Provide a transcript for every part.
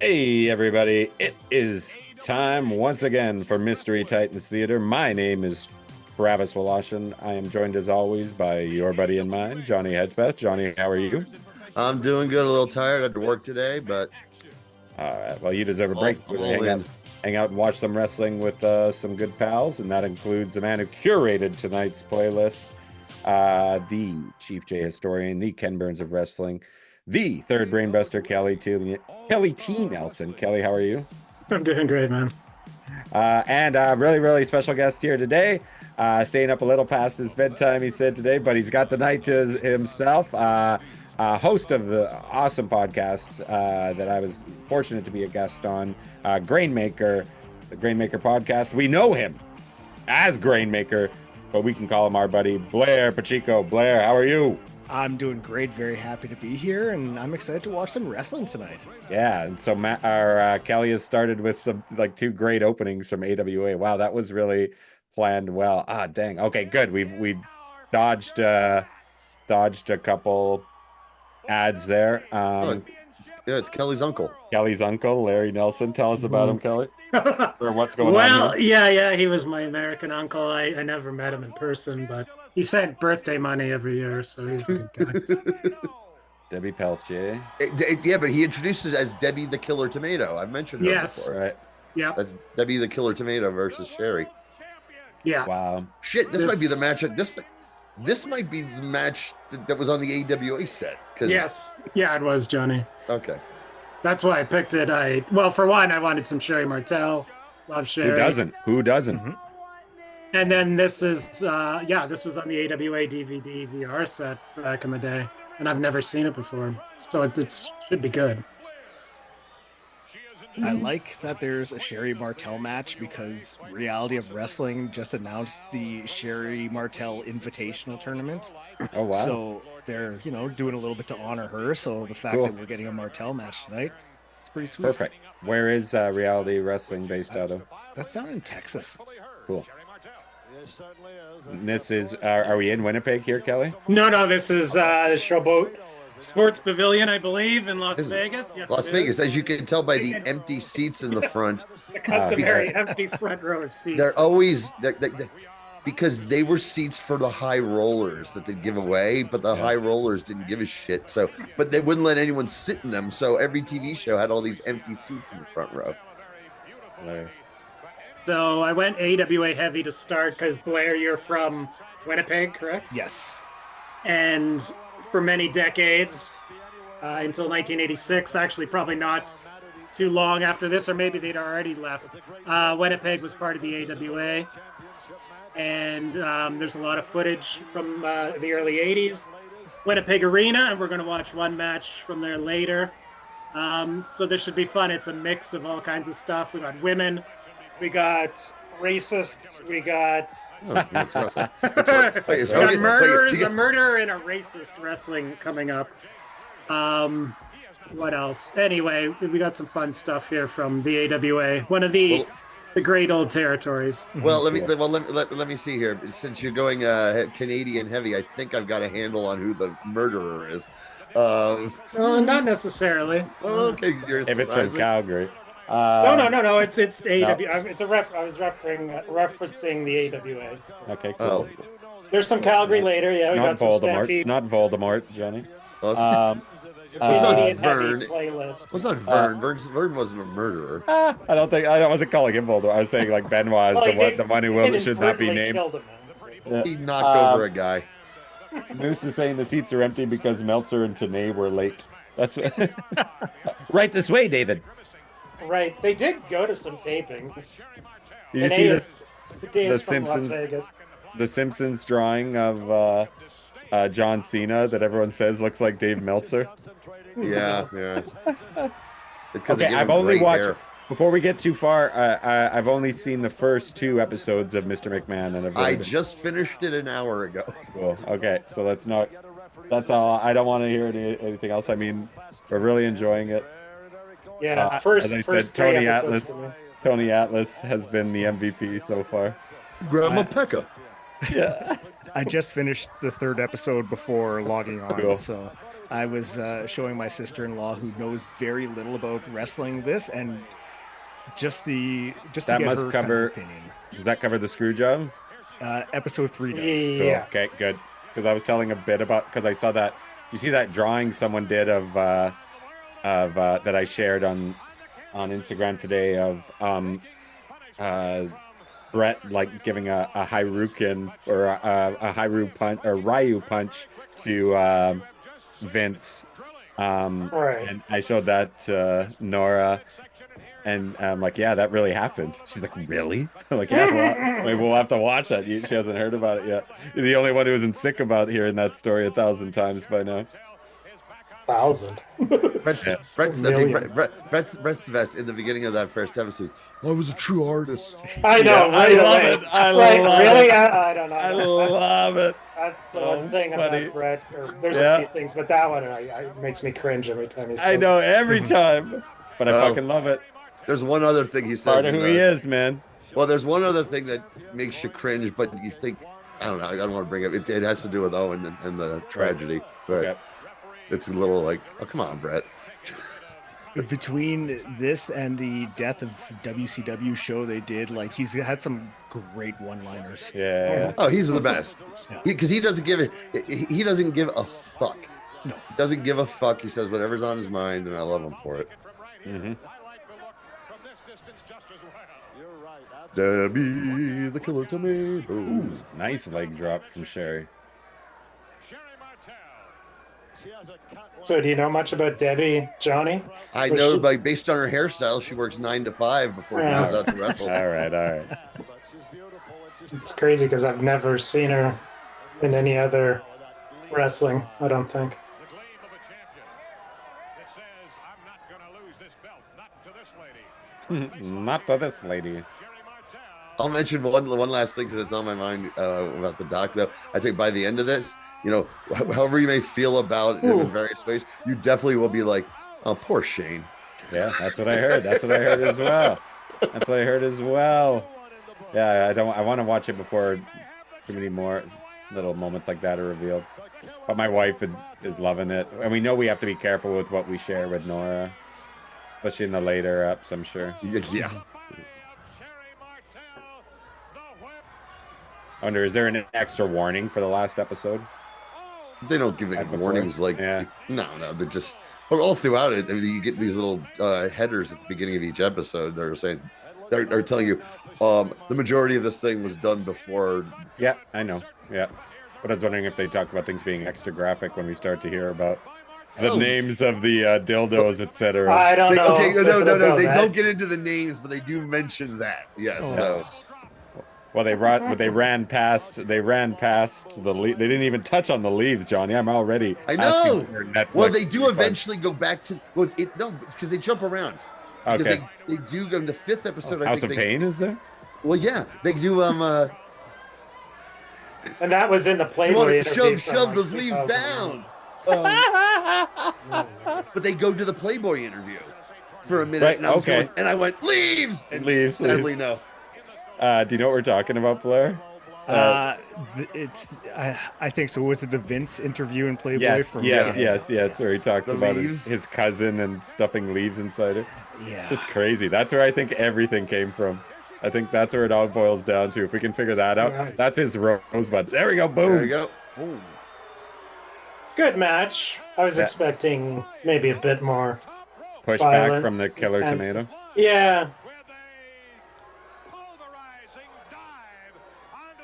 Hey, everybody. It is time once again for Mystery Titans Theater. My name is Travis Woloshyn. I am joined as always by your buddy and mine, Johnny Hedgepeth. Johnny, how are you? I'm doing good. A little tired. I had to work today, but All right. Well, you deserve a break. I'm all in. Hang out and watch some wrestling with some good pals, and that includes the man who curated tonight's playlist, the Chief J historian, the Ken Burns of wrestling, the third brainbuster, Kelly T. Nelson. Kelly, how are you? I'm doing great, man. And really, really special guest here today. Staying up a little past his bedtime, he said today, but he's got the night to himself. Host of the awesome podcast that I was fortunate to be a guest on, Grainmaker, the Grainmaker podcast. We know him as Grainmaker, but we can call him our buddy Blair Pacheco. Blair, how are you? I'm doing great. Very happy to be here, and I'm excited to watch some wrestling tonight. Yeah, and so Kelly has started with some two great openings from AWA. Wow, that was really planned well. Ah, dang. Okay, good. We dodged a couple ads there. Yeah, it's Kelly's uncle. Kelly's uncle, Larry Nelson. Tell us about him, Kelly. Or what's going on Well, here. yeah, he was my American uncle. I never met him in person, but he sent birthday money every year, so he's a good guy. Debbie Peltier. Yeah, but he introduced it as Debbie the Killer Tomato. I've mentioned her Yes. before. Right. Yeah, That's Debbie the Killer Tomato versus Sherry. yeah. Wow. Shit, this might be the match. This might be the match that was on the AWA set. Yes. Yeah, it was, Johnny. Okay. That's why I picked it. Well, for one, I wanted some Sherry Martel. Love Sherry. Who doesn't? Mm-hmm. And then this is, this was on the AWA DVD VR set back in the day, and I've never seen it before, so it should be good. I like that there's a Sherry Martel match because Reality of Wrestling just announced the Sherry Martel Invitational Tournament. Oh, wow. So they're, doing a little bit to honor her. So the fact Cool. that we're getting a Martel match tonight, it's pretty sweet. Perfect. Where is Reality Wrestling based out of? That's down in Texas. Cool. And this is, are we in Winnipeg here, Kelly? No, this is the Showboat Sports Pavilion, I believe, in Las Vegas. Yes, Las Vegas, as you can tell by the empty seats in the front. The customary empty front row of seats. They're always because they were seats for the high rollers that they'd give away, but the high rollers didn't give a shit. So, but they wouldn't let anyone sit in them. So every TV show had all these empty seats in the front row. Nice. So I went AWA heavy to start because Blair, you're from Winnipeg, correct? Yes. And for many decades, until 1986, actually probably not too long after this, or maybe they'd already left, Winnipeg was part of the AWA. And there's a lot of footage from the early 80s. Winnipeg Arena, and we're going to watch one match from there later. So this should be fun. It's a mix of all kinds of stuff. We got women, we got racists, we got murderers, a murderer and a racist wrestling coming up. What else? Anyway, we got some fun stuff here from the AWA, one of the great old territories. Well, let me see here. Since you're going Canadian heavy, I think I've got a handle on who the murderer is. Not necessarily. Okay, If it's from Calgary. No. It's AWA. It's a I was referencing the AWA. Okay, cool. There's some Calgary later. Yeah, we got some Stampede. It's not Voldemort, Johnny. It's not Vern. Playlist. Well, it's not Vern. Vern wasn't a murderer. I wasn't calling him Voldemort. I was saying like Benoit is the one who should not be named. He knocked over a guy. Moose is saying the seats are empty because Meltzer and Tanay were late. That's right this way, David. Right, they did go to some tapings. Did you see the Simpsons? Las Vegas. The Simpsons drawing of John Cena that everyone says looks like Dave Meltzer. Yeah. It's because I've only watched. Hair. Before we get too far, I've only seen the first 2 episodes of Mr. McMahon, and I just finished it an hour ago. Cool. Okay, so that's all. I don't want to hear anything else. I mean, we're really enjoying it. Yeah, as I said, Tony Atlas has been the MVP so far. Grandma Pekka. Yeah. I just finished the 3rd episode before logging on, Cool. so I was showing my sister-in-law, who knows very little about wrestling, this, and just to That get must her cover. kind of opinion. Does that cover the screw job? Episode 3 does. Cool. Yeah. Okay, good. Because I was telling a bit about, because I saw that. You see that drawing someone did of that I shared on Instagram today of Brett like giving a Hyrukin or a Hyru punch or Ryu punch to Vince. Right. And I showed that to Nora, and I'm like, yeah, that really happened. She's like, really? I'm like, yeah, well, maybe we'll have to watch that. She hasn't heard about it yet. You're the only one who isn't sick about hearing that story 1,000 times by now. 1,000. Brett's Yeah. the best. In the beginning of that first episode, I was a true artist. I know. Yeah, I right love away. it. I Like, love really? it. I don't know. I That's- love it. That's the So one thing funny. about Brett. Or there's Yeah. a few things, but that one makes me cringe every time he says I know it. every time, but I Oh. fucking love it. There's one other thing he says. Part of in who he the- is, man. Well, there's one other thing that makes you cringe, but you think, I don't know, I don't want to bring it. It has to do with Owen and the tragedy, but Okay. it's a little like, oh, come on, Brett. Between this and the death of WCW show they did, like, he's had some great one-liners. Yeah. Oh, he's the best. Yeah. Because he doesn't give it. He doesn't give a fuck. No. He doesn't give a fuck. He says whatever's on his mind, and I love him for it. Mm-hmm. Debbie, the killer tomato. Ooh, nice leg drop from Sherry. So, do you know much about Debbie, Johnny? I Was know, she- by based on her hairstyle, she works 9 to 5 before she Yeah. goes out to wrestle. All right. It's crazy because I've never seen her in any other wrestling, I don't think. Not to this lady. I'll mention one last thing because it's on my mind about the doc, though. I think by the end of this, you know, however you may feel about it in Ooh. various ways, you definitely will be like, oh, poor Shane. Yeah, that's what I heard. That's what I heard as well. That's what I heard as well. Yeah, I want to watch it before too many more little moments like that are revealed. But my wife is loving it. And we know we have to be careful with what we share with Nora, especially in the later ups, I'm sure. Yeah. I wonder, is there an extra warning for the last episode? They don't give Right any before? warnings like, Yeah. no, they're just, but all throughout it, I mean, you get these little headers at the beginning of each episode. They're saying, they're telling you, the majority of this thing was done before. Yeah, I know. Yeah. But I was wondering if they talk about things being extra graphic when we start to hear about the Oh. names of the dildos, etc. I don't know. Okay, no. about They that. don't get into the names, but they do mention that. Yes. Oh. So Well, they ran past the they didn't even touch on the leaves, Johnny. I'm already I know. asking for Netflix well, they do refund. eventually go back to because they jump around. Because Okay. they do go in the 5th episode. I House think of Pain is there? Well, yeah, they do. And that was in the You Playboy want to interview. shove from, like, those leaves 2001. down. But they go to the Playboy interview for a minute, Right, and I was okay. going, and I went leaves. And Leaves, sadly, leaves. no. Do you know what we're talking about, Blair? I think so. Was it the Vince interview in Playboy? Yes. Where he talks The about leaves. his cousin and stuffing leaves inside it. Yeah. Just crazy. That's where I think everything came from. I think that's where it all boils down to. If we can figure that out, Nice. that's his rosebud. There we go. Boom. There you go. Good match. I was Yeah. expecting maybe a bit more. Pushback Violence, from the killer intense. tomato. Yeah.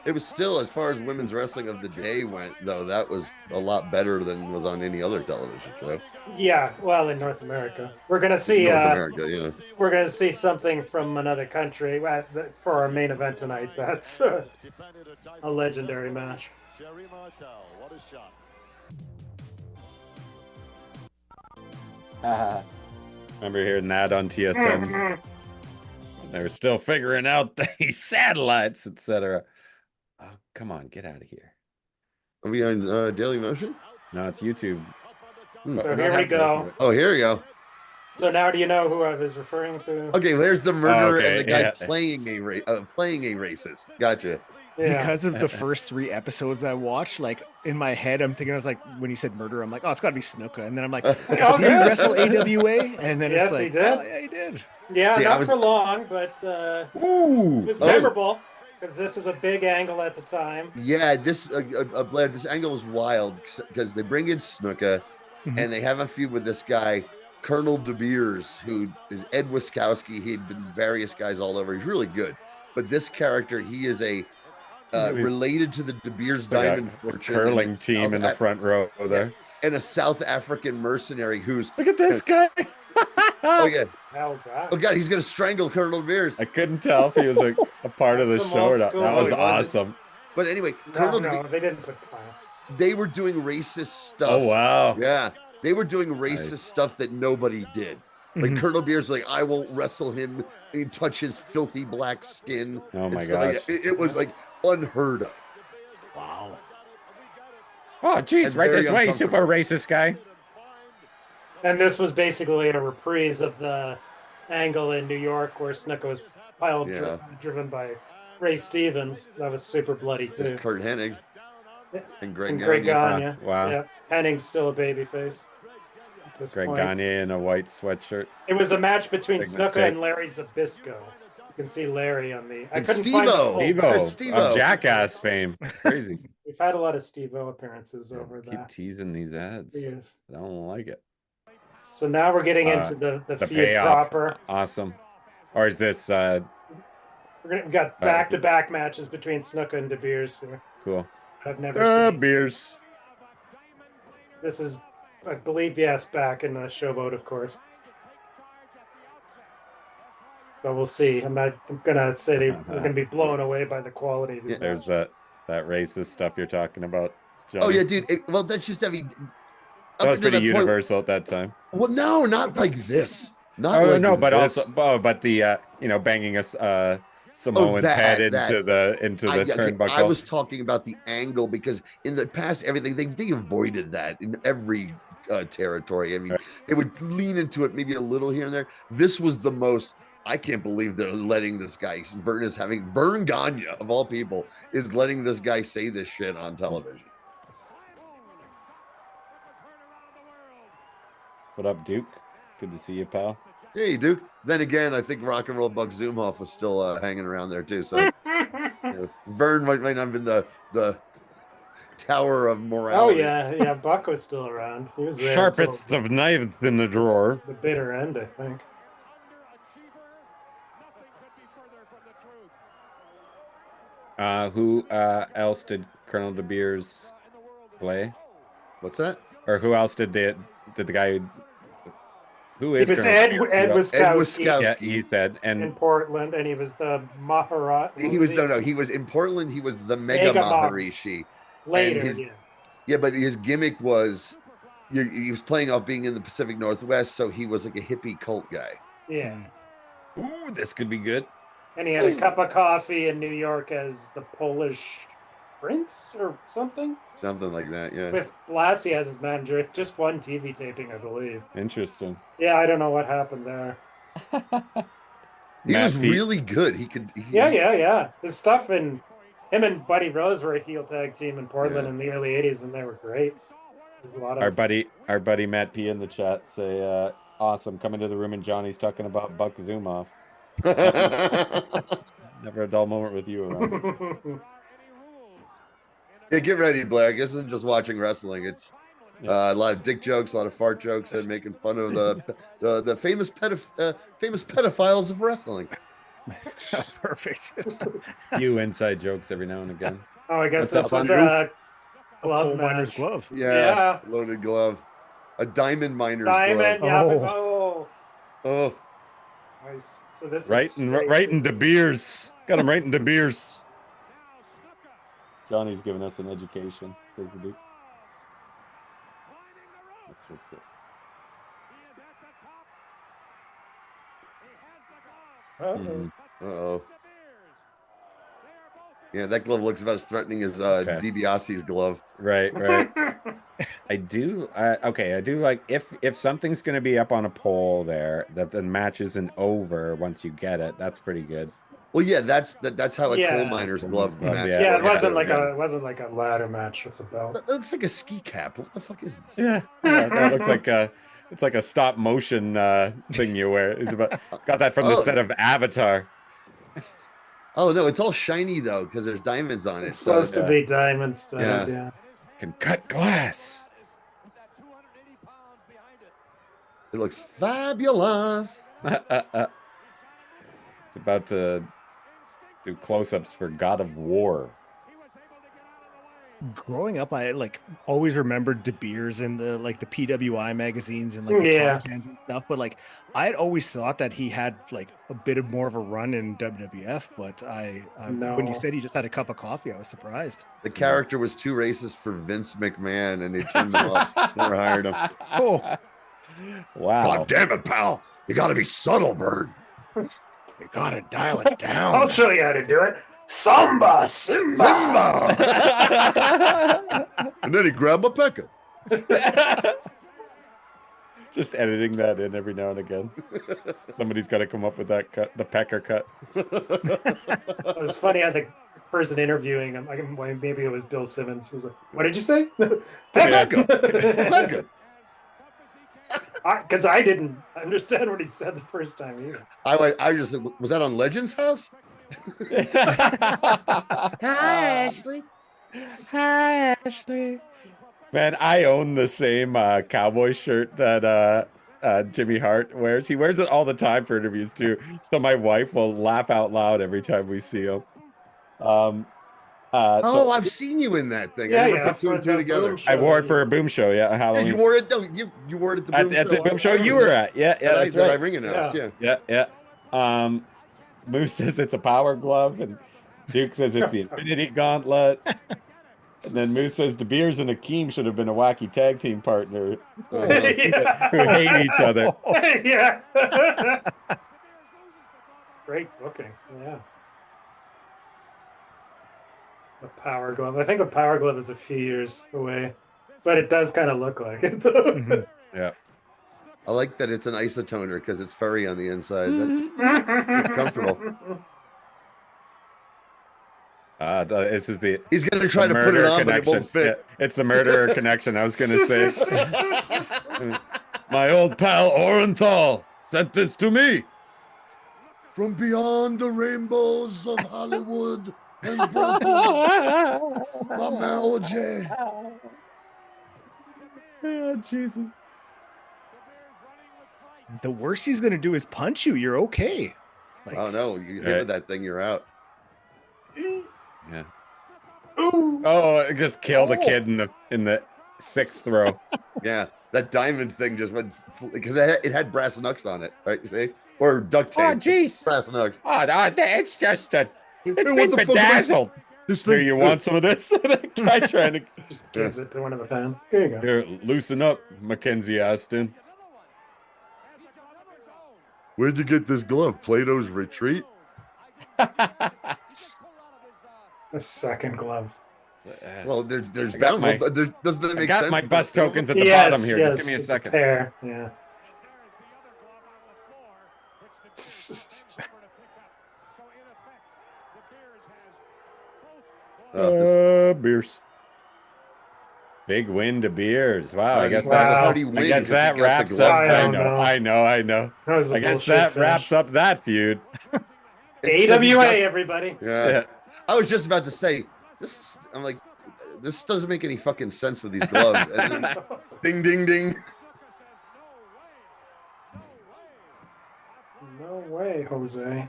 It was still, as far as women's wrestling of the day went, though, that was a lot better than was on any other television show. Yeah. Well, in North America, we're gonna see. North America, yeah. We're gonna see something from another country for our main event tonight. That's a legendary match. Remember hearing that on TSN? They were still figuring out the satellites, etc. Oh, come on, get out of here. Are we on Daily Motion? No, it's YouTube. So here we go. Oh, here we go. So now do you know who I was referring to? Okay, there's the murderer okay, and the guy yeah. playing a racist. Gotcha. Yeah. Because of the first 3 episodes I watched, like in my head, I'm thinking, I was like, when you said murder, I'm like, oh, it's got to be Snuka. And then I'm like, Oh, did he good. wrestle AWA? And then Yes, it's he like, did. oh, yeah, he did. Yeah, See, I not was- for long, but it Ooh. was Oh. memorable because this is a big angle at the time. Yeah, this Blair, this angle was wild because they bring in Snuka Mhm. and they have a feud with this guy, Colonel De Beers, who is Ed Wiskowski. He had been various guys all over. He's really good. But this character, he is a related to the De Beers Like Diamond a Fortune curling and team in the front row there. and a South African mercenary who's Look at this guy. oh yeah. Oh god. Oh god, he's gonna strangle Colonel De Beers. I couldn't tell if he was a part of the Some show old or not. school That was he wasn't. awesome. But anyway, No, Colonel De no, Beers, they didn't put plants. they were doing racist stuff. Oh wow. Yeah, they were doing racist Nice. stuff that nobody did. Like Mhm. Colonel Beers, like I won't wrestle him and touch his filthy black skin. Oh my It's like, gosh. it was like unheard of. Wow. Oh geez, And right very this way, super uncomfortable. racist guy. And this was basically a reprise of the angle in New York where Snuka was piled driven by Ray Stevens. That was super bloody There's too. Kurt Hennig Yeah. and Greg And Greg Gagne. Gagne. Wow. Yeah. Henning's still a babyface. At this Greg point. Gagne in a white sweatshirt. It was a match between Big Snuka mistake. and Larry Zabisco. You can see Larry on the. I And couldn't find the Steve-O. full. Steve-O Chris of Steve-O. Jackass fame. Crazy. We've had a lot of Steve-O appearances over Keep that. teasing these ads. Years. I don't like it. So now we're getting into the The feud payoff. proper. Awesome. Or is this We got back-to-back matches between Snuka and De Beers here. cool? I've never seen. Beers. This is, I believe, yes, back in the Showboat, of course. So we'll see. I'm gonna say we're gonna be blown away by the quality of these There's matches. that racist stuff you're talking about, Johnny. Oh yeah, dude. Well, that's just I mean, That was up to pretty that point- universal at that time. Well, no, not like this. Not Oh like no, but this. also, but the banging a Samoan's head into the turnbuckle. I was talking about the angle because in the past, everything they avoided that in every territory. I mean, they would lean into it maybe a little here and there. This was the most. I can't believe they're letting this guy. Vern Gagne of all people is letting this guy say this shit on television. What up, Duke? Good to see you, pal. Hey, Duke. Then again, I think Rock and Roll Buck Zumhoff was still hanging around there too. So Vern might not have been the tower of Oh morality. yeah, Buck was still around. He was there Sharpest until of knives in the drawer. the bitter end, I think. Who else did Colonel De Beers play? What's that? Or who else did the guy who He is was Colonel Ed De Beers? Wiskowski Ed Wiskowski. Yeah, he said, in and Portland, and he was the Maharat. He was he was in Portland. He was the Mega Mega Maharishi. later. his- Yeah. Yeah, but his gimmick was he was playing off being in the Pacific Northwest, so he was like a hippie cult guy. Yeah. ooh, this could be good. And he had a cup of coffee in New York as the Polish prince or something. Something like that, yeah. With Blassie as his manager. Just one TV taping, I believe. Interesting. Yeah, I don't know what happened there. He Matt was Pete. really good. He could Yeah. His stuff in him and Buddy Rose were a heel tag team in Portland Yeah. in the early 80s, and they were great. There's a lot of Our buddy Matt P in the chat say, awesome, come into the room and Johnny's talking about Buck Zumhoff. Never a dull moment with you around. Yeah, get ready, Blair. This isn't just watching wrestling. It's a lot of dick jokes, a lot of fart jokes, and making fun of the famous pedophiles of wrestling. Perfect. Few inside jokes every now and again. Oh, I guess What's this up, was Andrew? a glove Coal miner's match. glove. Yeah, loaded glove, a diamond miner's Diamond, glove. yeah. Oh. Oh, Nice. So this Right is in De Beers. Got him right in De Beers. Johnny's giving us an education. There's the Duke. That's what's it. Uh-oh. Mhm. oh. Yeah, that glove looks about as threatening as DiBiase's glove. Right. I do. Okay, I do like if something's going to be up on a pole there, that the match isn't over once you get it. That's pretty good. Well, yeah, that's how a coal Yeah. miner's glove match. Yeah. Yeah, it works, wasn't too, like yeah. it wasn't like a ladder match with a belt. That looks like a ski cap. What the fuck is this? Yeah, that looks like it's like a stop motion thing you wear. Got that from the set of Avatar. Oh no, it's all shiny though because there's diamonds on it. It's supposed to be diamond stuff. Yeah. Can cut glass. It looks fabulous. It's about to do close-ups for God of War. Growing up, I always remembered De Beers in the the PWI magazines and the top 10s and stuff. But I had always thought that he had a bit of more of a run in WWF. But when you said he just had a cup of coffee, I was surprised. The character was too racist for Vince McMahon, and they turned him off. Never hired him. Oh, wow! God damn it, pal! You got to be subtle, Vern. You gotta dial it down. I'll show you how to do it. Samba, Simba. And then he grabbed my pecker. Just editing that in every now and again. Somebody's got to come up with that cut, the pecker cut. It was funny how the person interviewing him, maybe it was Bill Simmons, was like, "What did you say?" Pecker. Because I didn't understand what he said the first time either. I just was that on Legends House? Hi, Ashley. Hi, Ashley. Man, I own the same cowboy shirt that Jimmy Hart wears. He wears it all the time for interviews too. So my wife will laugh out loud every time we see him. I've seen you in that thing. I never put two and two together. I wore it for a Boom Show, Halloween. Yeah, you wore it. No, you wore it at the Boom Show you were at. Yeah, that's right. I ring announced. Yeah. Moose says it's a power glove, and Duke says it's the Infinity Gauntlet. And then Moose says De Beers and Akeem should have been a wacky tag team partner who hate each other. Yeah. Great booking. Yeah. A power glove. I think a power glove is a few years away, but it does kind of look like it. Yeah. I like that it's an isotoner because it's furry on the inside. It's comfortable. This is the. He's gonna try to put it on, but it won't fit. Yeah, it's the murderer connection. I was gonna say. My old pal Orenthal sent this to me. From beyond the rainbows of Hollywood and Brooklyn, my Malje. Oh, Jesus. The worst he's gonna do is punch you. You're okay. Oh no, you hit with that thing, you're out. Yeah. Oh, just kill the kid in the sixth row. Yeah, that diamond thing just went because it had brass knucks on it, right? You see, or duct tape. Oh, jeez. Brass knucks. Oh, it's just a. It's Hey, been bedazzled. This Here, thing, you want some of this? The guy trying to. Just gives it to one of the fans. Here you go. Here, loosen up, Mackenzie Aston. Where'd you get this glove? Plato's Retreat? The second glove. Well, there's got bound. my- Doesn't that I make got sense? my bus tokens at the Yes, bottom here. yes, Just give me a it's second. pair. Yeah. Beers. Big win to Beers. Wow, I guess Wow. that wraps up. I know. That was a I guess bullshit that finish. wraps up that feud. AWA, everybody. Yeah. I was just about to say this. I'm like, this doesn't make any fucking sense with these gloves. And then, ding, ding, ding. No way, Jose.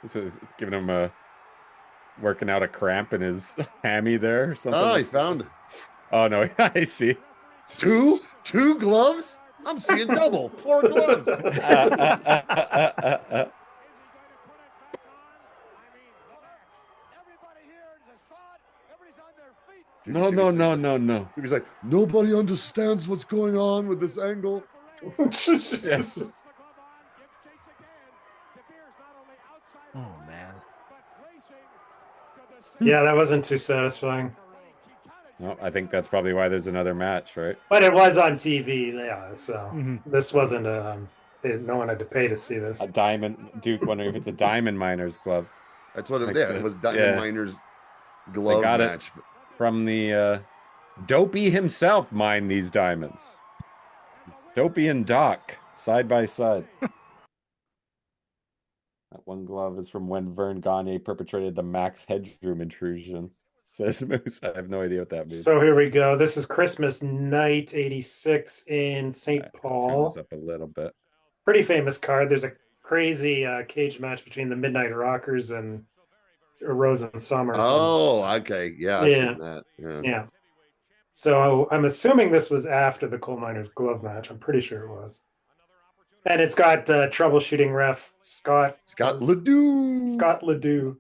This is giving him a working out a cramp in his hammy there or something. Oh, he found it. Oh no, I see. Two gloves? I'm seeing double. 4 gloves. No. He was like, nobody understands what's going on with this angle. Yes. Oh man. Yeah, that wasn't too satisfying. Well, I think that's probably why there's another match, right? But it was on TV, yeah. So Mhm. this wasn't no one had to pay to see this. A diamond Duke wondering if it's a diamond miner's glove. That's what Like it was. Diamond yeah. Miner's They glove got it match. from the Dopey himself mined these diamonds. Dopey and Doc, side by side. That one glove is from when Vern Gagne perpetrated the Max Headroom intrusion. Says Moose. I have no idea what that means. So here we go. This is Christmas night, 86 in St. Turn Paul. this up a little bit. Pretty famous card. There's a crazy cage match between the Midnight Rockers and Rose and Summers. Oh, okay. Yeah, I've seen that. Yeah. So I'm assuming this was after the Coal Miners glove match. I'm pretty sure it was. And it's got the troubleshooting ref Scott Ledoux. Scott Ledoux.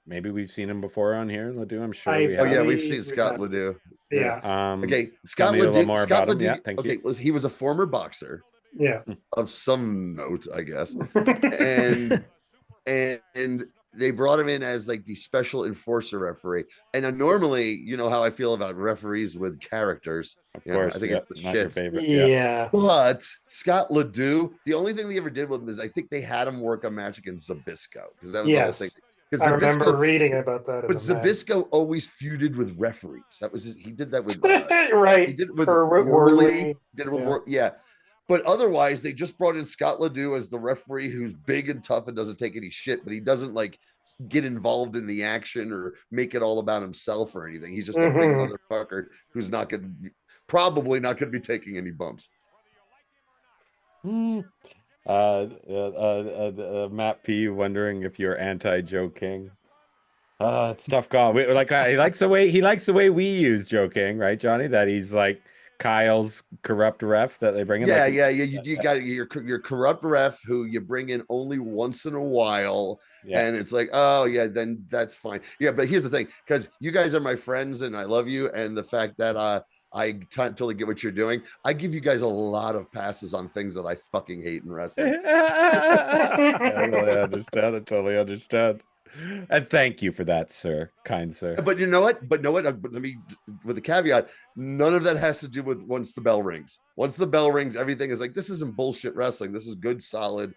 Maybe we've seen him before on here, Ledoux. I'm sure we Oh have. yeah, we've seen Scott Ledoux. Yeah. Okay, Scott Ledoux. Scott Ledoux. Yeah, thank you. you. He was a former boxer. Yeah. Of some note, I guess. and they brought him in as like the special enforcer referee. And normally, you know how I feel about referees with characters. Of course, I think it's the not your shit. favorite. Yeah. But Scott Ledoux, the only thing they ever did with him is I think they had him work a match against Zbyszko because that was the whole thing. I remember reading about that. But Zbyszko always feuded with referees. That was he did that with right. He did it with Worley. Did it with But otherwise, they just brought in Scott Ledoux as the referee, who's big and tough and doesn't take any shit, but he doesn't like get involved in the action or make it all about himself or anything. He's just a big motherfucker who's probably not going to be taking any bumps. Matt P wondering if you're anti Joe King. It's a tough call. He likes the way we use Joe King, right, Johnny? That he's like Kyle's corrupt ref that they bring in. You got your corrupt ref who you bring in only once in a while, and it's like, oh yeah, then that's fine. Yeah, but here's the thing, because you guys are my friends and I love you, and the fact that I totally get what you're doing. I give you guys a lot of passes on things that I fucking hate in wrestling. I totally understand. And thank you for that, sir. Kind sir. But you know what? Let me, with the caveat, none of that has to do with once the bell rings. Once the bell rings, everything is like, this isn't bullshit wrestling. This is good, solid,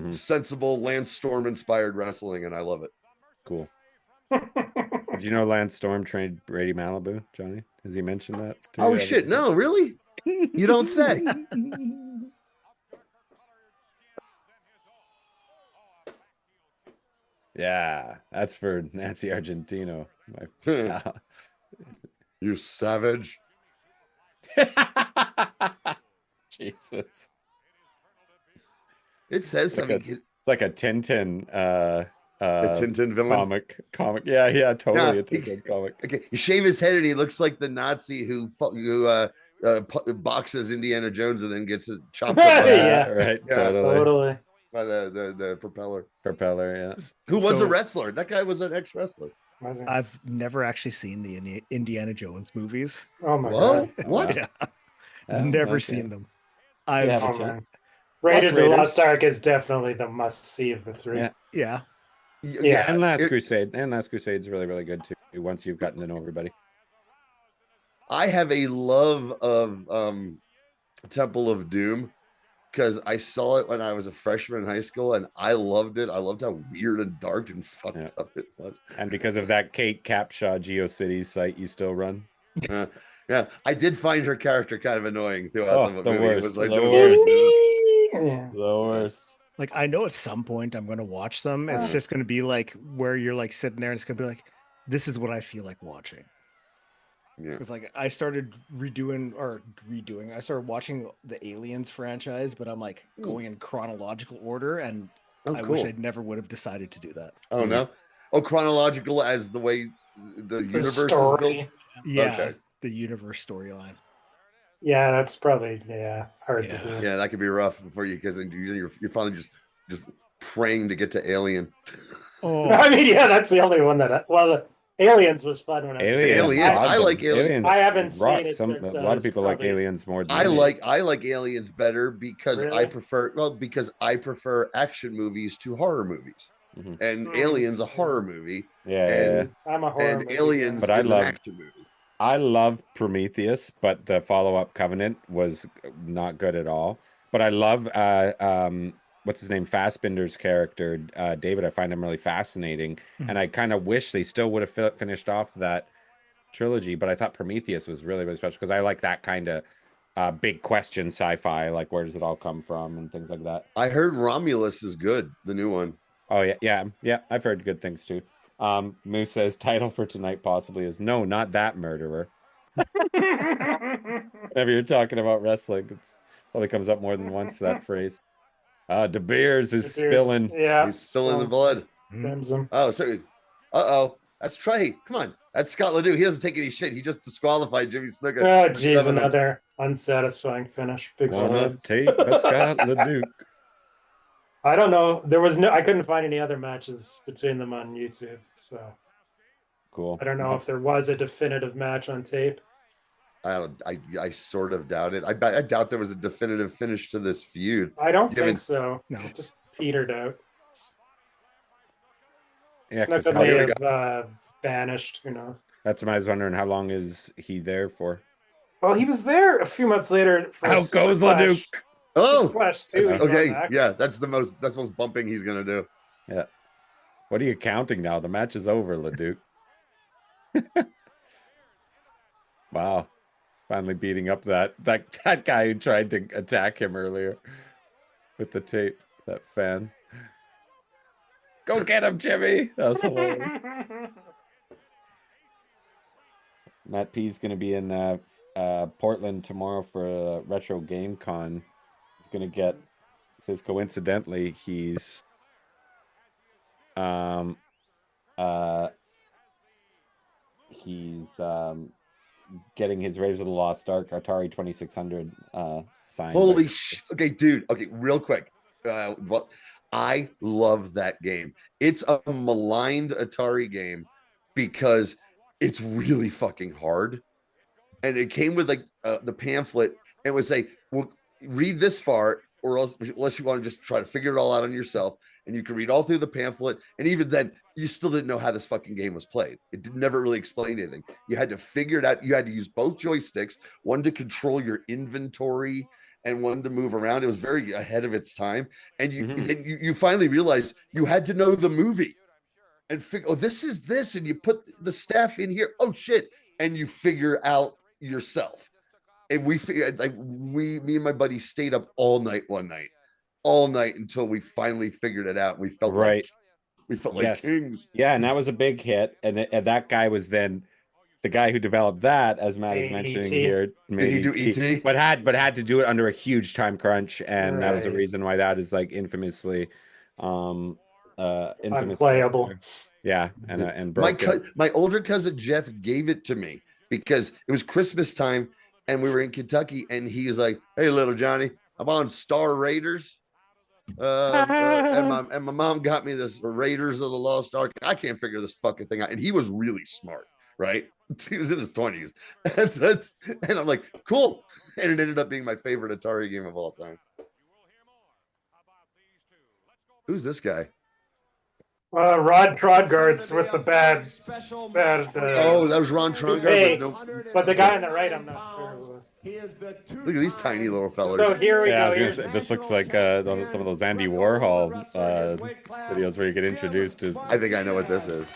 sensible, Lance Storm inspired wrestling, and I love it. Cool. Did you know Lance Storm trained Brady Malibu, Johnny? Has he mentioned that? Oh shit, no, really? You don't say. Yeah, that's for Nancy Argentino. You savage. Jesus. It says something. It's like a Tintin the Tintin villain comic. Yeah, totally a Tintin comic. Okay, you shave his head and he looks like the Nazi who boxes Indiana Jones and then gets his chopped up. Right, totally. By the propeller. Yeah. Who was a wrestler? That guy was an ex-wrestler. I've never actually seen the Indiana Jones movies. Oh my god! What? Never seen them. Raiders of the Lost Ark is definitely the must-see of the three. Yeah. And Last Crusade. And Last Crusade is really, really good too. Once you've gotten to know everybody. I have a love of Temple of Doom because I saw it when I was a freshman in high school and I loved it. I loved how weird and dark and fucked up it was. And because of that Kate Capshaw GeoCities site you still run. Yeah, I did find her character kind of annoying throughout the movie. Worst. It was like the worst. Like, I know at some point I'm going to watch them. It's just going to be like where you're like sitting there and it's going to be like, this is what I feel like watching. Yeah. Because like I started redoing. I started watching the Aliens franchise, but I'm like going in chronological order, and I wish I never would have decided to do that. Oh no! Oh, chronological as the way the universe is built. Yeah, okay. The universe storyline. Yeah, that's probably hard to do. Yeah, that could be rough for you because you're finally just praying to get to Alien. Oh, I mean, yeah, that's the only one that. Aliens was fun when I was a kid. Aliens. I awesome. like Aliens. I haven't rock. seen it since A lot of people like probably- Aliens more than I me. like Aliens better because Really? because I prefer action movies to horror movies. Mhm. And Aliens a horror movie. Yeah. I'm a horror And movie Aliens But I is love- an action movie. I love Prometheus, but the follow-up Covenant was not good at all. But I love what's his name, Fassbender's character, David. I find him really fascinating, and I kind of wish they still would have finished off that trilogy. But I thought Prometheus was really, really special because I like that kind of big question sci-fi, like where does it all come from and things like that. I heard Romulus is good, the new one. Oh yeah. I've heard good things too. Moose says title for tonight possibly is No, Not That Murderer. Whenever you're talking about wrestling, it's probably comes up more than once, that phrase. De Beers is spilling. Yeah, He's spilling the blood. Spins him. Oh, sorry. Uh-oh. That's Trey. Come on. That's Scott Ledoux. He doesn't take any shit. He just disqualified Jimmy Snuka. Oh, geez, another unsatisfying finish. Big Wanna swords. take the Scott Ledoux. I don't know. I couldn't find any other matches between them on YouTube, so Cool. I don't know if there was a definitive match on tape. I sort of doubt it. I doubt there was a definitive finish to this feud. I don't Given- think so. No. Just petered out. Yeah, 'cause Snuka how- may have vanished. Who knows? that's what I was wondering. How long is he there for? Well, he was there a few months later. For Out goes Ledoux. Oh, Flash too. He's okay. on back. Yeah, that's most bumping he's gonna do. Yeah. What are you counting now? The match is over, Ledoux. Wow. He's finally beating up that guy who tried to attack him earlier with the tape, that fan. Go get him, Jimmy. That was hilarious. Matt P's going to be in Portland tomorrow for Retro Game Con. He's going to get, says coincidentally, he's getting his Raiders of the Lost Ark Atari 2600 signed. Holy shit. Okay, dude. Okay, real quick. Well, I love that game. It's a maligned Atari game because it's really fucking hard. And it came with like the pamphlet and would say, well, read this far, or else, unless you want to just try to figure it all out on yourself. And you can read all through the pamphlet. And even then, you still didn't know how this fucking game was played. It never really explained anything. You had to figure it out. You had to use both joysticks, one to control your inventory and one to move around. It was very ahead of its time. And you finally realized you had to know the movie and figure, oh, this is this. And you put the staff in here. Oh, shit. And you figure out yourself. And we figured, like, me and my buddy stayed up all night until we finally figured it out. We felt Right. like kings. Yeah, and that was a big hit. And that guy was then the guy who developed that, as Matt is mentioning E.T. here. Did he do E.T.? But had to do it under a huge time crunch, and that was the Right. reason why that is like infamously Unplayable. Yeah, and My older cousin Jeff gave it to me because it was Christmas time and we were in Kentucky, and he was like, "Hey, little Johnny, I'm on Star Raiders." And my mom got me this Raiders of the Lost Ark. I can't figure this fucking thing out. And he was really smart, right? He was in his 20s. And I'm like, cool. And it ended up being my favorite Atari game of all time. Who's this guy? Rod Trodgarts with the bad. Oh, that was Ron Trungard. Hey, but the guy on the right, I'm not sure who it was. Look at these tiny little fellas. So here we Yeah, I go. was gonna say, this looks like some of those Andy Warhol videos where you get introduced to. I think I know what this is.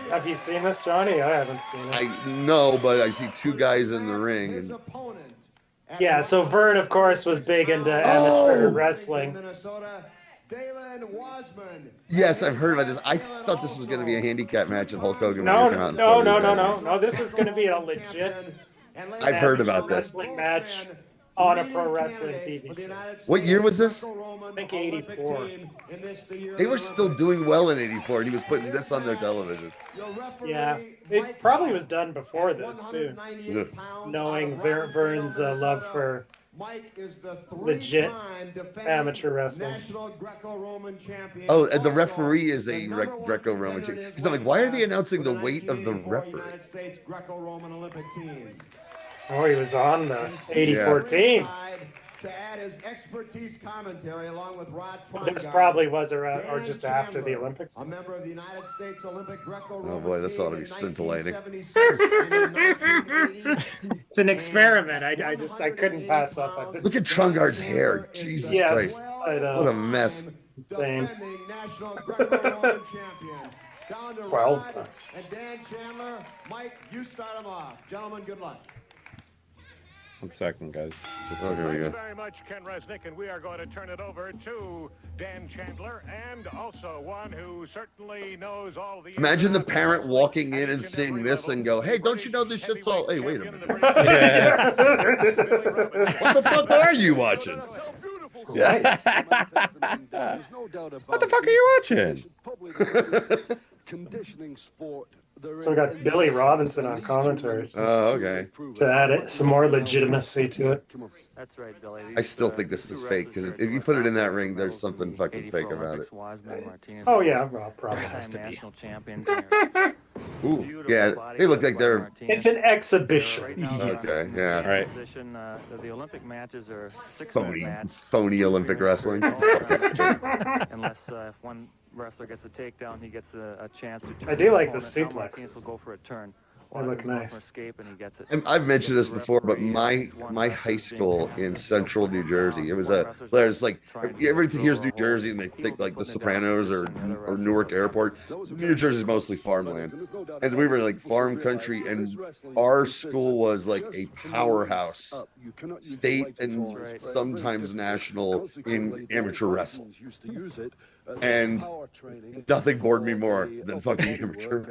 Have you seen this, Johnny? I haven't seen it. I know, but I see two guys in the ring. And... Yeah, so Vern, of course, was big into amateur wrestling. Yes, I've heard about this. I thought this was going to be a handicap match and Hulk Hogan. No. This is going to be a legit. I've heard about this wrestling match on a pro wrestling TV show. What year was this? I think 84. They were still doing well in 84, and he was putting this on their television. Yeah, it probably was done before this too. Ugh. Knowing Vern's love for Mike is the legit amateur wrestling. Oh, and the referee is a Greco-Roman too. Because I'm like, why are they announcing the weight of the referee? Oh, he was on the 84 team. To add his expertise commentary along with Rod This probably was around or just after the Olympics. A member of the United States Olympic Greco-Roman. Oh boy, this ought to be scintillating. It's an experiment. I couldn't pass up. Look at Trungard's hair. Jesus Christ. I know. What a mess. Insane. 12. And Dan Chandler, Mike, you start him off. Gentlemen, good luck. 1 second, guys. Oh, here we go. Thank you very much, Ken Resnick, and we are going to turn it over to Dan Chandler, and also one who certainly knows all the... Imagine the parent walking in and seeing this and go, hey, don't you know this shit's all... Hey, wait a minute. Yeah. What the fuck are you watching? Yes. What the fuck are you watching? Conditioning sport. So we got Billy Robinson on commentary. Oh, okay. To add it, some more legitimacy to it. That's right, Billy. I still think this is fake because if you put it in that ring, there's something fucking fake about it. Oh yeah, well, probably has to be. Ooh, yeah, they look like they're. It's an exhibition. Okay, yeah. All right. The Olympic matches are Phony Olympic wrestling. Unless if one wrestler gets a takedown, he gets a chance to. I do like the suplexes. Will go for a turn. They look nice. And I've mentioned this before, but my high school in central New Jersey, there's like everything here's New Jersey, and they think like the Sopranos or Newark Airport. New Jersey's mostly farmland, and so we were like farm country, and our school was like a powerhouse, state and sometimes national in amateur wrestling. And nothing bored me more than fucking amateur.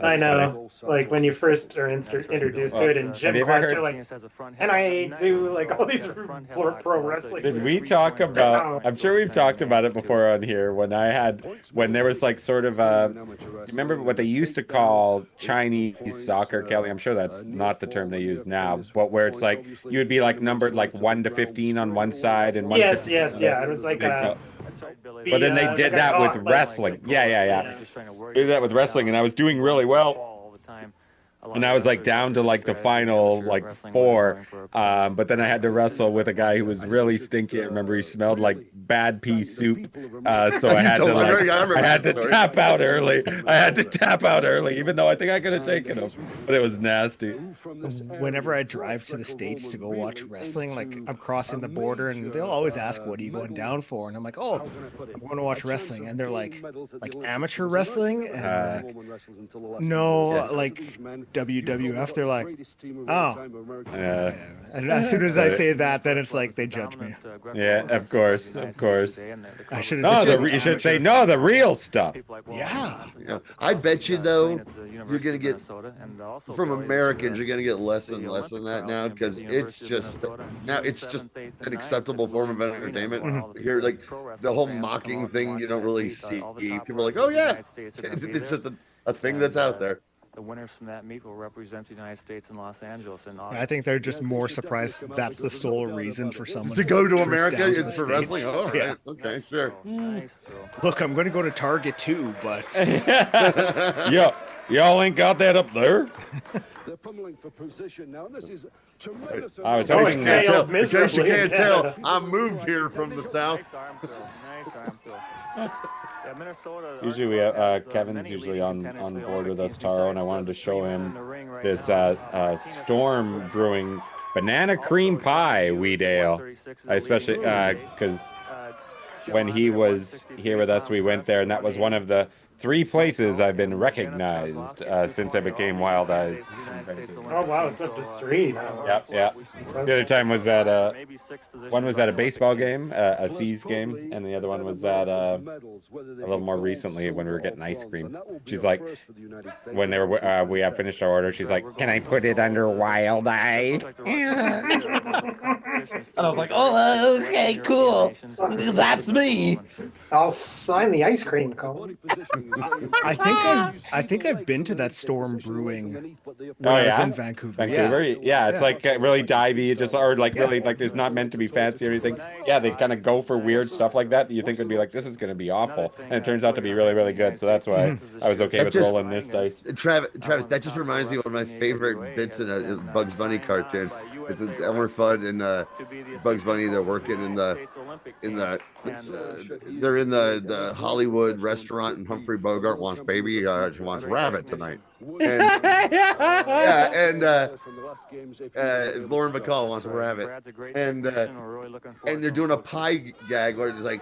I know. Like when you first are introduced to it in gym class, you're like, and I do like all these pro wrestling. Did we talk about? I'm sure we've talked about it before on here. When there was like sort of do you remember what they used to call Chinese soccer, Kelly? I'm sure that's not the term they use now, but where it's like you would be like numbered like 1 to 15 on one side and 1 to 15 yeah. It was like. But then they did that with wrestling. Yeah. They did that with wrestling, and I was doing really well. And I was like down to like the final like 4, but then I had to wrestle with a guy who was really stinky. I remember he smelled like bad pea soup, so I had to tap out early. Even though I think I could have taken him, but it was nasty. Whenever I drive to the States to go watch wrestling, like I'm crossing the border, and they'll always ask, "What are you going down for?" And I'm like, "Oh, I'm going to watch wrestling." And they're like amateur wrestling, and I'm like, "No, like." WWF, they're like, oh, yeah. And as soon as I say that, then it's like they judge me. Yeah, of course. I should you should say no, the real stuff. Yeah. I bet you though, you're gonna get from Americans, you're gonna get less and less than that now because it's just an acceptable form of entertainment. Here, like the whole mocking thing, you don't really see. People are like, oh yeah, it's just a thing that's out there. The winners from that meet will represent the United States in Los Angeles. I think they're just more surprised that's the sole reason for someone to go to America. It's for wrestling. Oh, right. Yeah. Okay, sure. Look, I'm going to go to Target too, but y'all ain't got that up there. They're pummeling for position now. This is tremendous. I was hoping in case you can't tell, I moved here from the south. Nice arm throw. Yeah, Minnesota. Usually we have Kevin's usually on board with us, Taro, and I wanted to show him this Storm Brewing banana cream pie wheat ale. Especially because when he was here with us, we went there, and that was one of the 3 places I've been recognized since I became Wild Eyes. Oh wow, it's up to 3 now. Yep. The other time was at one was at a baseball game, a C's game, and the other one was at a little more recently when we were getting ice cream. She's like, when they were we have finished our order, she's like, "Can I put it under Wild Eye?" And I was like, "Oh, okay, cool. That's me." I'll sign the ice cream cone. I think I've been to that Storm Brewing when Oh, I was yeah? in Vancouver. Vancouver, yeah, it's Yeah. like really divey, just or like really like there's not meant to be fancy or anything. Yeah, they kind of go for weird stuff like that you think would be like this is going to be awful, and it turns out to be really really good. So that's why I was okay That with just- rolling this dice. Travis, that just reminds me of one of my favorite bits in a Bugs Bunny cartoon. It's Elmer Fudd and Bugs Bunny. They're working they're in the Hollywood restaurant, and Humphrey Bogart wants baby. She wants rabbit tonight. And, yeah, and Lauren Bacall wants rabbit, and they're doing a pie gag where it's like.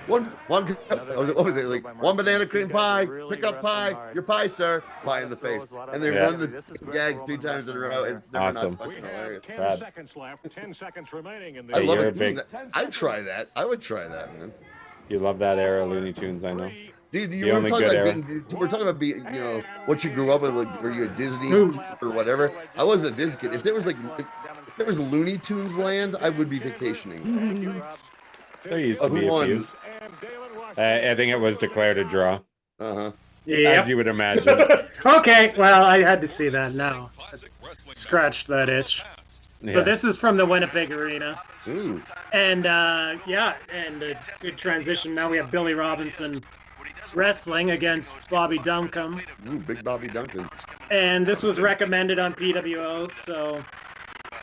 What was it like? One banana cream pie, pick up pie, your pie, sir. Pie in the face, and they run the gag 3 times in a row. It's never Awesome. not fucking hilarious. 10 seconds left. 10 seconds remaining in the. I love you're it. a big- I'd try that. I would try that, man. You love that era of Looney Tunes, I know. Dude, The you were only talking good about era. we're talking about being, what you grew up with. Like, were you a Disney or whatever? I was a Disney kid. If there was Looney Tunes land, I would be vacationing. There used to Who be a won? few. I think it was declared a draw, Uh-huh. Yeah. as you would imagine. Okay, well, I had to see that now. Scratched that itch. Yeah. But this is from the Winnipeg Arena. Ooh. And yeah, and a good transition. Now we have Billy Robinson wrestling against Bobby Duncombe. Ooh, big Bobby Duncan. And this was recommended on PWO, so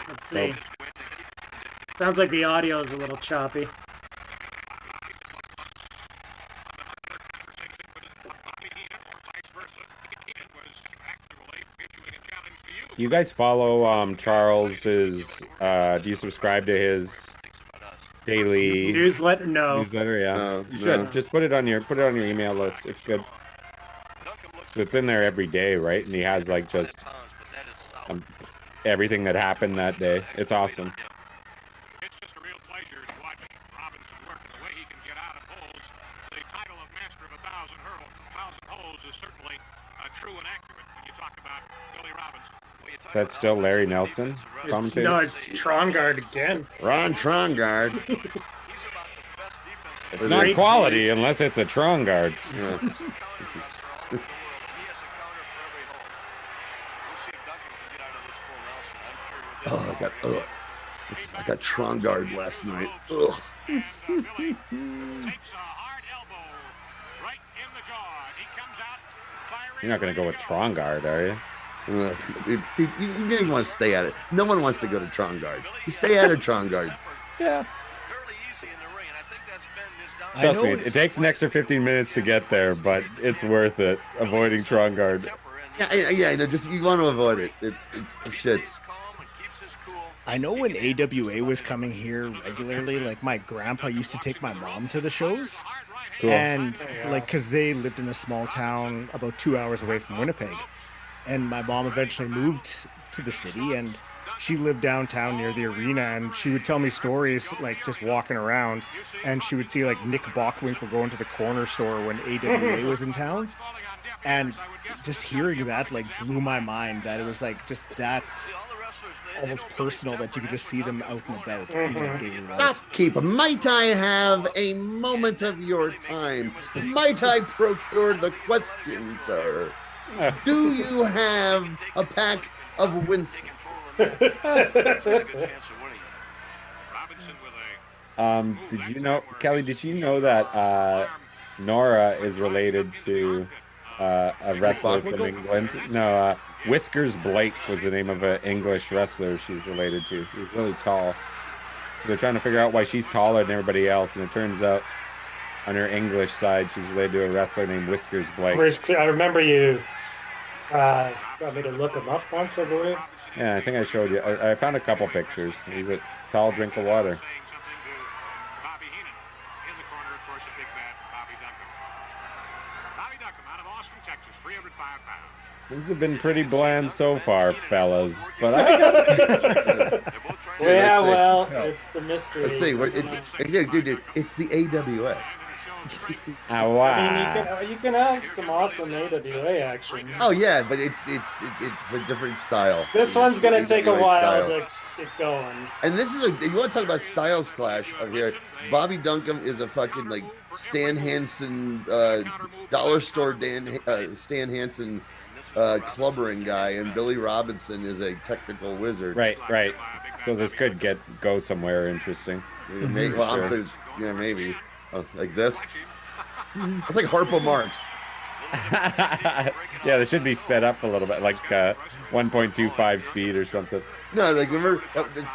let's see. Sounds like the audio is a little choppy. You guys follow Charles's? Do you subscribe to his daily Newsletter? No. newsletter? Yeah, No, you should no. just put it on your email list. It's good. So it's in there every day, right? And he has like just everything that happened that day. It's awesome. It's just a real pleasure to watch Robinson work and the way he can get out of holes. The title of Master of 1,000 holes is certainly true and accurate when you talk about Billy Robinson. That's still Larry Nelson commentating. No, it's Trongard again. Ron Trongard. It's not quality unless it's a Trongard. Yeah. Oh, I got Trongard last night. Ugh. And Billy takes a hard elbow right in the jaw. He comes out firing. You're not going to go with Trongard, are you? Dude, you didn't want to stay at it. No one wants to go to Trongard. You stay out of Trongard. Yeah. I Trust know me, it takes an extra 15 minutes to get there, but it's worth it. Avoiding Trongard. Yeah, I know. Just you want to avoid it. It's the shits. I know when AWA was coming here regularly, like my grandpa used to take my mom to the shows. Cool. And like, cause they lived in a small town about 2 hours away from Winnipeg. And my mom eventually moved to the city and she lived downtown near the arena, and she would tell me stories like just walking around, and she would see like Nick Bockwinkel go into the corner store when AWA was in town. And just hearing that like blew my mind, that it was like just that's almost personal, that you could just see them out and about in like daily life. Shopkeep, might I have a moment of your time? Might I procure the question, sir? Do you have a pack of Winston? Did you know, Kelly, did you know that Nora is related to a wrestler from England? No, Whiskers Blake was the name of an English wrestler she's related to. She's really tall. They're trying to figure out why she's taller than everybody else, and it turns out on her English side, she's related to a wrestler named Whiskers Blake. I remember you got me to look him up once, I believe. Yeah, I think I showed you. I found a couple pictures. He's a tall drink of water. Bobby Heenan in the corner, of course, a big bad Bobby Duncombe. Bobby Duncombe out of Austin, Texas, 305 pounds. Things have been pretty bland so far, fellas. But I got Yeah, well, it's the mystery. Let's see. Dude, it's the AWA. AWA. You can have some awesome AWA action. Oh yeah, but it's a different style. This one's gonna It's take a AWA while style. to get going. And this is if you want to talk about styles clash of here, Bobby Duncombe is a fucking like Stan Hansen, dollar store Stan Hansen clubbering guy, and Billy Robinson is a technical wizard. Right. So this could go somewhere interesting. Maybe, well, Sure. yeah, maybe. Like this. It's like Harpo Marx. Yeah, they should be sped up a little bit, like 1.25 speed or something. No, like remember,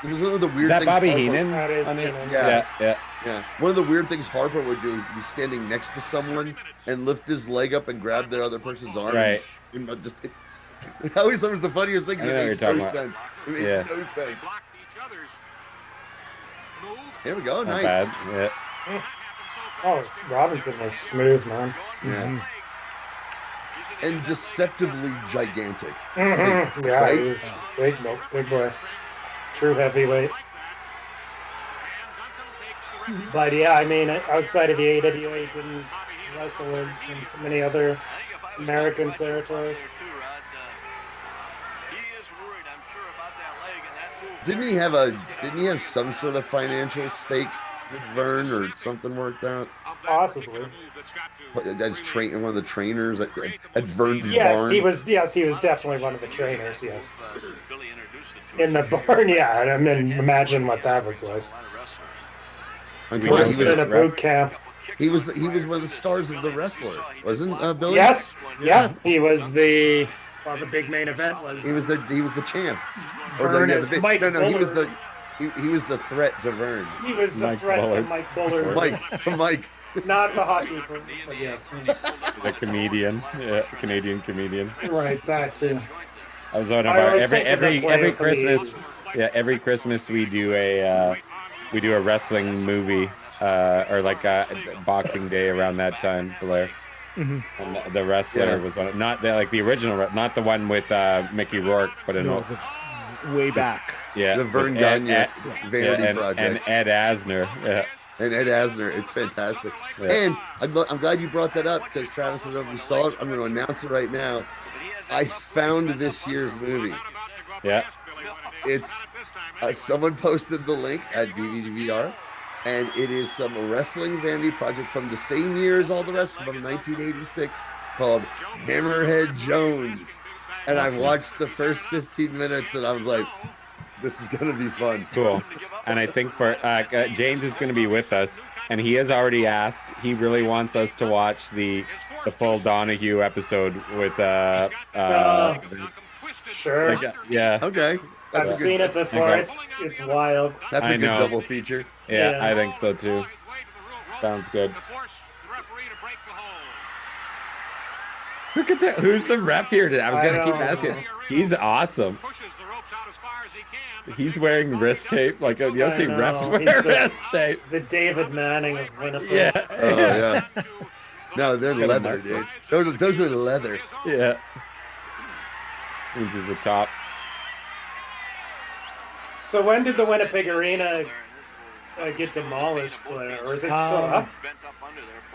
there's one of the weird Is that things. Bobby Harpo- Heenan? That is, on it? you know, Yeah. Yeah. One of the weird things Harpo would do is be standing next to someone and lift his leg up and grab the other person's arm. Right. And I always thought it was the funniest thing. I know what It you're made no talking sense. It made Yeah. no sense. Blocked each other's move. Here we go. Not Nice. bad. Yeah. Oh, Robinson was smooth, man. Yeah. And deceptively gigantic. Mhm. Yeah, Right? he was big boy. True heavyweight. But yeah, I mean, outside of the AWA, he didn't wrestle in too many other American territories. Didn't he have some sort of financial stake with Vern or something worked out? Possibly. As one of the trainers at Vern's Yes, barn. he was. Yes, he was definitely one of the trainers. Yes. In the barn, yeah. I mean, imagine what that was like. Come on, Worse than a boot camp. he was one of the stars of The Wrestler, wasn't Billy? Yes. Yeah, he was the. Well, the big main event was. He was the champ. Vern the as big- Mike no, he was Bullard. he was the threat to Vern. He was the Mike threat Bullard. to Mike Bullard. Mike. Not the hockey, but yes. The comedian. Yeah, Canadian comedian. Right, that too. I was on I about always think of every them playing for the Christmas. Eagles. Yeah, every Christmas we do a wrestling movie or like Boxing Day around that time, Blair. Mhm. And the Wrestler was one, not the original, not the one with Mickey Rourke, but No, way back. yeah, The Vern with Gagne Vanity and Project. Ed Asner. Yeah, And Ed Asner. It's fantastic. Yeah. And I'm glad you brought that up because Travis, I don't know if you saw it. I'm going to announce it right now. I found this year's movie. yeah. It's someone posted the link at DVDR, and it is some wrestling vanity project from the same year as all the rest of them, 1986, called Hammerhead Jones. And I watched the first 15 minutes, and I was like, this is going to be fun. Cool. And I think for James is going to be with us, and he has already asked. He really wants us to watch the full Donahue episode with Sure. yeah. Okay. I've That's a seen good, it before. Okay. It's wild. that's I a good know. double feature. Yeah, Yeah. I think so too. Sounds good. Look at that. Who's the rep here today? I was going to keep asking. He's awesome. He's wearing wrist tape. Like, you don't I see know. reps He's wear the- wrist tape. The David Manning of Winnipeg. Yeah. Oh, yeah. No, they're Got a leather, mustache. dude. Those are leather. Yeah. Means he's a top. So when did the Winnipeg Arena get demolished, Blair? Or is it still up?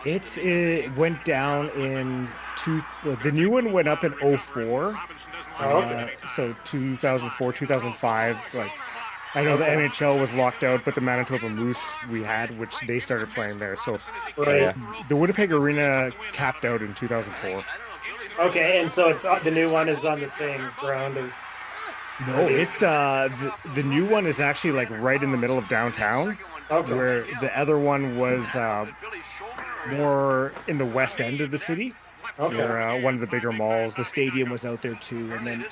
It went down in the new one went up in 04. Oh, okay. So 2004, 2005. Like, I know the NHL was locked out, but the Manitoba Moose we had, which they started playing there. So Right. the Winnipeg Arena capped out in 2004. Okay, and so it's the new one is on the same ground as. No, it's the new one is actually like right in the middle of downtown, Okay. where the other one was more in the west end of the city. Okay. Where, one of the bigger malls. The stadium was out there too, and then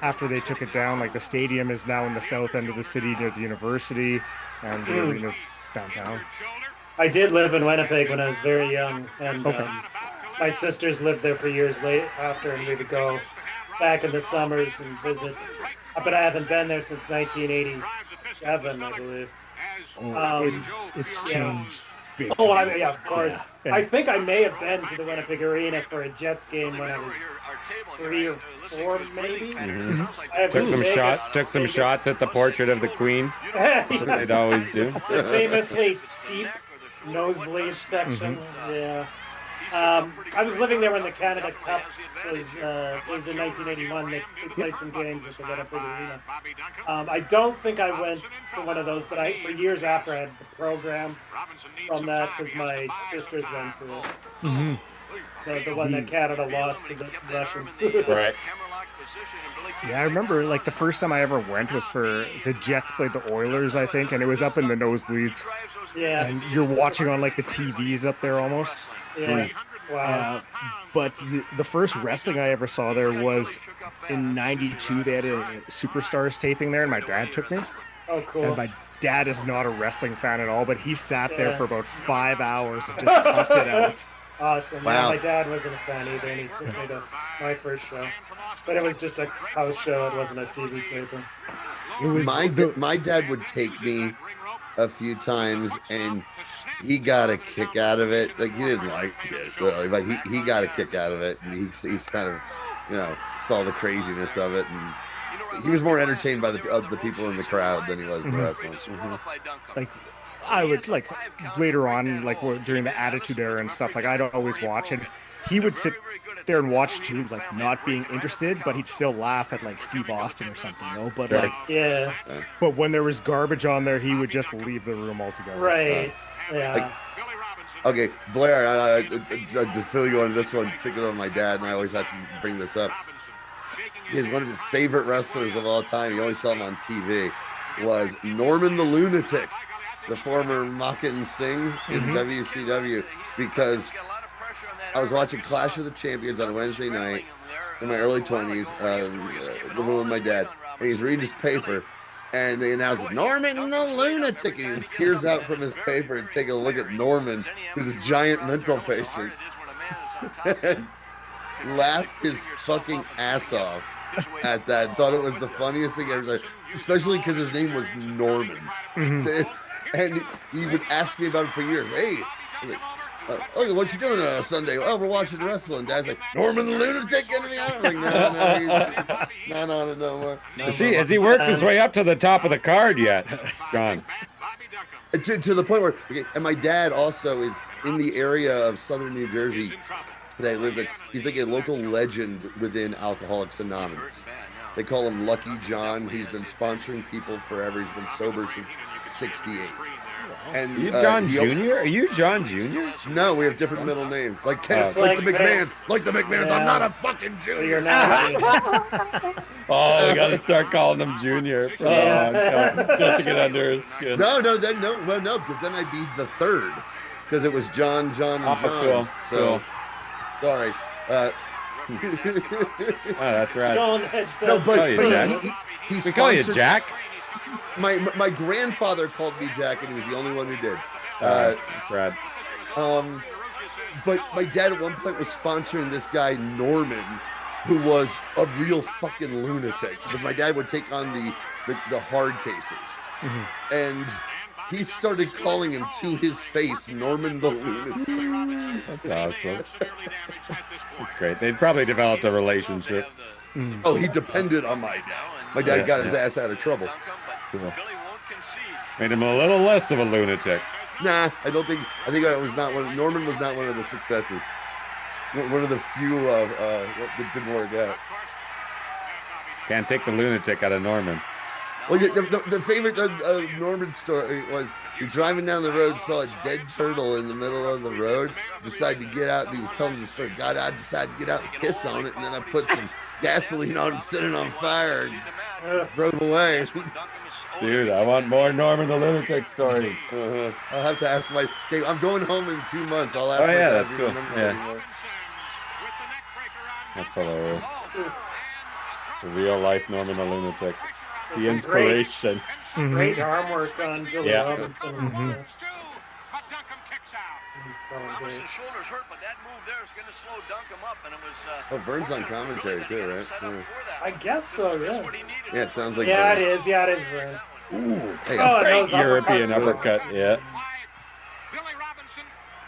after they took it down, like the stadium is now in the south end of the city near the university, and the arena's downtown. I did live in Winnipeg when I was very young, and Okay. my sisters lived there for years after, and we would go back in the summers and visit. But I haven't been there since 1987, I believe. It's yeah. changed. Big Oh, time. yeah, of course. Yeah. I think I may have been to the Winnipeg Arena for a Jets game when I was 3 or 4, maybe. Mhm. I have Took some Vegas- shots. Took some Vegas- shots at the portrait of the Queen. That's what they'd always do. The famously steep nosebleed section. Yeah. I was living there when the Canada Cup was in 1981. They played some games at the Winnipeg Arena. I don't think I went to one of those, but for years after I had the program from that because my sisters went to it. Mm-hmm. The one that Canada lost to the Russians. Right. Yeah, I remember like the first time I ever went was for the Jets played the Oilers, I think, and it was up in the nosebleeds. Yeah. And you're watching on like the TVs up there almost. Yeah. Wow. But the first wrestling I ever saw there was in '92. They had a Superstars taping there, and my dad took me. Oh, cool. And my dad is not a wrestling fan at all, but he sat there for about 5 hours and just toughed it out. Awesome. Wow. Yeah, my dad wasn't a fan either, and he took me to my first show. But it was just a house show. It wasn't a TV taping. It was My dad would take me a few times, and he got a kick out of it. Like, he didn't like it really, but he got a kick out of it, and he's kind of, you know, saw the craziness of it, and he was more entertained by the people in the crowd than he was the wrestling. like I would like later on, like during the Attitude Era and stuff, like I'd always watch, and he would sit there and watch too, like not being interested, but he'd still laugh at like Steve Austin or something, you know. But like, yeah. But when there was garbage on there, he would just leave the room altogether. Right. Yeah. Like, okay, Blair, to fill you on this one, thinking of my dad, and I always have to bring this up. He's one of his favorite wrestlers of all time. He only saw him on TV. Was Norman the Lunatic, the former Makan Singh in WCW, because I was watching Clash of the Champions on a Wednesday night in my early 20s, living with my dad, and he's reading his paper, and they announced Norman the Lunatic, and he peers out from his paper and take a look at Norman, who's a giant mental patient, and laughed his fucking ass off at that. Thought it was the funniest thing ever, especially because his name was Norman. And he would ask me about it for years. Hey, okay, what you doing Sunday? Oh, we're watching wrestling. Dad's like, Norman the Lunatic getting me out. I'm like, no, he's not on it no more. Has he worked his way up to the top of the card yet? Gone. To the point where, okay, and my dad also is in the area of southern New Jersey that he lives in. He's like a local legend within Alcoholics Anonymous. They call him Lucky John. He's been sponsoring people forever. He's been sober since '68. And Are you John Jr.? Are you John Jr.? No, we have different middle names. Like Kenneth, like the McMahons. Like the McMahons. Yeah. I'm not a fucking So junior. you're not. Oh, we got to start calling him Junior. Just to get under his skin. No, because then I'd be the third. Because it was John, and John. Cool. So, sorry. Oh, that's right. No, but Call you Jack. he We call you sponsored- Jack. My grandfather called me Jack, and he was the only one who did. That's right. But my dad at one point was sponsoring this guy Norman, who was a real fucking lunatic. Because my dad would take on the hard cases, and he started calling him to his face Norman the Lunatic. That's awesome. That's great. They'd probably developed a relationship. Oh, he depended on my dad. My dad got his ass out of trouble. Cool. Made him a little less of a lunatic. Nah, I think I was not one. Norman was not one of the successes. One of the few that didn't work out. Can't take the lunatic out of Norman. Well, the favorite Norman story was you're driving down the road, saw a dead turtle in the middle of the road, decided to get out, and he was telling the story. Got out, decided to get out and piss on it, and then I put some gasoline on and set it on fire and drove away. Dude, I want more Norman the Lunatic stories. I'll have to ask my. Okay, I'm going home in 2 months. I'll ask. Oh, my yeah, dad that's if he cool. remembers Yeah. anymore. That's hilarious. The real life Norman the Lunatic. The Some inspiration. Great arm work on Billy Yeah. Robinson and stuff. He's so Robinson's great. shoulders hurt, but that move there is going to slow Duncombe up, and it was. Oh, Vern's on commentary too, right? I guess so, yeah. Yeah, it sounds like. Yeah, Vern. it is. Yeah, it is, Vern. Ooh, Hey, Oh, and great those European uppercuts. uppercut. Yeah. Billy Robinson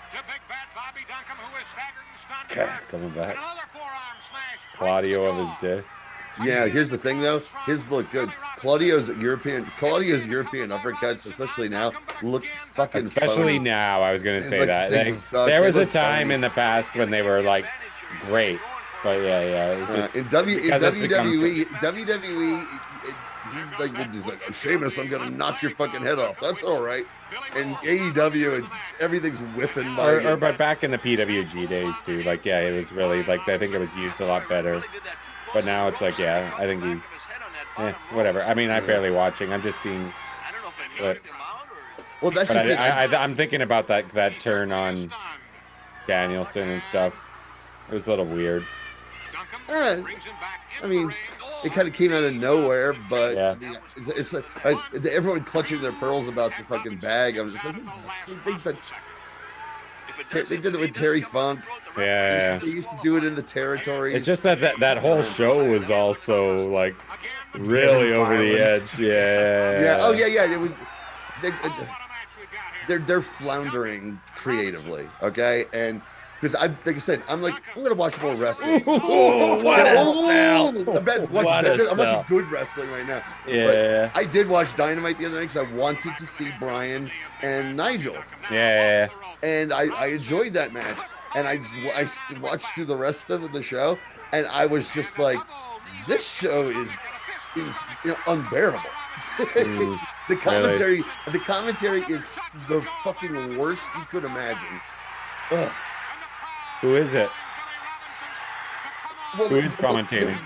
to big bad Bobby Duncombe, who is staggered and stunned. Okay, coming back. Another forearm smash. Claudio of his day. Yeah, here's the thing though. His look good. Claudio's European uppercuts, especially now, look fucking Especially phony. now, I was going to say looks- that. they Like, suck. there They was a look time phony. in the past when they were like great. But yeah, it's just In because it's become WWE, he like would just like, Sheamus, I'm gonna knock your fucking head off. That's all right. And AEW, everything's whiffing by you. but back in the PWG days too, like yeah, it was really like I think it was used a lot better. But now it's like yeah, I think he's whatever. I mean, I'm barely watching. I'm just seeing clips. Well, that's But just it. I'm thinking about that turn on Danielson and stuff. It was a little weird. I mean, it kind of came out of nowhere, but Yeah. it's like everyone clutching their pearls about the fucking bag. I'm just like, they did it with Terry Funk. Yeah. They used to do it in the territories. It's just that whole show was also like really over the edge. Yeah. Yeah. Oh yeah, yeah. It was. They're floundering creatively. Okay, and because like I said, I'm gonna watch more wrestling. I'm watching good wrestling right now. Yeah. But I did watch Dynamite the other night because I wanted to see Brian and Nigel. Yeah. And I enjoyed that match. And I watched through the rest of the show, and I was just like, this show is unbearable. The commentary is the fucking worst you could imagine. Ugh. Who is it? Well, Who is commentating?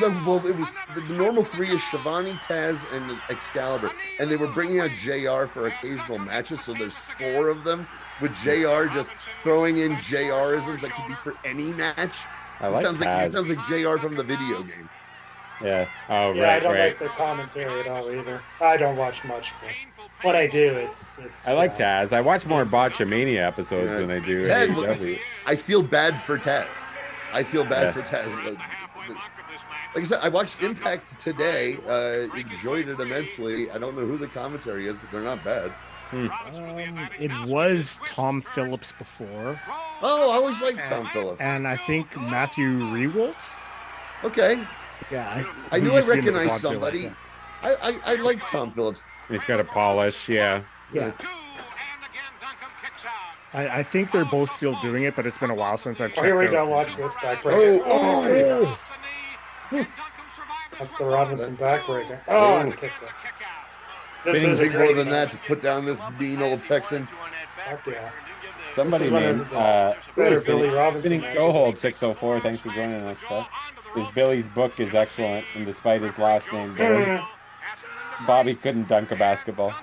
Well, it was the normal three is Shivani, Taz, and Excalibur, and they were bringing out JR for occasional matches. So there's 4 of them with JR just throwing in JR-isms that could be for any match. I like Taz. He sounds like JR from the video game. Yeah. Oh, Yeah, right, I don't right. like their commentary at all either. I don't watch much, but when I do, it's. I like Taz. I watch more Botchamania episodes than I do Taz, AEW. I feel bad for Taz. For Taz. Like I said, I watched Impact today. Enjoyed it immensely. I don't know who the commentary is, but they're not bad. It was Tom Phillips before. Oh, I always liked Tom Phillips. And I think Matthew Rewalt. Okay. Yeah, I knew I recognized somebody. I like Tom Phillips. He's got a polish, yeah. Yeah. I think they're both still doing it, but it's been a while since I've checked Here we out. go. Watch this backbreaker. Oh. That's the Robinson backbreaker. Oh, and kicked it. This is Take more than that to put down this mean old Texan. Fuck yeah. Somebody named better Billy Robinson. Gohold 604. Thanks for joining us, Beth. Billy's book is excellent, and despite his last name, Billy, Bobby couldn't dunk a basketball.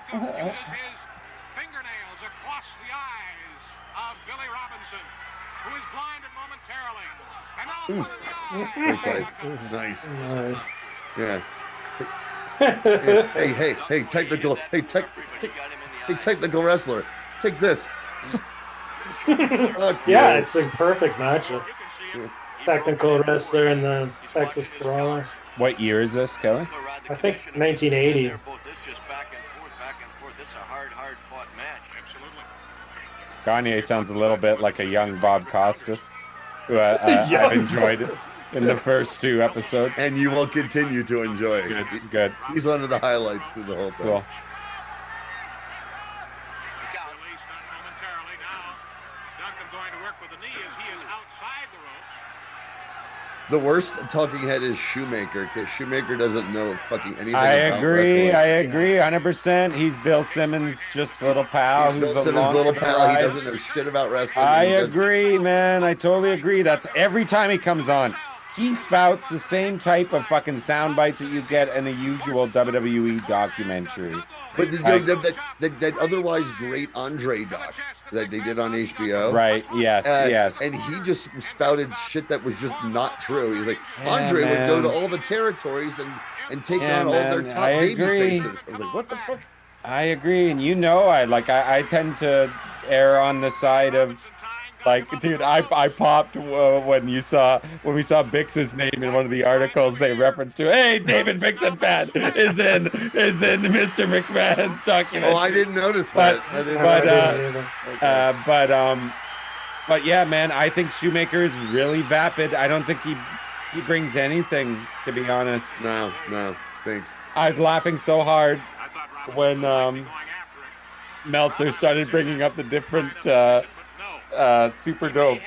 Nice. Nice. Yeah. Hey, technical. Hey, technical wrestler. Take this. Yeah, it's a perfect matchup. Technical wrestler and the Texas Brawler. What year is this, Kelly? I think 1980. It's just back and forth. It's a hard fought match. Absolutely. Gagne sounds a little bit like a young Bob Costas, who I've enjoyed in the first 2 episodes. And you will continue to enjoy it. Good. He's one of the highlights through the whole thing. Cool. The worst talking head is Shoemaker, because Shoemaker doesn't know fucking anything I about agree. wrestling. I agree 100%. He's Bill Simmons' just little pal. He's who's Bill Simmons' little pal. He doesn't know shit about wrestling. I agree, man. I totally agree. That's every time he comes on. He spouts the same type of fucking sound bites that you get in a usual WWE documentary. But that otherwise great Andre doc that they did on HBO. Right, yes, yes. And he just spouted shit that was just not true. He's like, Yeah, Andre would go man. to all the territories and take Yeah, on all their man, top I baby agree. faces. I was like, what the fuck? I agree, and I tend to err on the side of, like, dude, I popped when we saw Bix's name in one of the articles. They referenced to, hey, David Bixen fan is in Mr. McMahon's documentary. Oh, I didn't notice that. But yeah, man, I think Shoemaker is really vapid. I don't think he he brings anything, to be honest. No, stinks. I was laughing so hard when Meltzer started bringing up the different Superdome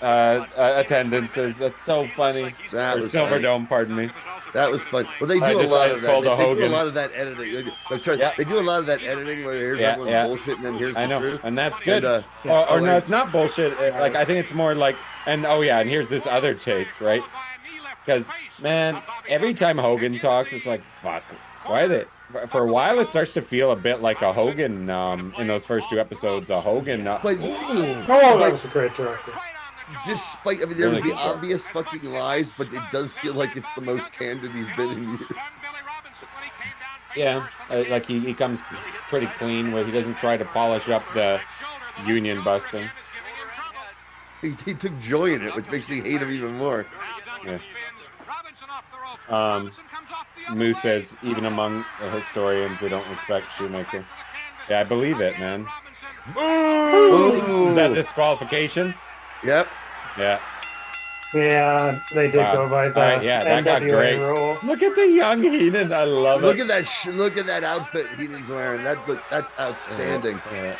attendances. That's so funny. That was Silverdome, pardon me. That was fun. Well, they do a lot of that. They do a lot of that editing. They do a lot of that editing where here's everyone's bullshit and then here's the truth. And that's good. Or no, it's not bullshit. Like I think it's more like, and and here's this other take, right? Because man, every time Hogan talks, it's like, fuck, why are they? For a while, it starts to feel a bit like a Hogan in those first 2 episodes. A Hogan. That was a great director. Despite, I mean, there's the obvious fucking lies, but it does feel like it's the most candid he's been in years. Yeah, like he comes pretty clean where he doesn't try to polish up the union busting. He took joy in it, which makes me hate him even more. Yeah. Moose says, even among the historians, they don't respect Shoemaker. Yeah, I believe it, man. Ooh! Is that disqualification? Yep. Yeah. Yeah, they did go by that. Yeah, that got great. Rule. Look at the young Heenan. I love it. Look at that. Look at that outfit Heenan's wearing. That's outstanding. Yeah.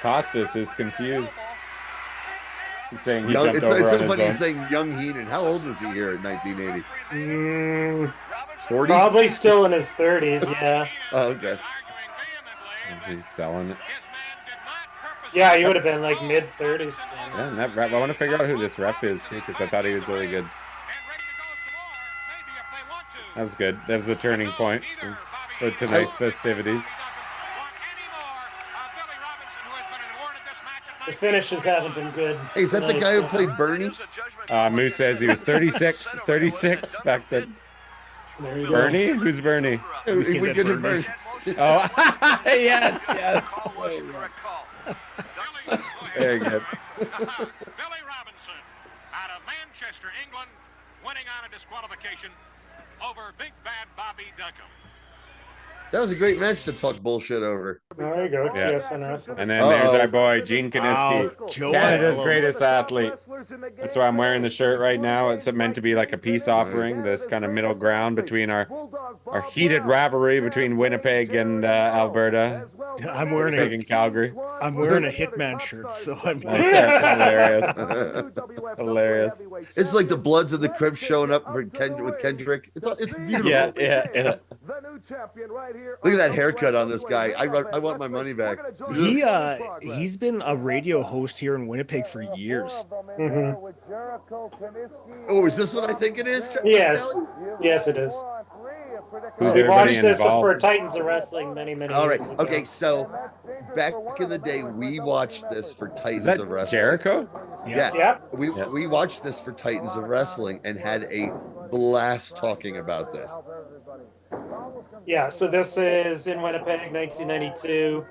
Costas is confused. He's saying he jumped over it's on so his funny own. He's saying young Heenan. How old was he here in 1980? 40? Probably still in his 30s, yeah. Oh, okay. He's selling it. Yeah, he would have been like mid-30s. Yeah, and that ref, I want to figure out who this ref is, too, because I thought he was really good. That was good. That was a turning point for tonight's festivities. The finishes haven't been good. Hey, is that the guy who played Bernie? Moose says he was 36 back then. Bernie? Who's Bernie? We get him Bernie. Oh, yes. Very good. Billy Robinson out of Manchester, England, winning on a disqualification over Big Bad Bobby Duncombe. That was a great match to talk bullshit over. There you go, TSN Wrestling. And then there's our boy, Gene Kiniski, Canada's greatest athlete. That's why I'm wearing the shirt right now. It's meant to be like a peace offering, this kind of middle ground between our heated rivalry between Winnipeg and Alberta. I'm wearing Winnipeg and Calgary. I'm wearing a Hitman shirt, so I'm hilarious. Hilarious. It's like the Bloods of the Crips showing up with Kendrick. It's beautiful. Yeah. Look at that haircut on this guy. I want my money back. He's been a radio host here in Winnipeg for years. Mm-hmm. Oh, is this what I think it is? Yes. Yes, it is. Who's We watched everybody this involved? for Titans of Wrestling many All right. years ago. Okay. So back in the day, we watched this for Titans Is that of Wrestling. Jericho? Yeah. We watched this for Titans of Wrestling and had a blast talking about this. Yeah, so this is in Winnipeg, 1992.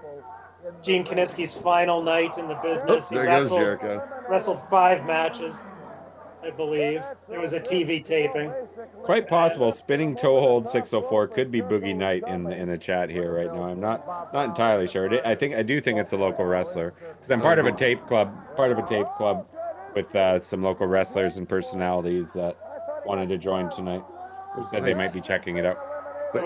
Gene Kiniski's final night in the business. There goes Jericho. Wrestled 5 matches, I believe. It was a TV taping. Quite possible. Spinning toe hold 604 could be Boogie Night in the chat here right now. I'm not entirely sure. I do think it's a local wrestler because I'm part of a tape club. With some local wrestlers and personalities that wanted to join tonight. Who said they might be checking it out. But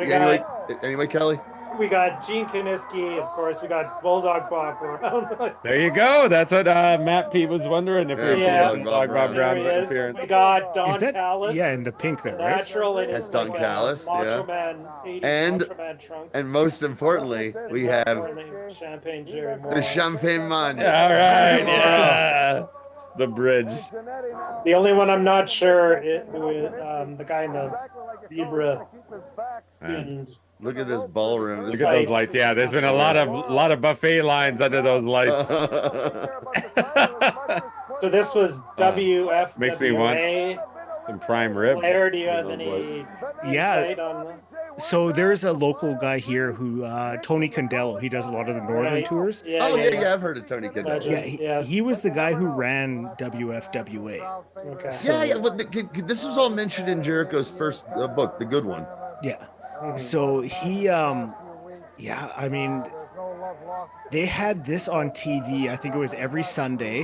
anyway, Kelly. We got Gene Kiniski, of course. We got Bulldog Bob Brown. There you go. That's what Matt P was wondering if Bulldog Bob Brown appearance. We got Don Callis. Yeah, in the pink there, right? Natural in That's his Don Callis. Macho Man, 80s Macho Man trunks. And most importantly, we have Champagne Jerry the Moore. Champagne Man. All right, yeah. The bridge. The only one I'm not sure is the guy in the zebra skinned. Look at this ballroom. Look at those lights. Yeah, there's been a lot of buffet lines under those lights. So this was WFWA. Makes me want some prime rib. Blair, do you have any insight on this? So there's a local guy here who Tony Condello. He does a lot of the northern tours. Yeah, I've heard of Tony Condello. Yeah, he was the guy who ran WFWA. Okay. So, but this was all mentioned in Jericho's first book, the good one. Yeah. So he, I mean, they had this on TV. I think it was every Sunday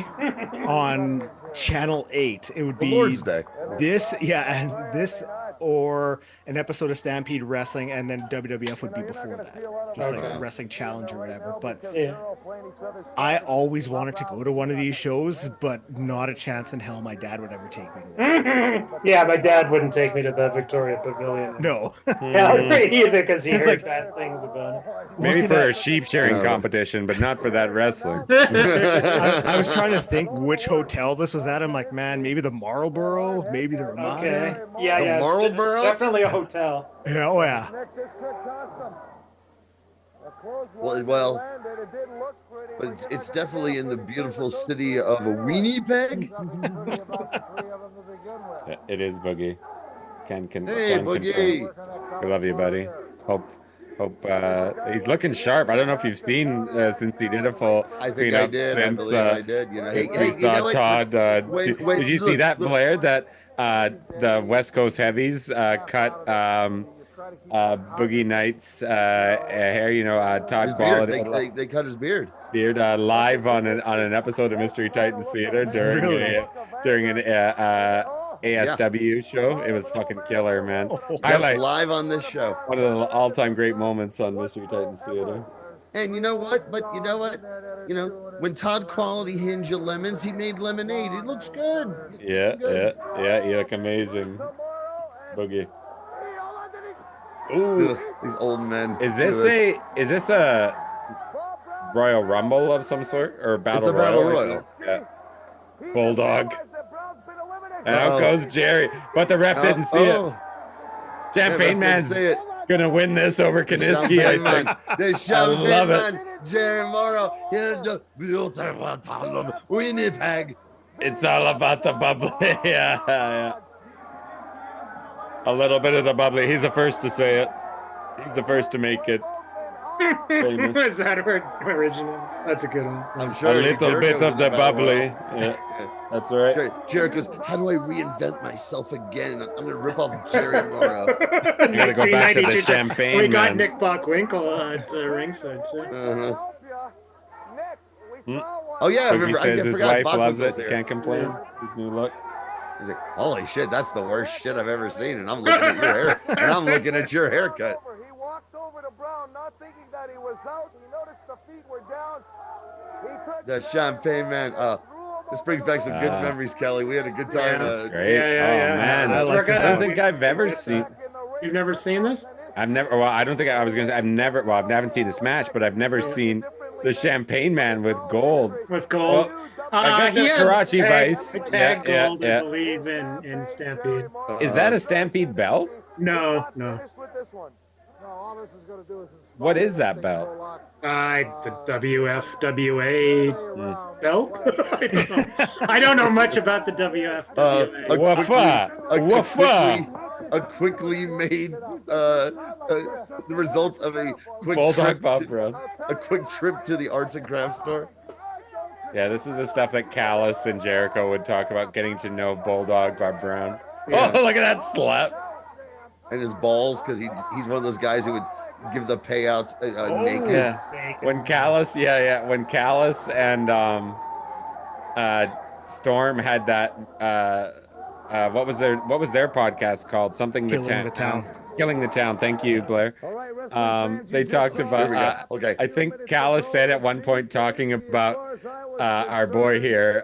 on Channel 8. It would be Lord's Day. this, yeah, and this or an episode of Stampede Wrestling, and then WWF would be before that, just like Wrestling Challenge or whatever. But I always wanted to go to one of these shows, but not a chance in hell my dad would ever take me to one. Yeah, my dad wouldn't take me to the Victoria Pavilion. No. Either, because he heard bad things about it. Maybe for a sheep shearing competition, but not for that wrestling. I was trying to think which hotel this was at. I'm like, man, maybe the Marlboro, maybe the Ramada. Okay. Yeah, The yeah. Marlboro? Definitely a hotel. Yeah, oh yeah. Well, but it's definitely in the beautiful city of Winnipeg. It is Boogie. Hey, Can Boogie. confirm. We love you, buddy. Hope he's looking sharp. I don't know if you've seen since he did a full I think cleanup I did. I since believe I did. You know, hey, we you know saw what? Todd. Wait, did you see look, that, look. Blair? That the West Coast Heavies cut Boogie Knight's hair. You know, Todd His beard. Quality. They cut his beard. Beard live on an episode of Mystery Titans Theater during an ASW show. It was fucking killer, man. Highlight Live on this show. one of the all-time great moments on Mystery Titans Theater. And you know what? But you know what? You know, when Todd Quality hands you lemons, he made lemonade. It looks good. Yeah, you look amazing, Boogie. Ooh, Ugh, these old men. is this a Royal Rumble of some sort or Battle It's a Battle Royal? Royal. Yeah. Bulldog. And out Uh-oh. goes Jerry, but the ref didn't see it. Champagne Man's gonna win this over Kaniski, I think. The I Champagne love it. Man, Jerry Morrow, in the beautiful town of Winnipeg. It's all about the bubbly. Yeah. A little bit of the bubbly. He's the first to say it. He's the first to make it famous. Is that original? That's a good one. I'm A sure little bit Jericho of the was a Battle bubbly. Royal. Yeah, that's right. Jericho's, how do I reinvent myself again? I'm going to rip off Jerry Morrow. You gotta go back to the 1992. Champagne We got Man. Nick Bockwinkel at ringside too. Uh-huh. Hmm. Oh, yeah, I Boogie remember. I says his forgot wife Bach loves was it. there. Can't complain. His new look. He's like, holy shit, that's the worst shit I've ever seen. And I'm looking at your hair. And I'm looking at your haircut. He walked over to Brown, not thinking that he was out. He noticed the feet were down. The Champagne Man. This brings back some good memories, Kelly. We had a good time. That's great. Yeah. Oh man, I like I don't that. think I've ever seen. You've never seen this? I've never. Well, I don't think I was gonna say. I've never. Well, I haven't seen this match, but I've never seen the Champagne Man with gold. With gold. Well, I guess he it's had Karachi tag- Vice. Tag Yeah, gold, yeah. I believe, in Stampede. Is that a Stampede belt? No. What is that belt? The WFWA belt? I don't know much about the WFWA. A quickly made the result of a quick Bulldog trip Bob Brown. a quick trip to the arts and crafts store. Yeah, this is the stuff that Callis and Jericho would talk about, getting to know Bulldog Bob Brown. Yeah. Oh, look at that slap. And his balls, because he's one of those guys who would give the payouts naked. Yeah. When Callis, when Callis and Storm had that what was their podcast called? Something Killing the Town. Killing the Town. Thank you, Blair. They talked Here we about go. Okay. I think Callis said at one point, talking about our boy here,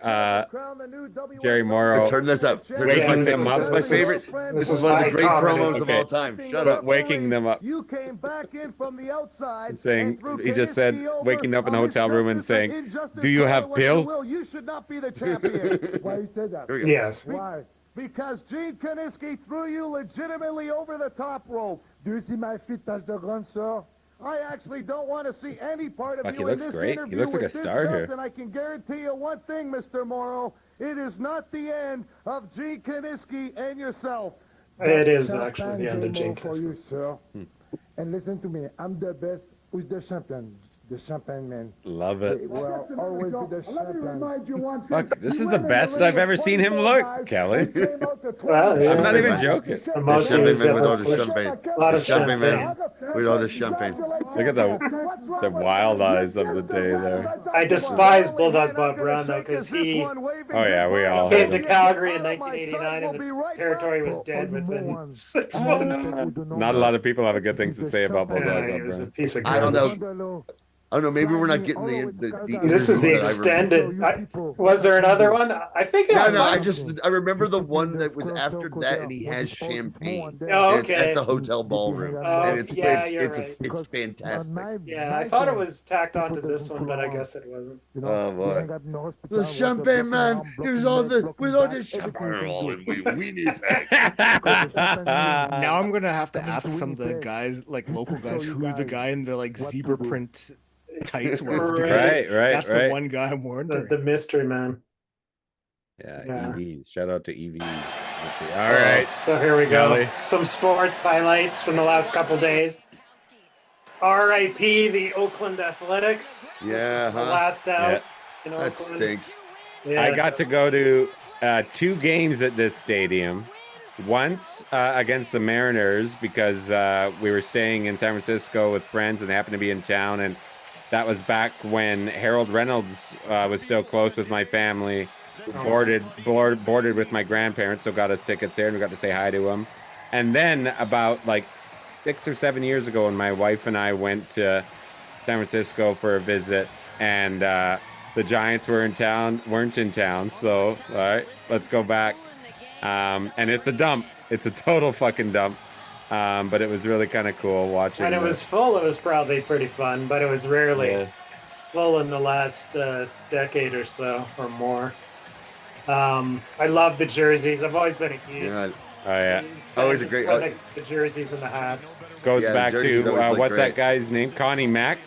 Jerry Morrow. Turn this up. Waking them up. This is my favorite. This is one of the great promos of all time. Shut up. Waking them up. You came back in from the outside. And saying, he just said, waking up in the hotel room and saying, "Do you have Bill?" You should not be the champion. Why you said that? Here we go. Yes. Why? Because Gene Kaniski threw you legitimately over the top rope. Do you see my feet touch the ground, sir? I actually don't want to see any part of Fuck, you he looks in this great. He interview looks like with a this star belt, here. And I can guarantee you one thing, Mr. Morrow. It is not the end of Gene Kaniski and yourself. It is actually the end of Gene for you, sir. And listen to me. I'm the best. Who's the champion? The Champagne Man. Love it. Well, always be the champion. Fuck, this is the best I've ever seen him look, Kelly. Well, yeah. I'm not even joking. The most Champagne is Man with all definitely the champagne. a lot of Champagne champagne. Man with all the champagne. Look at the The wild eyes of the day there. I despise Bulldog Bob Brown though, because he Oh yeah, we all came had to him. Calgary in 1989, and the territory was dead within 6 months. Not a lot of people have a good thing to say about Bulldog Yeah, he Bob was a Brown. piece of I don't garbage. know. I don't know. Maybe we're not getting the This is the interview that I remember. extended. Was there another one? I think. No. I remember the one that was after that, and he has champagne. Oh, And it's okay. at the hotel ballroom, Oh, and it's yeah, you're right. it's fantastic. Yeah, I thought it was tacked onto this one, but I guess it wasn't. Oh boy, the champagne man. Here's all the with all the champagne in Winnipeg. Now I'm gonna have to ask some of the guys, like local guys, who the guy in the like zebra print tights was. Because Right. that's the one guy I'm wondering. The mystery man. Yeah, Yeah. EVs. Shout out to EVs. All right. So here we go. Kelly. Some sports highlights from the last couple days. R.I.P. the Oakland Athletics. This Yeah, is the huh? last out in That Oakland. stinks. Yeah. I got to go to 2 games at this stadium. Once against the Mariners because we were staying in San Francisco with friends and they happened to be in town. And that was back when Harold Reynolds was still close with my family. Boarded with my grandparents, so got us tickets there and we got to say hi to him. And then about like 6 or 7 years ago when my wife and I went to San Francisco for a visit and the Giants weren't in town. So, all right, let's go back. And it's a dump. It's a total fucking dump. But it was really kind of cool watching. When it was full, it was probably pretty fun, but it was rarely full in the last decade or so or more. I love the jerseys. I've always been a huge. Yeah. Oh yeah. Always a great. The jerseys and the hats. Goes Yeah, back jerseys to always look what's great. that guy's name? Connie Mack.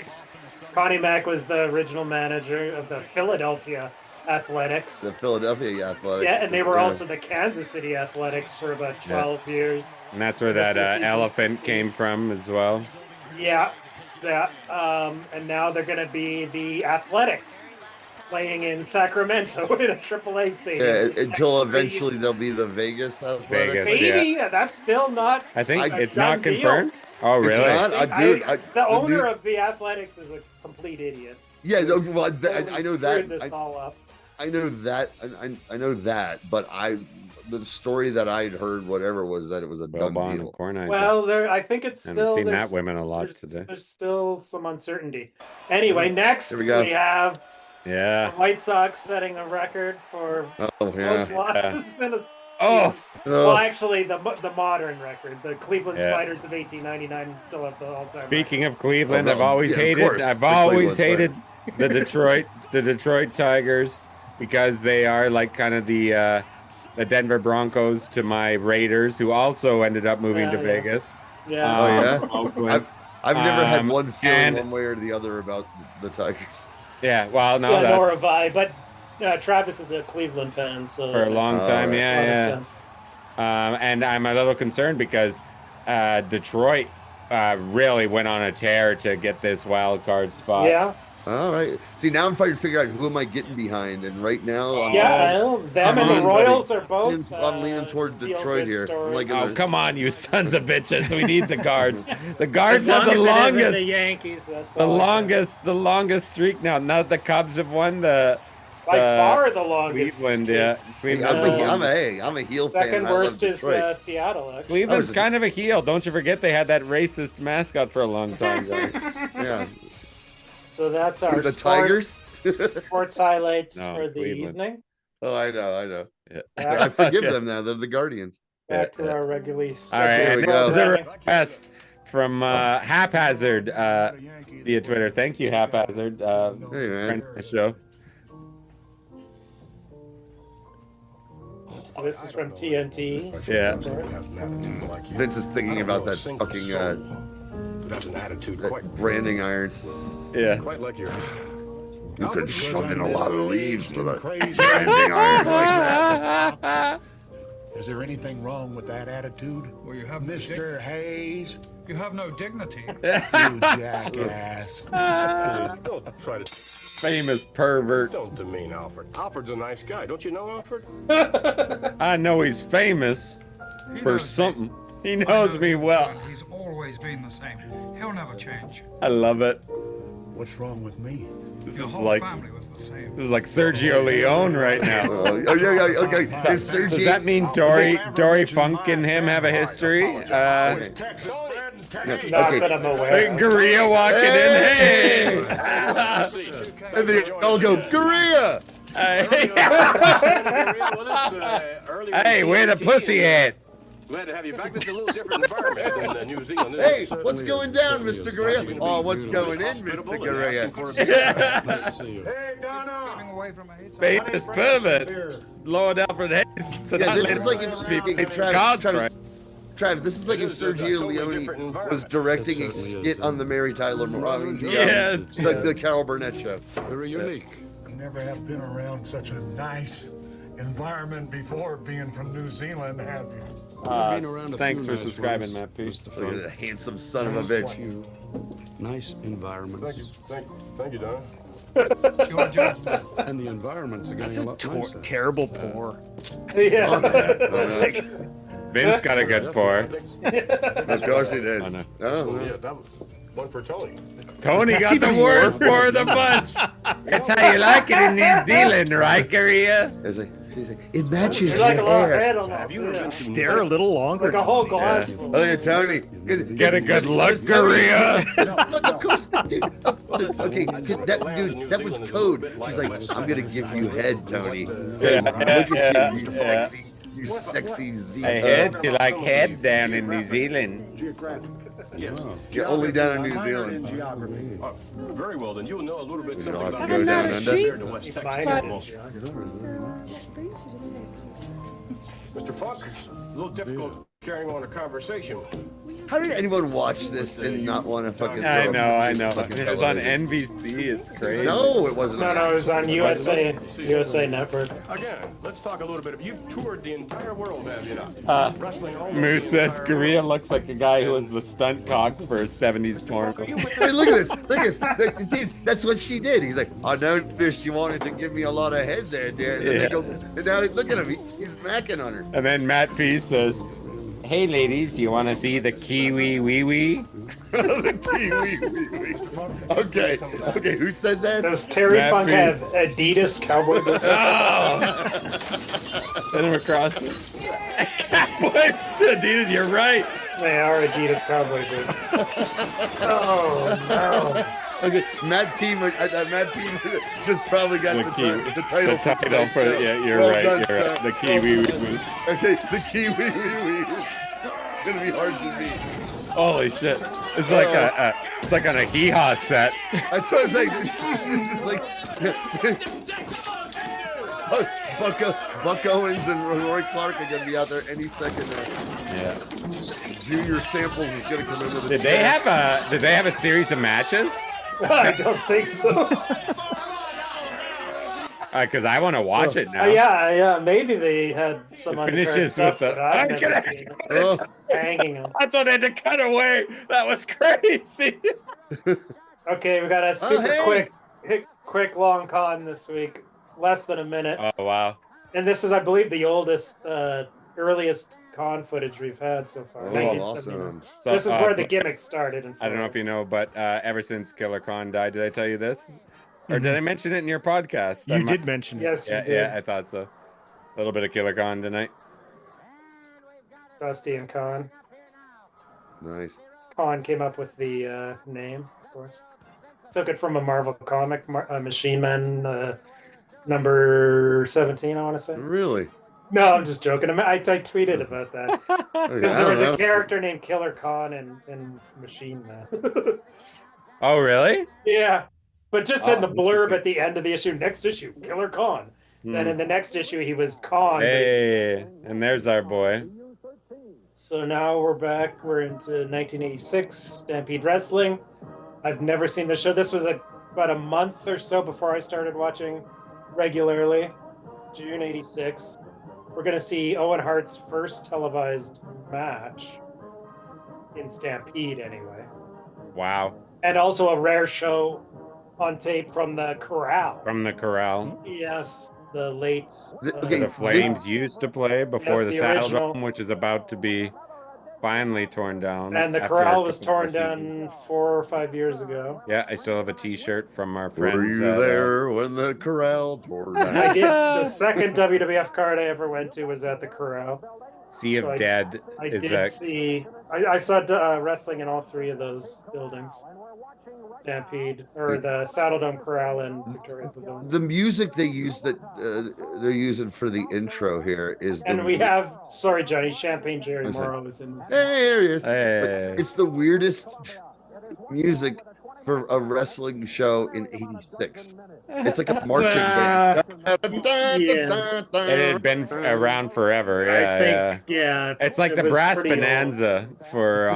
Connie Mack was the original manager of the Philadelphia Athletics. The Philadelphia Athletics. Yeah, and they were Yeah. also the Kansas City Athletics for about 12 years. And that's where The that 50s and elephant 60s. came from as well. Yeah, that. And now they're going to be the Athletics playing in Sacramento in a AAA stadium. Yeah, until Next 3 eventually they'll be the Vegas Athletics. Vegas. Maybe that's still not. I think I- it's done not deal. confirmed. Oh It's really? not? The owner of the Athletics is a complete idiot. Yeah, no, well, Totally I know screwed that. This all up. I know that. I know that. But the story that I'd heard, whatever, was that it was a Well, done Bond deal. and Corn Eyes. Well, I think it's I still. haven't seen there's- that women a lot there's, today. There's still some uncertainty. Anyway, next Here we go. have the Yeah. White Sox setting a record for Oh most yeah. losses in a season. Oh. Well, Oh, actually, the modern record, the Cleveland Yeah. Spiders of 1899, still have the all-time. Speaking of Cleveland, Oh, I've always yeah, of hated. course, I've the always Cleveland hated the Detroit Tigers because they are like kind of the Denver Broncos to my Raiders, who also ended up moving to Yes. Vegas. Yeah. Oh, yeah? from Oakland. I've never had Um, one feeling and- one way or the other about the Tigers. Yeah. Well, no, Yeah, nor that's have I. But Travis is a Cleveland fan, so for a long Oh, time. right. Yeah, a lot of yeah. sense. And I'm a little concerned because Detroit really went on a tear to get this wild card spot. Yeah, All right. See, now I'm trying to figure out who am I getting behind, and right now, I'm yeah. I know. Them Come and the on, Royals buddy. are both. I'm leaning toward feel Detroit good here. I'm stories. like, Oh, come on, you sons of bitches. We need the guards. The guards As long have the as it isn't longest, the Yankees. That's the all I care. longest streak now. Now that the Cubs have won the By far the longest. Cleveland, streak. yeah. Cleveland's the longest. I'm a heel fan. Second I love worst is Detroit. Seattle. Actually. Cleveland's Oh, is- kind of a heel. Don't you forget they had that racist mascot for a long time. Guys. Yeah. So that's our The sports, Tigers. sports highlights No, for the Cleveland. evening. Oh, I know. Yeah. I forgive Okay. them now. They're the Guardians. Back Yeah, to our regularly All scheduled right, There and we go. there's a programming. request from Haphazard via Twitter. Thank you, Haphazard. Hey, man. Friend of the show. This is from TNT. Yeah. Vince is thinking about that fucking That's an attitude that branding iron. Yeah. quite like your. You could shove in a lot of leaves with a crazy. branding iron like that. Is there anything wrong with that attitude? Well, you have Mr. Hayes, You have no dignity. you jackass. Don't try to. Famous pervert. Don't demean Alfred. Alfred's a nice guy. Don't you know Alfred? I know he's famous He for knows me. something. He I knows know me him well. too. He's always been the same. He'll never change. I love it. What's wrong with me? This Your is whole like family was the same. this is like Sergio Leone right now. Okay. Is Sergio, Does that mean Dory Funk and him have a history? Texas bred and Texas. Not that I'm aware of. Korea walking Hey! in. Hey! and they all go, Korea! Hey, where the pussy at? Glad to have you back. This is a little different environment than New Zealand. Hey, what's going down, Mr. Korea? Oh, what's going in, Mr. Korea? Hey, Donna. Getting away from a hate Bait song. this pervert. Lord Alfred Hayes. Yeah, this is like if Travis, this is like if Sergio Leone was directing a skit on the Mary Tyler Moore. Yes. The Carol Burnett show. Very unique. You never have been around such a nice environment before being from New Zealand, have you? Thanks for subscribing, Matt P. Look at the handsome son of a bitch. Nice environments. Thank you, Donna. It's your judgment. And the environments are getting a lot nicer. Terrible pour. Yeah. Vince got a good pour. Of course he did. Oh, no. Oh. Yeah, that was one for Tony. Tony got the worst pour of the bunch. That's how you like it in New Zealand, right, Korea? She's like, it matches You're your like a lot of hair. head on that. Stare a little longer. Like a whole glass full. Look at Tony. Get a good look, Korea. Look, of course, dude. Okay, that was code. She's like, I'm gonna give you head, Tony. Look at you sexy Z. I heard you like head down in New Zealand. Yes. You're only down in New Zealand. Very well, then you'll know a little bit something don't have about to go down under. compared to West Texas. Minor. Mr. Fox, it's a little difficult carrying on a conversation. How did anyone watch this and not want to fucking? I know. fucking It was on television? NBC. It's crazy. No, it wasn't. No, it was on USA Network. Again, let's talk a little bit. You've toured the entire world, have you not? Wrestling all Moose says Korea looks like a guy who was the stunt cock for a 70s porn. Hey, look at this. Dude, that's what she did. He's like, I noticed you wanted to give me a lot of head there, dear. And, then they go, and now look at him. He's macking on her. And then Matt P says, hey ladies, you want to see the kiwi wee wee? The kiwi wee wee. Okay, who said that? Does Terry Matt Funk P. have Adidas cowboy boots? Send him across. Cowboy Adidas, you're right. They are Adidas cowboy boots. Oh no. Okay, Matt P. just probably got the title. The title for you're Well right. done, You're right. sir. The kiwi wee wee. Okay, the kiwi wee wee. It's gonna be hard to beat. Holy shit! It's like on a hee-haw set. That's what I was saying. It's just like Buck Owens and Roy Clark are gonna be out there any second now. Yeah. Junior Samples is gonna come in with a Did they have a series of matches? I don't think so. Because I want to watch it now. Yeah, maybe they had some It undercard finishes stuff, with but I've never seen it. Hanging them. I thought they had to cut away. That was crazy. Okay, we got a super quick long con this week. Less than a minute. Oh, wow. And this is, I believe, the oldest, earliest con footage we've had so far. Oh, 1979. awesome. So, This is where the gimmick started. I don't know if you know, but ever since Killer Khan died, did I tell you this? Or did I mention it in your podcast? You did mention it. Yes, you did. Yeah, I thought so. A little bit of Killer Khan tonight. Dusty and Khan. Nice. Khan came up with the name, of course. Took it from a Marvel comic, Machine Man number 17, I want to say. Really? No, I'm just joking. I tweeted about that. Because there was a character named Killer Khan in Machine Man. Oh, really? Yeah. But just in the blurb at the end of the issue, next issue, Killer Khan. Then in the next issue, he was Khan. Hey, and there's our boy. So now we're back. We're into 1986, Stampede Wrestling. I've never seen the show. This was about a month or so before I started watching regularly. June 86. We're going to see Owen Hart's first televised match in Stampede anyway. Wow. And also a rare show on tape from the Corral. From the Corral. Yes, the late... the Flames used to play before Yes, the the original. Saddle Dome, which is about to be finally torn down. And the after corral a was couple torn of seasons. down 4 or 5 years ago. Yeah, I still have a T-shirt from our friends. Were you there when the corral tore down? I did. The second WWF card I ever went to was at the corral. Sea of Dead I is did see. I saw wrestling in all 3 of those buildings. Stampede, or the Saddle Dome Corral and Victoria Pavilion. The music they use that they're using for the intro here is. And we have, sorry, Johnny, Champagne Jerry Morrow is in this. Hey, there he is. Hey. It's the weirdest music for a wrestling show in '86. It's like a marching band. It had been around forever. Yeah, I think, yeah. It's like it the was brass pretty old. bonanza for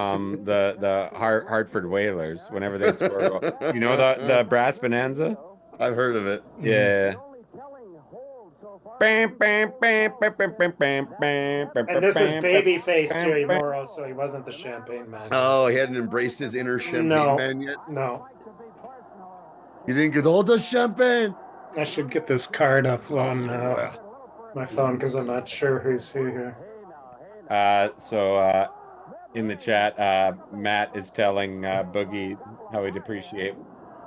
the Hartford Whalers whenever they score a goal. You know the brass bonanza? I've heard of it. Yeah. And this is babyface Jerry Morrow, so he wasn't the Champagne Man. Oh, he hadn't embraced his inner champagne man yet? No. You didn't get all the champagne? I should get this card up on my phone because I'm not sure who's who here. So in the chat, Matt is telling Boogie how he'd appreciate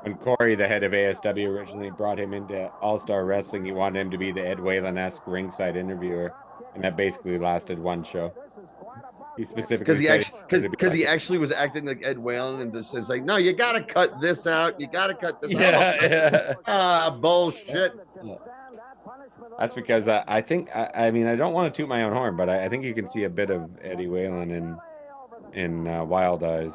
when Corey, the head of ASW, originally brought him into All-Star Wrestling. He wanted him to be the Ed Whalen-esque ringside interviewer, and that basically lasted one show. He specifically because he actually was acting like Ed Whalen and just says like, no, you gotta cut this out. You gotta cut this out. Yeah. Bullshit. That's because I think I mean I don't want to toot my own horn, but I think you can see a bit of Eddie Whalen in Wild Eyes.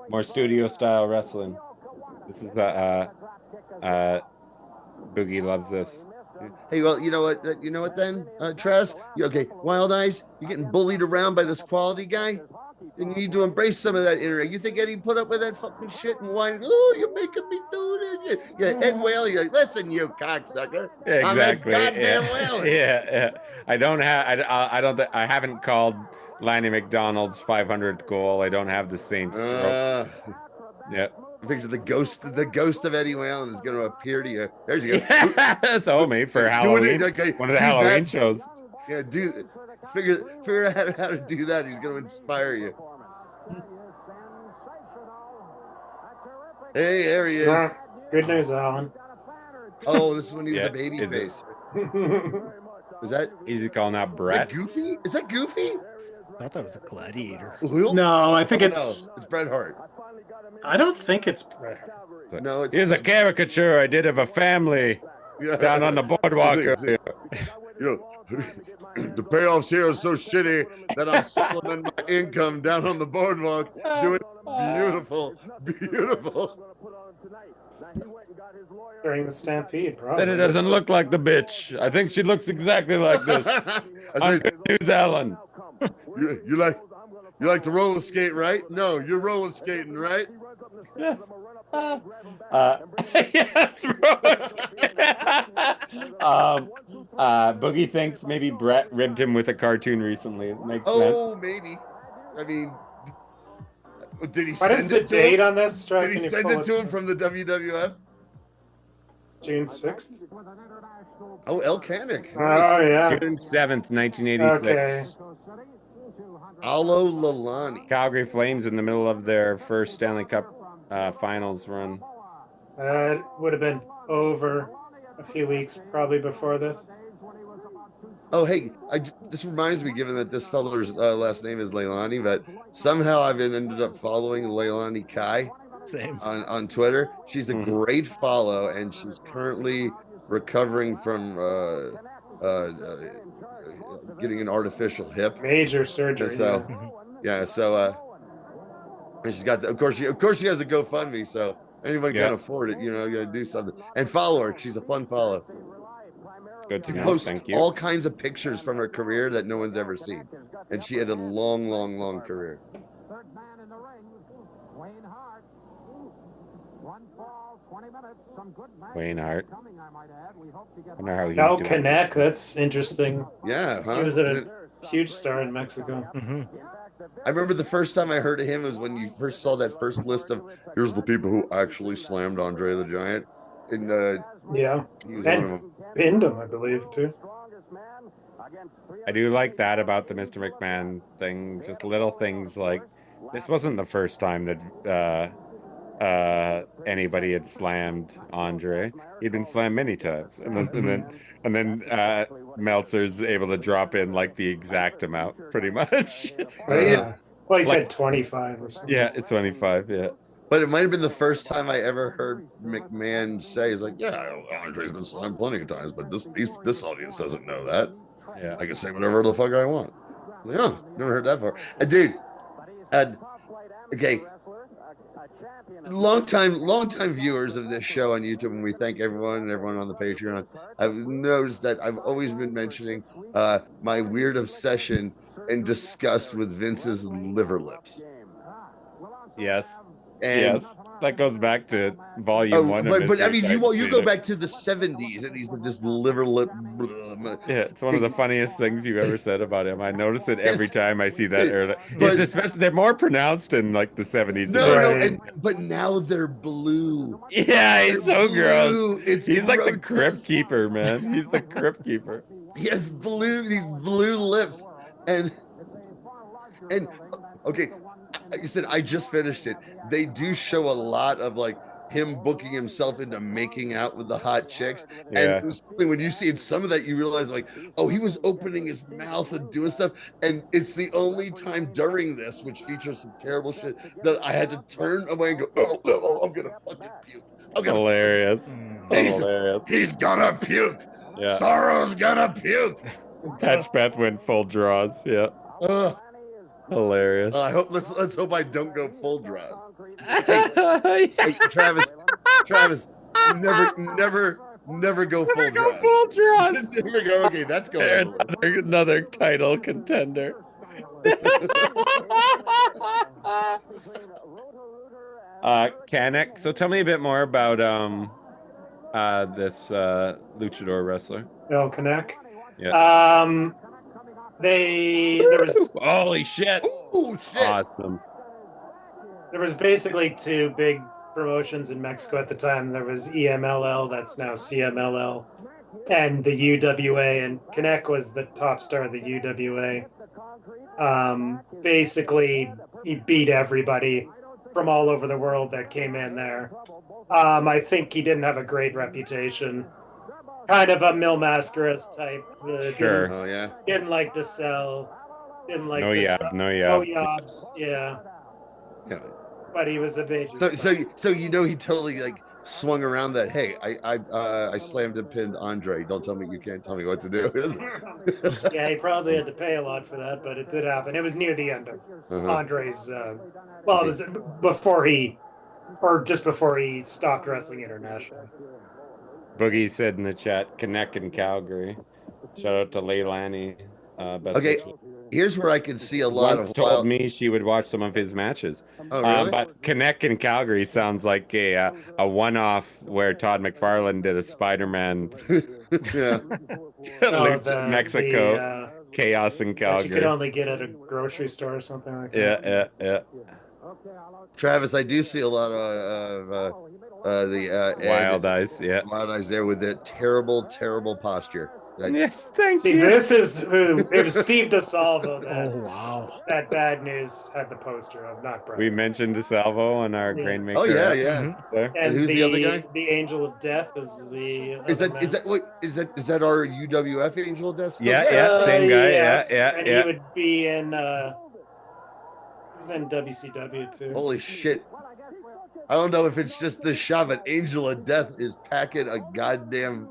More studio style wrestling. This is Boogie loves this. Hey, well, you know what? Then, Travis, okay, Wild Eyes, you're getting bullied around by this quality guy, and you need to embrace some of that inner. You think Eddie put up with that fucking shit and whine? Oh, you're making me do this. Yeah, Ed Whalen, you're like, listen, you cocksucker. Yeah, exactly. I'm Ed goddamn Whalen. Yeah. I haven't called Lanny McDonald's 500th goal. I don't have the Saints. Yeah. I picture the ghost of Eddie Whalen is going to appear to you. There's you go. That's homemade for Halloween. One of the Halloween shows. Yeah, figure out how to do that. He's going to inspire you. Hey, there he is. Good news, Alan. Oh, this is when he was a baby face. Is that? Is he calling out Brett? Goofy? Is that Goofy? I thought that was a gladiator. No, I think it's Bret Hart. I don't think it's Bret Hart. No, it's here's a caricature I did of a family down on the boardwalk. The payoffs here are so shitty that I'm supplementing my income down on the boardwalk, doing beautiful. During the Stampede, probably. Said it doesn't look like the bitch. I think she looks exactly like this. I'm Good News Alan. You like to roller skate, right? No, you're roller skating, right? Yes. Yes, Boogie thinks maybe Brett ribbed him with a cartoon recently. It makes sense. Maybe. I mean, did he What send is the it to date him? on this? Did he send it to him from the WWF? June 6th? Oh, El Canic. Oh, yeah. June 7th, 1986. Okay. Alo Lalani. Calgary Flames in the middle of their first Stanley Cup finals run. It would have been over a few weeks probably before this. Oh, hey, this reminds me, given that this fella's last name is Leilani, but somehow I've ended up following Leilani Kai. Same. On Twitter. She's a great follow, and she's currently recovering from getting an artificial hip. Major surgery. And so and she's got of course she has a GoFundMe, so anyone can afford it, you gotta do something. And follow her. She's a fun follow. Good to know. Posts Thank you. all kinds of pictures from her career that no one's ever seen. And she had a long career. Wayne Hart. Wonder how he's Cal doing. Canek, that's interesting. Yeah, huh? He was a huge star in Mexico. Mm-hmm. I remember the first time I heard of him was when you first saw that first list of here's the people who actually slammed Andre the Giant. And yeah, he was and one of them. pinned him, I believe, too. I do like that about the Mr. McMahon thing. Just little things like this wasn't the first time that anybody had slammed Andre. He'd been slammed many times, and then Meltzer's able to drop in like the exact amount, pretty much. Well, he Like- said 25 or something. Yeah, it's 25. Yeah. But it might have been the first time I ever heard McMahon say, "He's like, yeah, Andre's been slammed plenty of times, but this audience doesn't know that. Yeah. I can say whatever the fuck I want." I'm like, oh, never heard that before. And dude, okay, long time viewers of this show on YouTube, and we thank everyone on the Patreon. I've noticed that I've always been mentioning my weird obsession and disgust with Vince's liver lips. Yes. And yes. That goes back to volume one. But I mean, you go back to the 70s, and he's this liver lip. Yeah, it's one of the funniest things you've ever said about him. I notice it every time I see that. It's especially they're more pronounced in like the 70s. But now they're blue. Yeah, he's so gross. He's like the grotesque. crypt keeper, man. He's the crypt keeper. He has these blue lips, and okay. Like I said, I just finished it. They do show a lot of like him booking himself into making out with the hot chicks. Yeah. And when you see some of that, you realize like, oh, he was opening his mouth and doing stuff. And it's the only time during this, which features some terrible shit, that I had to turn away and go, oh, I'm gonna fucking puke. Hilarious. Hilarious. He's gonna puke. Yeah. Sorrow's gonna puke. Hatchbeth went full draws. Yeah. Hilarious. I hope let's hope I don't go full draws. Hey, Travis, never go full draws. Full draws. Never go. Okay, that's going. Another title contender. Canek. So tell me a bit more about this luchador wrestler. Bill Canek. Yeah. There was holy shit. Ooh, shit. Awesome. There was basically two big promotions in Mexico at the time. There was EMLL, that's now CMLL, and the UWA, and Canek was the top star of the UWA. Basically, he beat everybody from all over the world that came in there. I think he didn't have a great reputation. Kind of a Mil Mascaras type. Sure. Oh yeah. Didn't like to sell. Didn't like No to yabs. Yeah. Yeah. But he was a bitch. So he totally like swung around that. Hey, I slammed and pinned Andre. Don't tell me you can't tell me what to do. Yeah, he probably had to pay a lot for that, but it did happen. It was near the end of Andre's. It was just before he stopped wrestling internationally. Boogie said in the chat, Canek and Calgary. Shout out to Leilani. Okay, here's where I can see a lot Once of told me she would watch some of his matches. Oh, really? But Canek and Calgary sounds like a one-off where Todd McFarlane did a Spider-Man. Yeah. Mexico chaos in Calgary. You could only get at a grocery store or something like that. Yeah. Travis, I do see a lot of the Wild Eyes. Yeah. Wild Eyes there with that terrible posture. Yes, thank See, you. this is who it was Steve DeSalvo that, Oh wow. that Bad News had the poster of, not Brian. We mentioned DeSalvo on our Yeah. Grainmaker. Oh yeah. There. And who's the other guy? The Angel of Death is the. Is other that our UWF Angel of Death? Yeah, same guy. Yes. Yeah. And he would be in. He was in WCW too. Holy shit. I don't know if it's just the shot, but Angel of Death is packing a goddamn.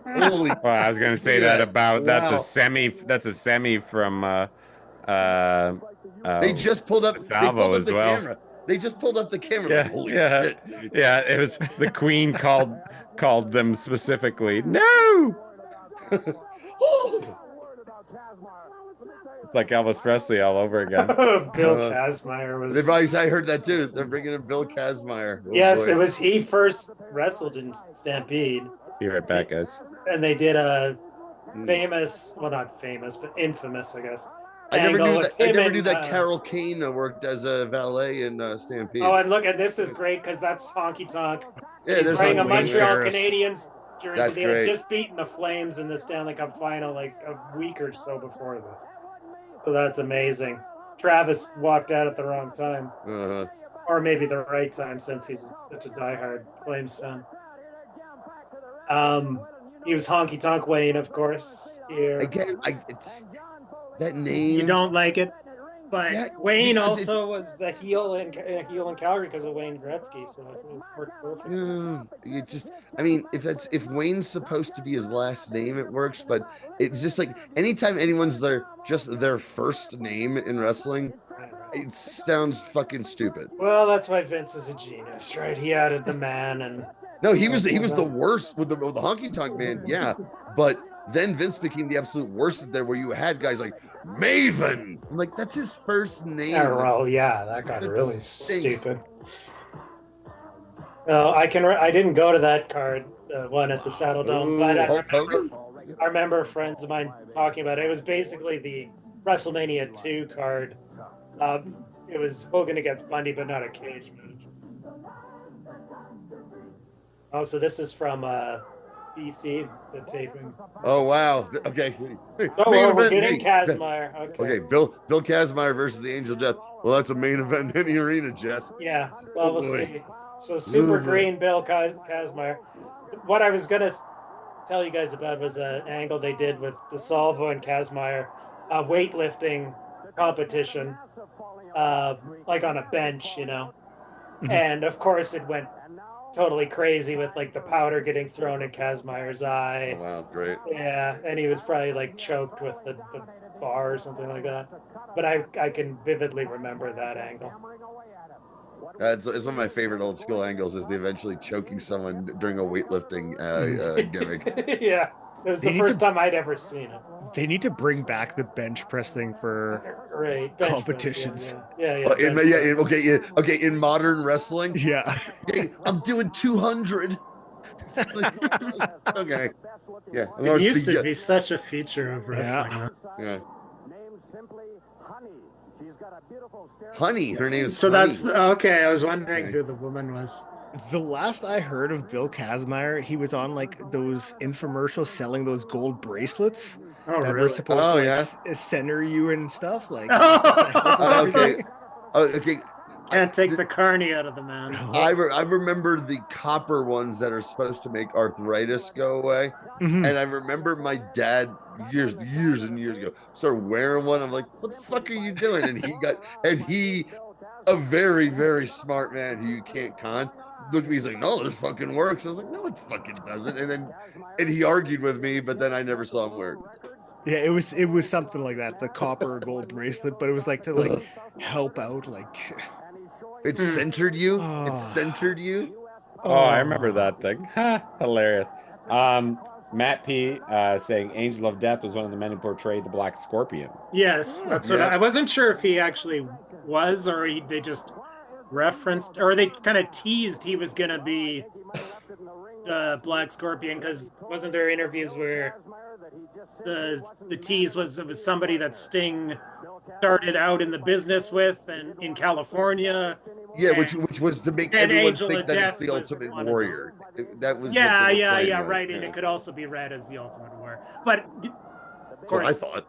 Holy. Well, I was gonna say that about that's a semi from They just pulled up DeSalvo as well. camera. They just pulled up the camera. Yeah, Like, holy shit. Yeah, it was the Queen called them specifically. No. It's like Elvis Presley all over again. Bill Kazmaier was. I heard that too. They're bringing in Bill Kazmaier. Oh, Yes, boy. it was. He first wrestled in Stampede. Be right back, guys. And they did a famous, well, not famous, but infamous, I guess. I never angle knew with that. I him never and, knew that Carol Kane worked as a valet in Stampede. Oh, and look, and this is great because that's Honky Tonk. Yeah, He's there's wearing a Honky Tonk. Montreal Ferris. Canadiens jersey. That's They had great. just beaten the Flames in the Stanley Cup final like a week or so before this. So that's amazing. Travis walked out at the wrong time. Uh-huh. Or maybe the right time since he's such a diehard Flames fan. He was Honky Tonk Wayne, of course. Here. Again, that name. You don't like it? But Yeah, Wayne because also was the heel in Calgary because of Wayne Gretzky, so it worked perfect. It just, I mean, if Wayne's supposed to be his last name, it works. But it's just like anytime anyone's just their first name in wrestling, it sounds fucking stupid. Well, that's why Vince is a genius, right? He added the man and. No, he was the worst with the Honky Tonk Man, yeah. But then Vince became the absolute worst at there, where you had guys like Maven. I'm like, that's his first name. Oh, yeah, that got really stupid. No, I didn't go to that card, one at the Saddle Dome, but I remember friends of mine talking about it. It was basically the WrestleMania 2 card. It was Hogan against Bundy, but not a cage match. Oh, so this is from BC, the taping. Oh wow! Okay. Oh, well, we're getting Kazmaier. Okay, Bill Kazmaier versus the Angel Death. Well, that's a main event in the arena, Jess. Yeah. Well, we'll see. So Super Green Bill Kazmaier. What I was gonna tell you guys about was an angle they did with DeSalvo and Kazmaier, a weightlifting competition, like on a bench, you know. And of course, it went totally crazy with like the powder getting thrown in Kazmaier's eye. Oh, wow, great. Yeah, and he was probably like choked with the bar or something like that. But I can vividly remember that angle. It's one of my favorite old school angles is the eventually choking someone during a weightlifting gimmick. Yeah, it was the first time I'd ever seen it. They need to bring back the bench press thing for bench competitions. Press, Okay, in modern wrestling. Yeah. Okay, I'm doing 200. Okay. Yeah. It used to be such a feature of wrestling. Yeah. Honey, her name is So Honey. that's okay. I was wondering who the woman was. The last I heard of Bill Kazmaier, he was on like those infomercials selling those gold bracelets that were supposed to center you and stuff. Like, okay. Okay. Can't take the carny out of the man. I remember the copper ones that are supposed to make arthritis go away. Mm-hmm. And I remember my dad years and years ago started wearing one. I'm like, what the fuck are you doing? And he, a very, very smart man who you can't con, looked at me, he's like, no, this fucking works. I was like, no, it fucking doesn't. And he argued with me, but then I never saw him wear it. Yeah, it was something like that, the copper or gold bracelet, but it was like to like help out, like it centered you. It centered you. Oh, I remember that thing. Hilarious. Matt P saying Angel of Death was one of the men who portrayed the Black Scorpion. Yes, that's what I wasn't sure if he actually was, or they just referenced, or they kind of teased he was gonna be the Black Scorpion, because wasn't there interviews where the tease was it was somebody that Sting started out in the business with and in California. Yeah, which was to make everyone think that it's the Ultimate Warrior. That was right. And it could also be read as the Ultimate Warrior. But of course, I thought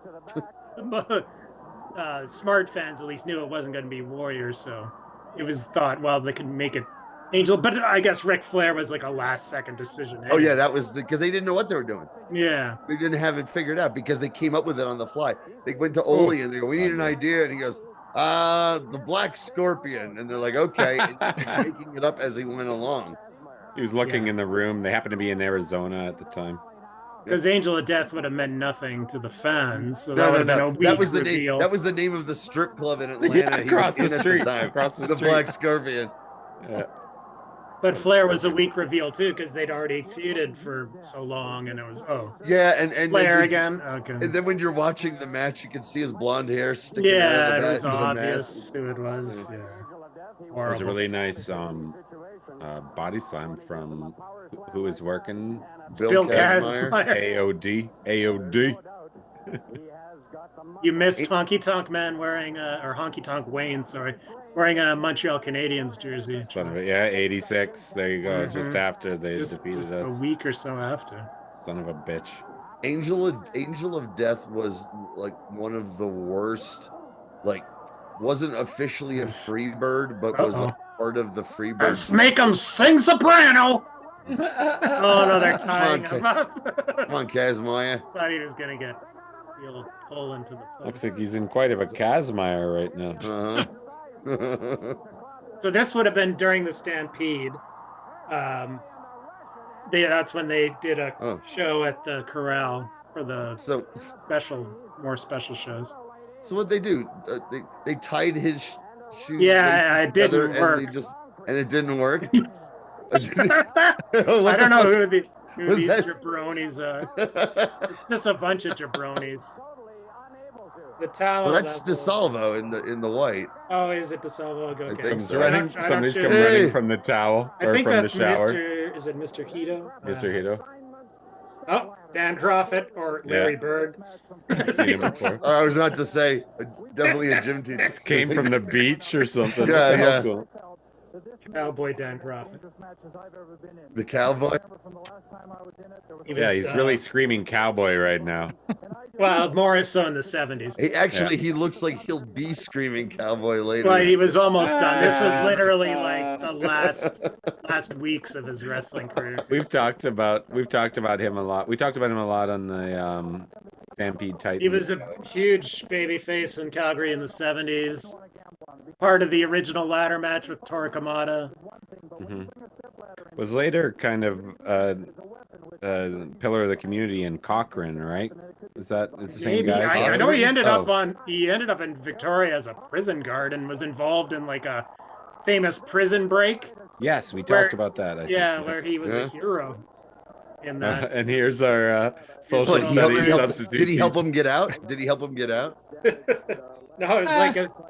smart fans at least knew it wasn't going to be Warrior, so it was thought, well, they could make it Angel. But I guess Ric Flair was like a last-second decision. Oh yeah, that was because they didn't know what they were doing. Yeah, they didn't have it figured out because they came up with it on the fly. They went to Ole and they go, "We need an idea," and he goes, the Black Scorpion, and they're like, okay, and making it up as he went along. He was looking in the room. They happened to be in Arizona at the time. Because Angel of Death would have meant nothing to the fans. So No. that was the name. That was the name of the strip club in Atlanta. Yeah, across the street. Across the street. Black Scorpion. Yeah. But Flair was a weak reveal too, because they'd already feuded for so long, and it was and Flair again. Okay. And then when you're watching the match, you can see his blonde hair sticking out of the it was into obvious who it was. Yeah. It was a really nice body slam from who was working? Bill Kazmaier. AOD. You missed Honky Tonk Man wearing or Honky Tonk Wayne, sorry, wearing a Montreal Canadiens jersey. Son of a, yeah, 86. There you go. Just after they defeated just us. a week or so after. Son of a bitch. Angel of Death was like one of the worst. Like, wasn't officially a Freebird, but was a part of the Freebird. Let's make them sing soprano. Oh no, they're tying him up. Come on, Kazmaier. Thought he was gonna get the pull into the post. Looks like he's in quite of a Kazmaier right now. So this would have been during the Stampede. That's when they did a show at the Corral for the more special shows. So what they do? They tied his shoes. Yeah, it didn't work. And it didn't work. I don't know who these jabronis are. It's just a bunch of jabronis. The talent. Well, that's DeSalvo in the white. Oh, is it DeSalvo? Okay. I think so. Somebody's come running from the towel or from the shower. Is it Mr. Hito? Mr. Hito. Oh, Dan Crawford or Larry Bird. I've seen him before. I was about to say, definitely a gym teacher. Came from the beach or something. Yeah. Cowboy Dan Crawford. The cowboy? Yeah, he's really screaming cowboy right now. Well, more so in the 70s. He looks like he'll be screaming cowboy later. Well, he was almost done. This was literally like the last weeks of his wrestling career. We've talked about him a lot. We talked about him a lot on the Stampede Titans. He was a huge babyface in Calgary in the 70s. Part of the original ladder match with Tora Kamada. Was later kind of pillar of the community in Cochrane, right? Is that the same guy? I know he ended up in Victoria as a prison guard and was involved in like a famous prison break. Yes, we talked about that. I think. Where he was a hero. In that. And here's our social studies substitute. Did he help him get out? No, it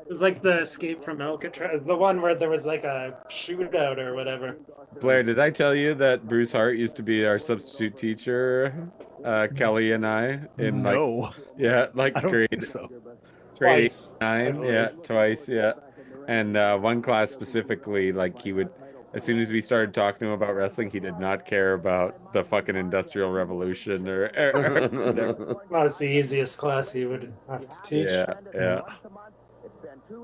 was like the Escape from Alcatraz, the one where there was like a shootout or whatever. Blair, did I tell you that Bruce Hart used to be our substitute teacher? Kelly and I in grade grade 9, twice, and one class specifically, like he would. As soon as we started talking to him about wrestling, he did not care about the fucking Industrial Revolution or Well, it's the easiest class he would have to teach. Yeah.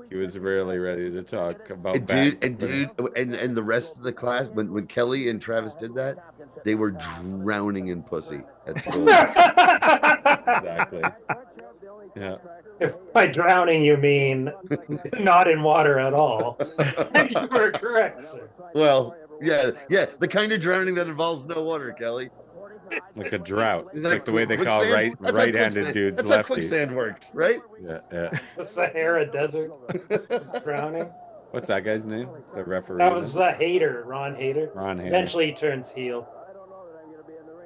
He was really ready to talk about and the rest of the class, when Kelly and Travis did that, they were drowning in pussy at school. Exactly. Yeah. If by drowning you mean not in water at all, you were correct, sir. Well, yeah, the kind of drowning that involves no water, Kelly. Like a drought. It's like the way they call right-handed dudes That's lefties. how quicksand works, right? Yeah. The Sahara Desert drowning. What's that guy's name? The referee. That was Hader, Ron Hader. Ron Hader. Eventually he turns heel.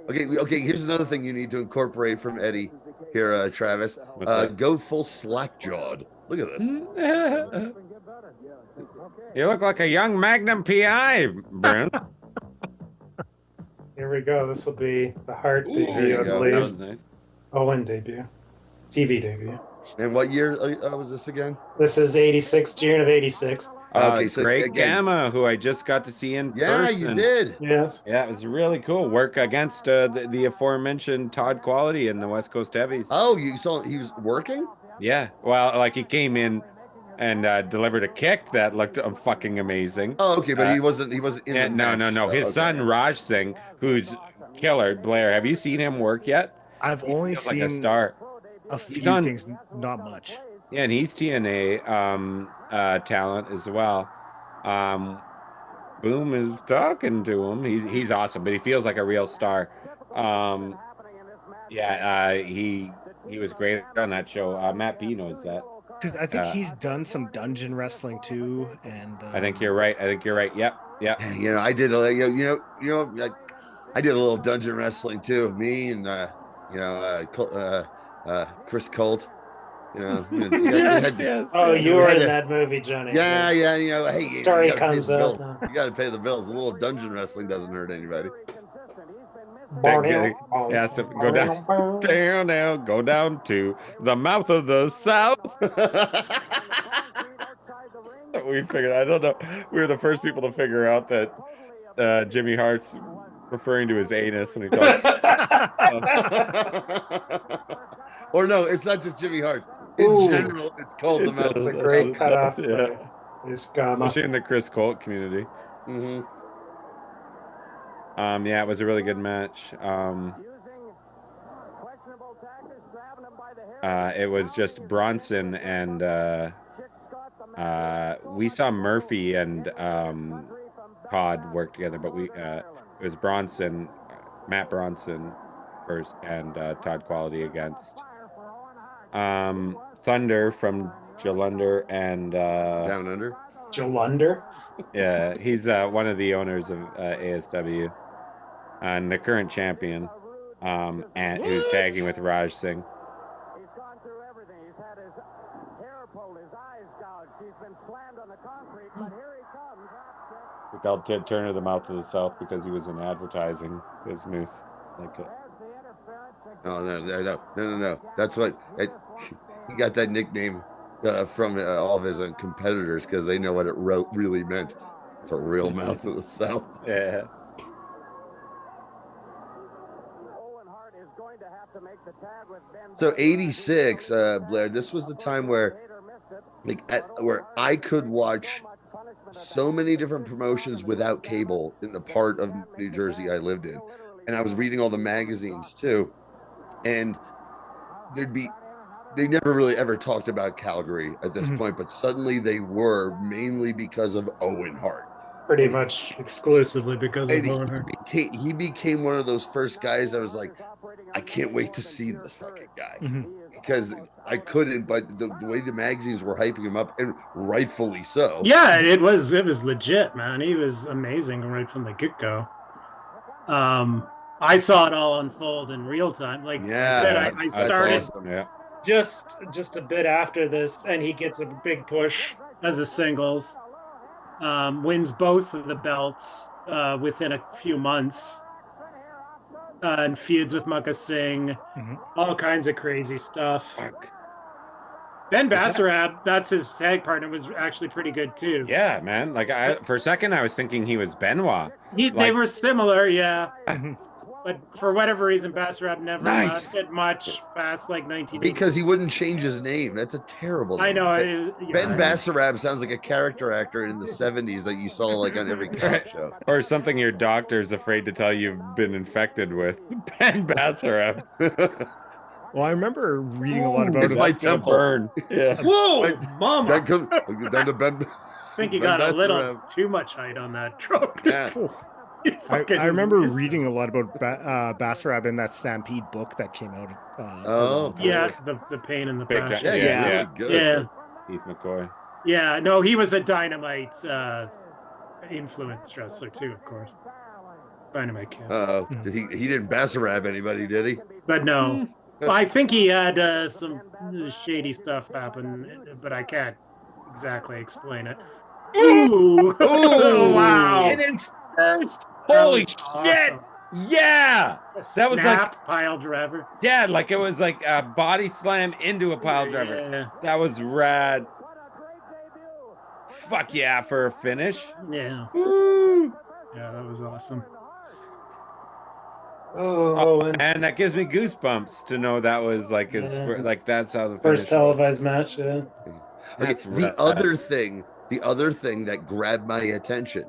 Okay. Here's another thing you need to incorporate from Eddie here, Travis. Go full slack-jawed. Look at this. You look like a young Magnum PI, Brune. Here we go. This will be the Hart debut, I believe. That was nice. Owen debut. TV debut. And what year was this again? This is 86, June of 86. Okay, so Greg again, Gamma, who I just got to see in person. Yeah, you did. Yes. Yeah, it was really cool. Work against the aforementioned Todd Quality in the West Coast Heavies. Oh, you saw he was working? Yeah. Well, like he came in and delivered a kick that looked fucking amazing. Oh, okay, but he wasn't in the match. No. His son Raj Singh, who's killer. Blair, have you seen him work yet? I've only seen like a star. A few things, not much. Yeah, and he's TNA talent as well. Boom is talking to him. He's awesome, but he feels like a real star. He was great on that show. Matt B knows that. Because I think he's done some dungeon wrestling too, and I think you're right. Yep. You know, I did I did a little dungeon wrestling too. Me and Chris Colt. You know, yes. Oh, you were in that movie, Johnny. Yeah. You know, hey, story comes out. You got to pay the bills. A little dungeon wrestling doesn't hurt anybody. Yeah, so go down, go down to the mouth of the South. We figured, I don't know. We were the first people to figure out that Jimmy Hart's referring to his anus when he talks. Or no, it's not just Jimmy Hart. In general, it's called the mouth. It's a great cutoff. Yeah. Gamma. Especially in the Chris Colt community. Mm-hmm. Yeah, it was a really good match. It was just Bronson and we saw Murphy and Todd work together, but it was Bronson, Matt Bronson first, and Todd Quality against Thunder from Jalunder and Down Under. Jalunder. Yeah, he's one of the owners of ASW and the current champion, and who's tagging with Raj Singh. We called Ted Turner the mouth of the South because he was in advertising, says Moose. Like it. Oh, no. That's what he got that nickname from all of his competitors because they know what it really meant. It's a real mouth of the South. Yeah. So 86, Blair, this was the time where where I could watch so many different promotions without cable in the part of New Jersey I lived in. And I was reading all the magazines too. And they never really ever talked about Calgary at this point, but suddenly they were, mainly because of Owen Hart. Pretty much exclusively because of Owen Hart. He became one of those first guys that was like, I can't wait to see this fucking guy. Because I couldn't, but the way the magazines were hyping him up, and rightfully so. Yeah, it was legit, man. He was amazing right from the get-go. I saw it all unfold in real time. Like I said, I started awesome. just a bit after this, and he gets a big push as a singles. Wins both of the belts within a few months. And feuds with Mukka Singh, all kinds of crazy stuff. Ben Basarab, that's his tag partner, was actually pretty good too. Yeah, man. Like for a second, I was thinking he was Benoit. They were similar, yeah. But for whatever reason, Basarab never lasted much past like 1980. Because he wouldn't change his name. That's a terrible name. I know. Ben Basarab sounds like a character actor in the 70s that you saw like on every cop show. Or something your doctor's afraid to tell you've been infected with. Ben Basarab. Well, I remember reading a lot about it's my temple. Burn. Yeah. Whoa, mama. Down to Ben. I think you got a little too much height on that trope. Yeah. I remember reading a lot about Basarab in that Stampede book that came out. The pain and the passion. Yeah. Keith McCoy. Yeah, no, he was a Dynamite influence wrestler too, of course. Dynamite Kid. Did he didn't Basarab anybody, did he? But no. I think he had some shady stuff happen, but I can't exactly explain it. Ooh! Oh, wow! And it's first. Holy shit! Awesome. Yeah, that was like pile driver. Yeah, like it was like a body slam into a pile driver. Yeah. That was rad. Fuck yeah for a finish. Yeah. Woo. Yeah, that was awesome. And that gives me goosebumps to know that was like like that's how the first televised match. Yeah. The other thing that grabbed my attention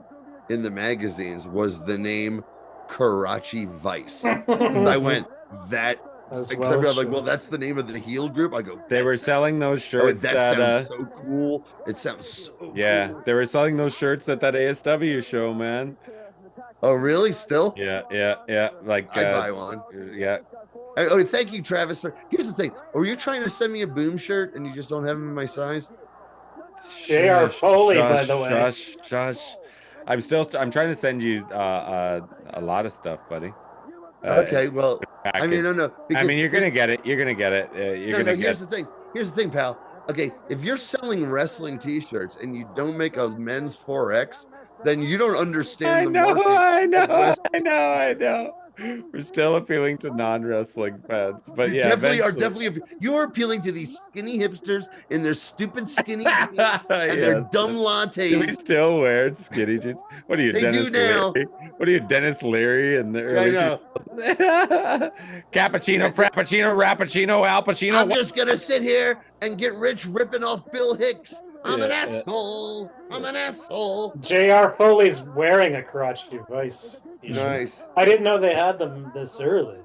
in the magazines was the name Karachi Vice. I went, I was like, well, that's the name of the heel group. I go, they were selling those shirts. That sounds so cool. It sounds so cool. They were selling those shirts at that ASW show, man. Oh, really? Still? Yeah. Like I'd buy one. Yeah. Oh, thank you, Travis. Here's the thing. Were you trying to send me a Boom shirt and you just don't have them in my size? They are Foley, by the way. Shush. I'm trying to send you a lot of stuff, buddy. Okay, well, I mean, no. I mean, you're gonna get it. You're gonna get it. Here's the thing. Here's the thing, pal. Okay, if you're selling wrestling T-shirts and you don't make a men's 4X, then you don't understand the market. I know. We're still appealing to non-wrestling fans, but You yeah, definitely you're appealing to these skinny hipsters in their stupid skinny jeans and their Yes. dumb Do we lattes. still wear skinny jeans? What are you, They do Dennis now. Leary? What are you, Dennis Leary in the I early know. Cappuccino, Frappuccino, Rappuccino, Al Pacino. I'm just gonna sit here and get rich ripping off Bill Hicks. I'm an Yeah, yeah. asshole. I'm an asshole. J.R. Foley's wearing a crotch device. Nice. I didn't know they had them this early.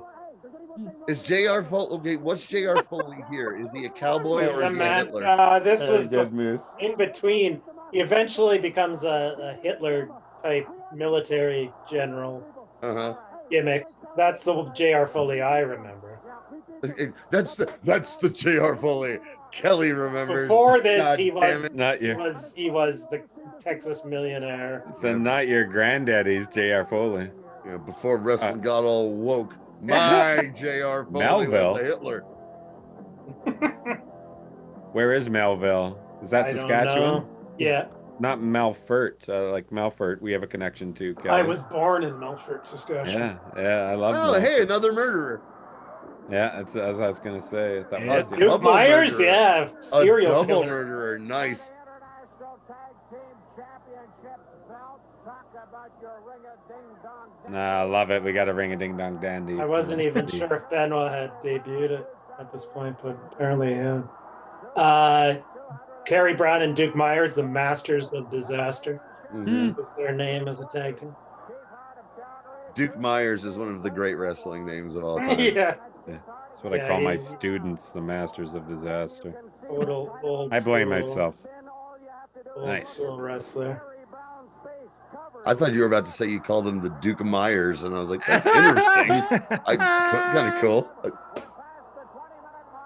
Is J.R. Foley? Okay, what's J.R. Foley here? Is he a cowboy He's or a is he a man. Hitler? This was Good moose. in between. He eventually becomes a Hitler type military general gimmick. That's the J.R. Foley I remember. That's the J.R. Foley Kelly remembers. Before this, God he damn was it. Not your, he was the Texas millionaire. so not your granddaddy's J.R. Foley. Yeah, before wrestling got all woke. My J.R. Foley Melville. was a Hitler. Where is Melville? Is that I don't Saskatchewan? know. Yeah, Not Melfort. Like Melfort, we have a connection to. Kelly. I was born in Melfort, Saskatchewan. Yeah, I love. Oh, Melfort. hey, another murderer. Yeah, that's as I was gonna say. That Yeah, was it. Duke Myers. murderer. Yeah, A serial double killer. murderer. Nice. Nah, I love it. We got a ring a ding dong dandy. I wasn't even sure if Benoit had debuted at this point, but apparently he had. Kerry Brown and Duke Myers, the Masters of Disaster, was their name as a tag team. Duke Myers is one of the great wrestling names of all time. Yeah. That's what I call my students, the masters of disaster. Old I blame school- myself. Old Nice. school wrestler. I thought you were about to say you called them the Duke of Myers, and I was like, that's interesting. Kind of cool.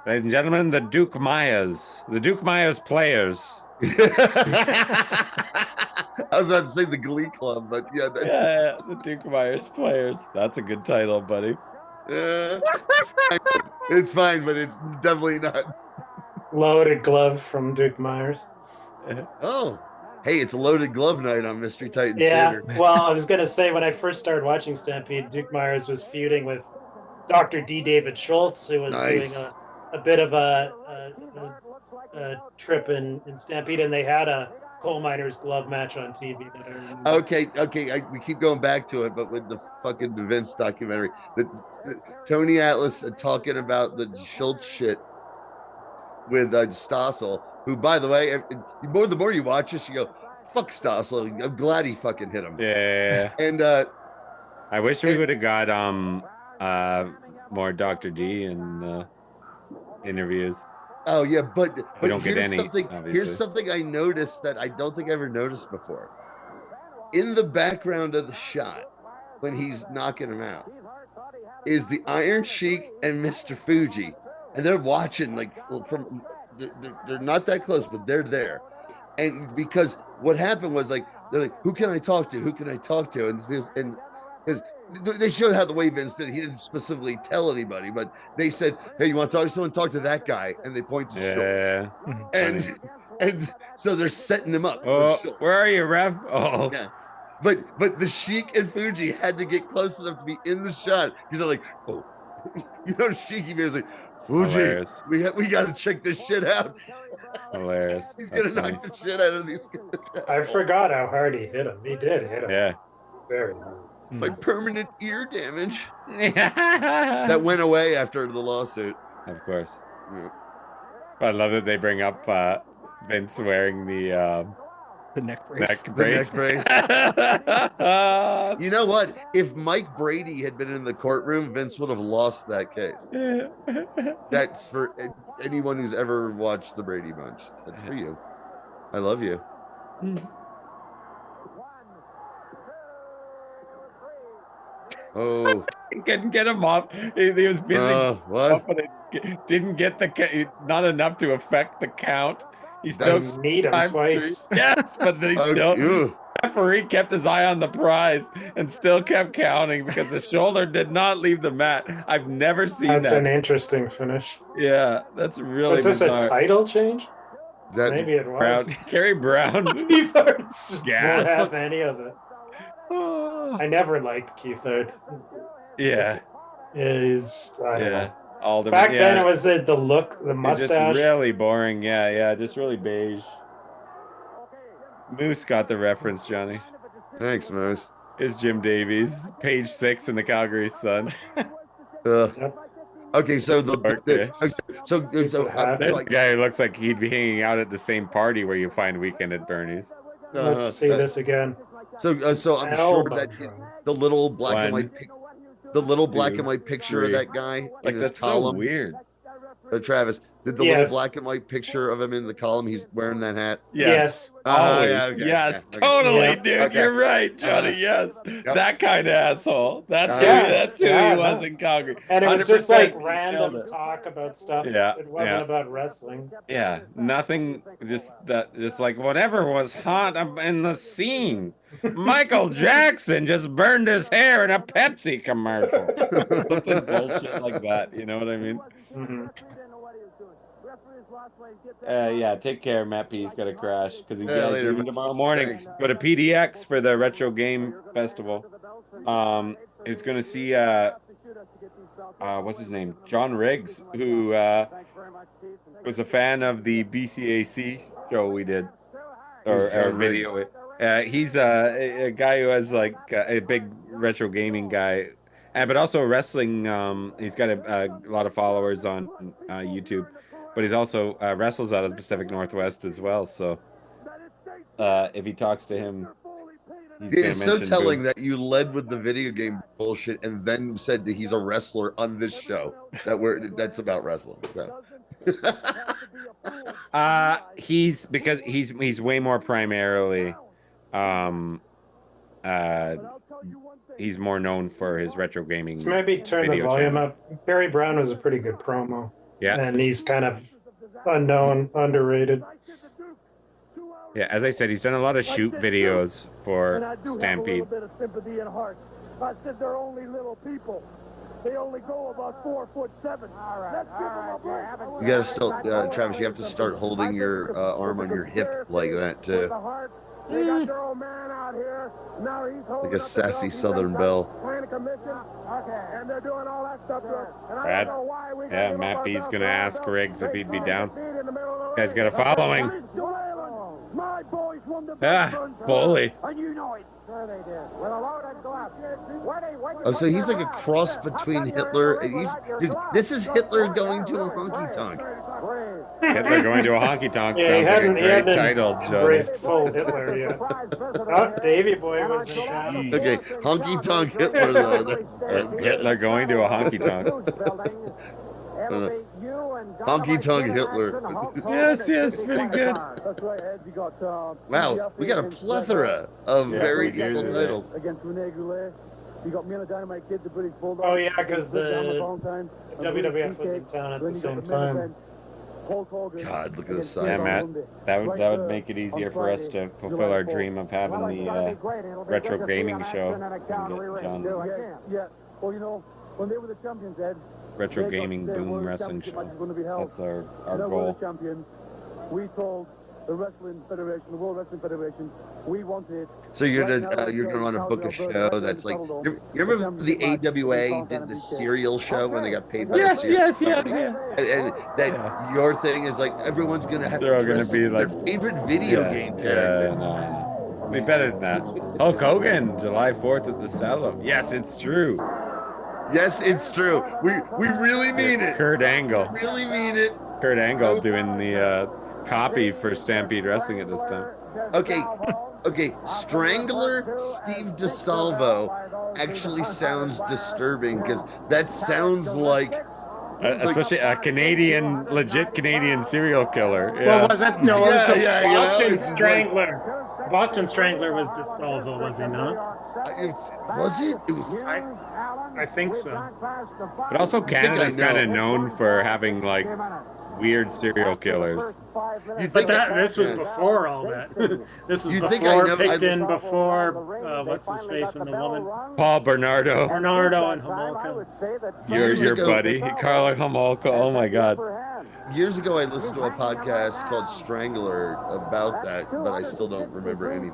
Ladies and gentlemen, the Duke Myers players. I was about to say the Glee Club, but yeah. Yeah, the Duke Myers players. That's a good title, buddy. It's fine, but it's definitely not. Loaded glove from Duke Myers. Oh, hey, it's Loaded Glove Night on Mystery Titans Yeah, Theater. well, I was going to say, when I first started watching Stampede, Duke Myers was feuding with Dr. D. David Schultz, who was Nice. doing a bit of a trip in Stampede, and they had a coal miner's glove match on TV. That I remember. Okay. We keep going back to it, but with the fucking Vince documentary, the Tony Atlas talking about the Schultz shit with Stossel, who, by the way, the more you watch this, you go, fuck Stossel. I'm glad he fucking hit him. Yeah. And I wish we would have got more Dr. D in interviews. Oh yeah, but We don't get here's any, something. obviously. Here's something I noticed that I don't think I ever noticed before. In the background of the shot, when he's knocking him out, is the Iron Sheik and Mr. Fuji, and they're watching like from. They're not that close, but they're there, and because what happened was like they're like, who can I talk to? Who can I talk to? And because they showed how the way Vince did it. He didn't specifically tell anybody, but they said, hey, you want to talk to someone? Talk to that guy. And they point to Schultz. And so they're setting him up. Oh, where are you, Rev? Oh. Yeah. But the Sheik and Fuji had to get close enough to be in the shot. Because they're like, oh, Sheiky Bear's like, Fuji, Hilarious. we got to check this shit out. Hilarious. He's going to knock the shit out of these guys. I forgot how hard he hit him. He did hit him. Yeah. Very hard. My permanent ear damage. That went away after the lawsuit. Of course. Yeah. I love that they bring up Vince wearing the neck brace. The neck brace. You know what? If Mike Brady had been in the courtroom, Vince would have lost that case. That's for anyone who's ever watched the Brady Bunch. That's for you. I love you. Oh, couldn't get him off. He was busy. What? But it didn't get not enough to affect the count. He still need him twice. Yes, but they still. Referee kept his eye on the prize and still kept counting because the shoulder did not leave the mat. I've never seen that. That's an interesting finish. Yeah, that's really. Was this bizarre. a title change? Maybe it was. Kerry Brown. Keith Hart Yeah. won't have any of it. I never liked Keith Hart. Yeah. Is Alderman. back then it was the look, the It's mustache. just really boring. Yeah, just really beige. Moose got the reference, Johnny. Thanks, Moose. Is Jim Davies, page 6 in the Calgary Sun. Okay, so There's so a guy who looks like he'd be hanging out at the same party where you find Weekend at Bernie's. Let's see this again. So I'm sure that the little black and white picture of that guy like in his that's column. so weird. Travis, did the little black and white picture of him in the column? He's wearing that hat. Yes. Always. Okay. Yes. Okay. Totally, Yeah. dude. Okay. You're right, Johnny. Yes. Yep. That kind of asshole. That's who he was in Calgary. And it was just like 100% random talk about stuff. Yeah, It wasn't about wrestling. Yeah, nothing. Just like whatever was hot in the scene. Michael Jackson just burned his hair in a Pepsi commercial. Something bullshit like that. You know what I mean? Mm-hmm. Yeah, take care. Matt P's got to crash because he's later, leaving tomorrow morning. Thanks. Go to PDX for the Retro Game Festival. He's going to see what's his name? John Riggs, who was a fan of the BCAC show we did, or video. He's a guy who has like a big retro gaming guy, but also wrestling. He's got a lot of followers on YouTube, but he's also wrestles out of the Pacific Northwest as well. So if he talks to him, it's so telling that you led with the video game bullshit and then said that he's a wrestler on this show that's about wrestling. So. he's way more primarily he's more known for his retro gaming. So maybe turn the volume up. Barry Brown was a pretty good promo. Yeah. And he's kind of unknown, underrated. Yeah, as I said, he's done a lot of shoot videos for Stampede. I said they're only little people. They only go about 4'7". Let's give them a break. You gotta still, Travis. You have to start holding your arm on your hip like that too. They got their old man out here. Now he's holding Like a sassy Southern belle. Planning commission. And they're doing all that stuff to us. And I Brad, don't know why we yeah, Matt B's gonna ask Riggs if he'd be down. You guys gotta follow him. My boys won the bully. and you know it. Sure they did. With a loaded glove. Oh, so he's like a cross between Hitler. Dude, this is Hitler going to a honky tonk. Hitler going to a honky tonk Yeah, sounds like a great title, Joe. Embraced full Hitler, yeah. Oh, Davy Boy was in town. Okay, honky tonk Hitler though. Hitler going to a honky tonk. Honky tonk Hitler. Yes, pretty good. Wow, we got a plethora of very evil titles. Oh yeah, because the WWF was in town at the same time. God, look at the size. Yeah, Matt, that would make it easier for us to fulfill our dream of having the retro gaming show. And get John. Yeah, well, you know, when they were the champions, Ed. Retro gaming boom wrestling show. That's our goal. We told the Wrestling Federation, the World Wrestling Federation, we wanted. So you're gonna want to book a show that's like. You remember the AWA did the cereal show when they got paid by the cereal company? And that your thing is like everyone's gonna have They're all gonna be like their favorite video game character. Yeah, no. Be better than that. Hulk Hogan, July 4th at the Saddle. Yes, it's true. Yes, it's true. We really mean it. Kurt Angle. We really mean it. Kurt Angle doing the copy for Stampede Wrestling at this time. Okay. Strangler Steve DeSalvo actually sounds disturbing because that sounds like. Especially a legit Canadian serial killer. Yeah. Well, was it? No, it was the Boston Strangler. Like, Boston Strangler was DeSalvo, was he not? Was it? It was. I think so. But also Canada's kind of known for having like weird serial killers. But this was before all that. This was before picked in before what's his face and the woman. Paul Bernardo. Bernardo and Homolka. Your buddy, Carla Homolka. Oh my God. Years ago, I listened to a podcast called Strangler about that, but I still don't remember anything.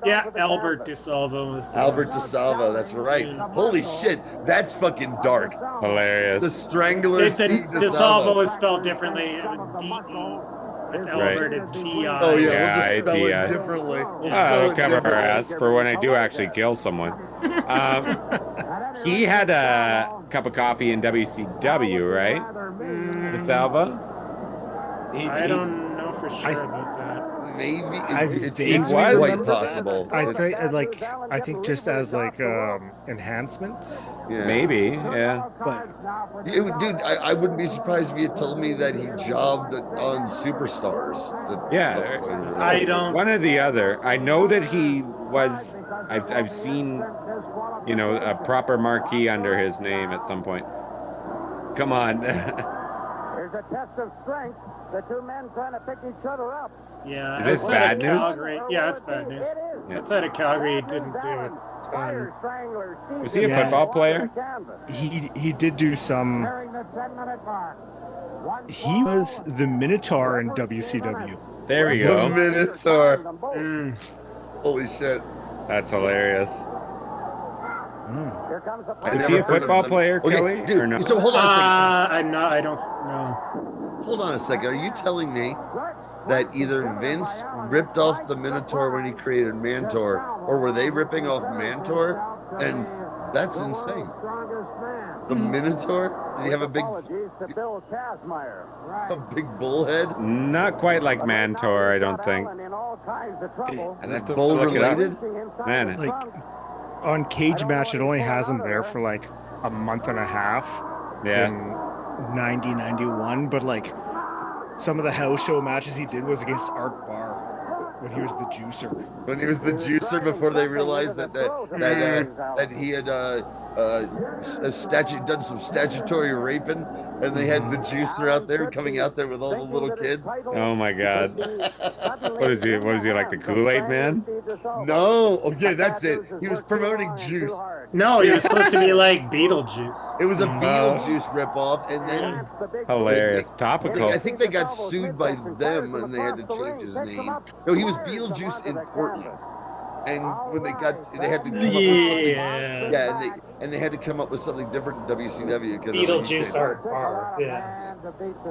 Yeah, Albert DeSalvo was Albert DeSalvo, that's right. Holy shit, that's fucking dark. Hilarious. The Strangler. DeSalvo was spelled differently. It was D-E. With Albert, it's D-I. Oh yeah, we'll just spell it differently. I'll cover our ass for when I do actually kill someone. He had a cup of coffee in WCW, right? DeSalvo? I don't know for sure about that. Maybe it's quite possible. I think just as like enhancements. Yeah. Maybe, yeah. But dude, I wouldn't be surprised if you told me that he jobbed on Superstars. I don't. One or the other. I know that he was. I've seen, a proper marquee under his name at some point. Come on. Here's a test of strength. The two men trying to pick each other up. Yeah. Is this bad news? Calgary, yeah, it's bad news. Yeah. Outside of Calgary, he didn't do it. Was he a football player? He did do some. He was the Minotaur in WCW. There we go. The Minotaur. Holy shit. That's hilarious. Is he a football player, Kelly? Dude, or no? So hold on a second. I don't know. Hold on a second. Are you telling me that either Vince ripped off the Minotaur when he created Mantor, or were they ripping off Mantor? And that's insane. The Minotaur? Did he have a big bullhead? Not quite like Mantor, I don't think. I'd have to bull look it up. related? Man, Like on Cage Match, it only has him there for like a month and a half. Yeah. In 90, 91, but like some of the house show matches he did was against Art Barr when he was the juicer. When he was the juicer before they realized that he had done some statutory raping, and they had the juicer out there coming out there with all the little kids. Oh my God. What is he? What is he, like the Kool-Aid man? No. Oh yeah, that's it. He was promoting juice. No, he was supposed to be like Beetlejuice. It was a Beetlejuice ripoff, and then Hilarious. Topical. I think they got sued by them, and they had to change his name. No, he was Beetlejuice in Portland. And when they had to come up with something, and they had to come up with something different in WCW because Beetlejuice Art Barr. Yeah.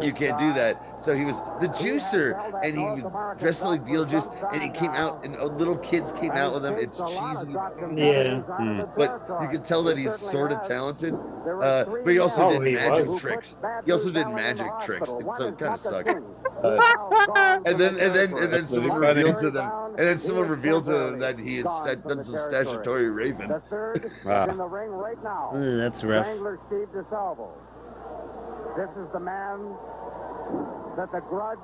You can't do that. So he was the juicer, and he was dressed like Beetlejuice, and he came out, and little kids came out with him. It's cheesy. Yeah. But you can tell that he's sort of talented. But he also did magic tricks. He also did magic tricks, so it kind of sucked. And then someone revealed to them. And then someone revealed to them that he had done some statutory raping. Wow. That's rough. This is the man that the grudge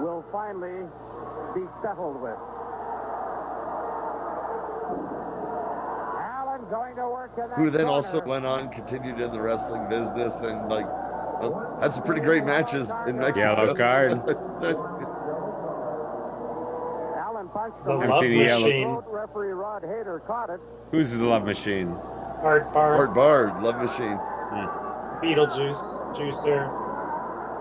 will finally be settled with. Allen going to work in that Who then also corner. went on, continued in the wrestling business, and had some pretty great matches in Mexico. Yellow card. Allen punched The the Love Machine. referee Rod Hader caught it. Who's the Love Machine? Art Barr. Art Bard, Love Machine. Beetlejuice, Juicer.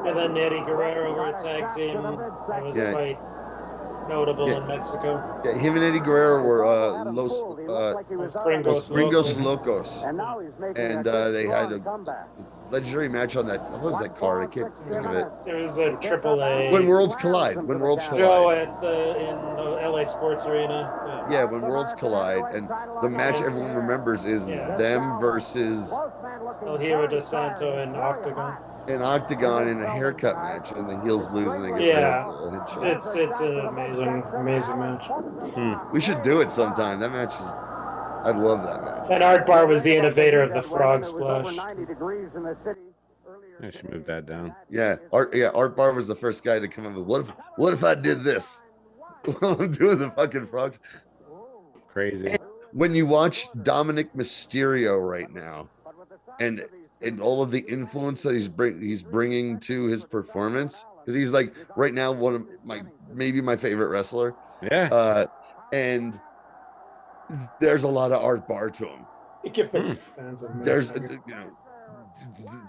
And then Eddie Guerrero were a tag team. That was quite notable in Mexico. Yeah, him and Eddie Guerrero were Los Gringos Locos. And they had a legendary match on that. What was that card? I can't think of it. It was a AAA. When Worlds Collide. Show Collide. in the LA Sports Arena. Yeah, when Worlds Collide. And the match everyone remembers is them versus El Hero de Santo and Octagon. an Octagon in a haircut match, and the heels lose and they get it's an amazing match. We should do it sometime. That match is. I'd love that match. And Art Barr was the innovator of the frog splash. I should move that down. Yeah, Art Barr was the first guy to come up with what if I did this? While I'm doing the fucking frogs. Crazy. When you watch Dominic Mysterio right now, and and all of the influence that he's bringing to his performance, because he's like right now one of maybe my favorite wrestler. Yeah. And there's a lot of Art Barr to him. There's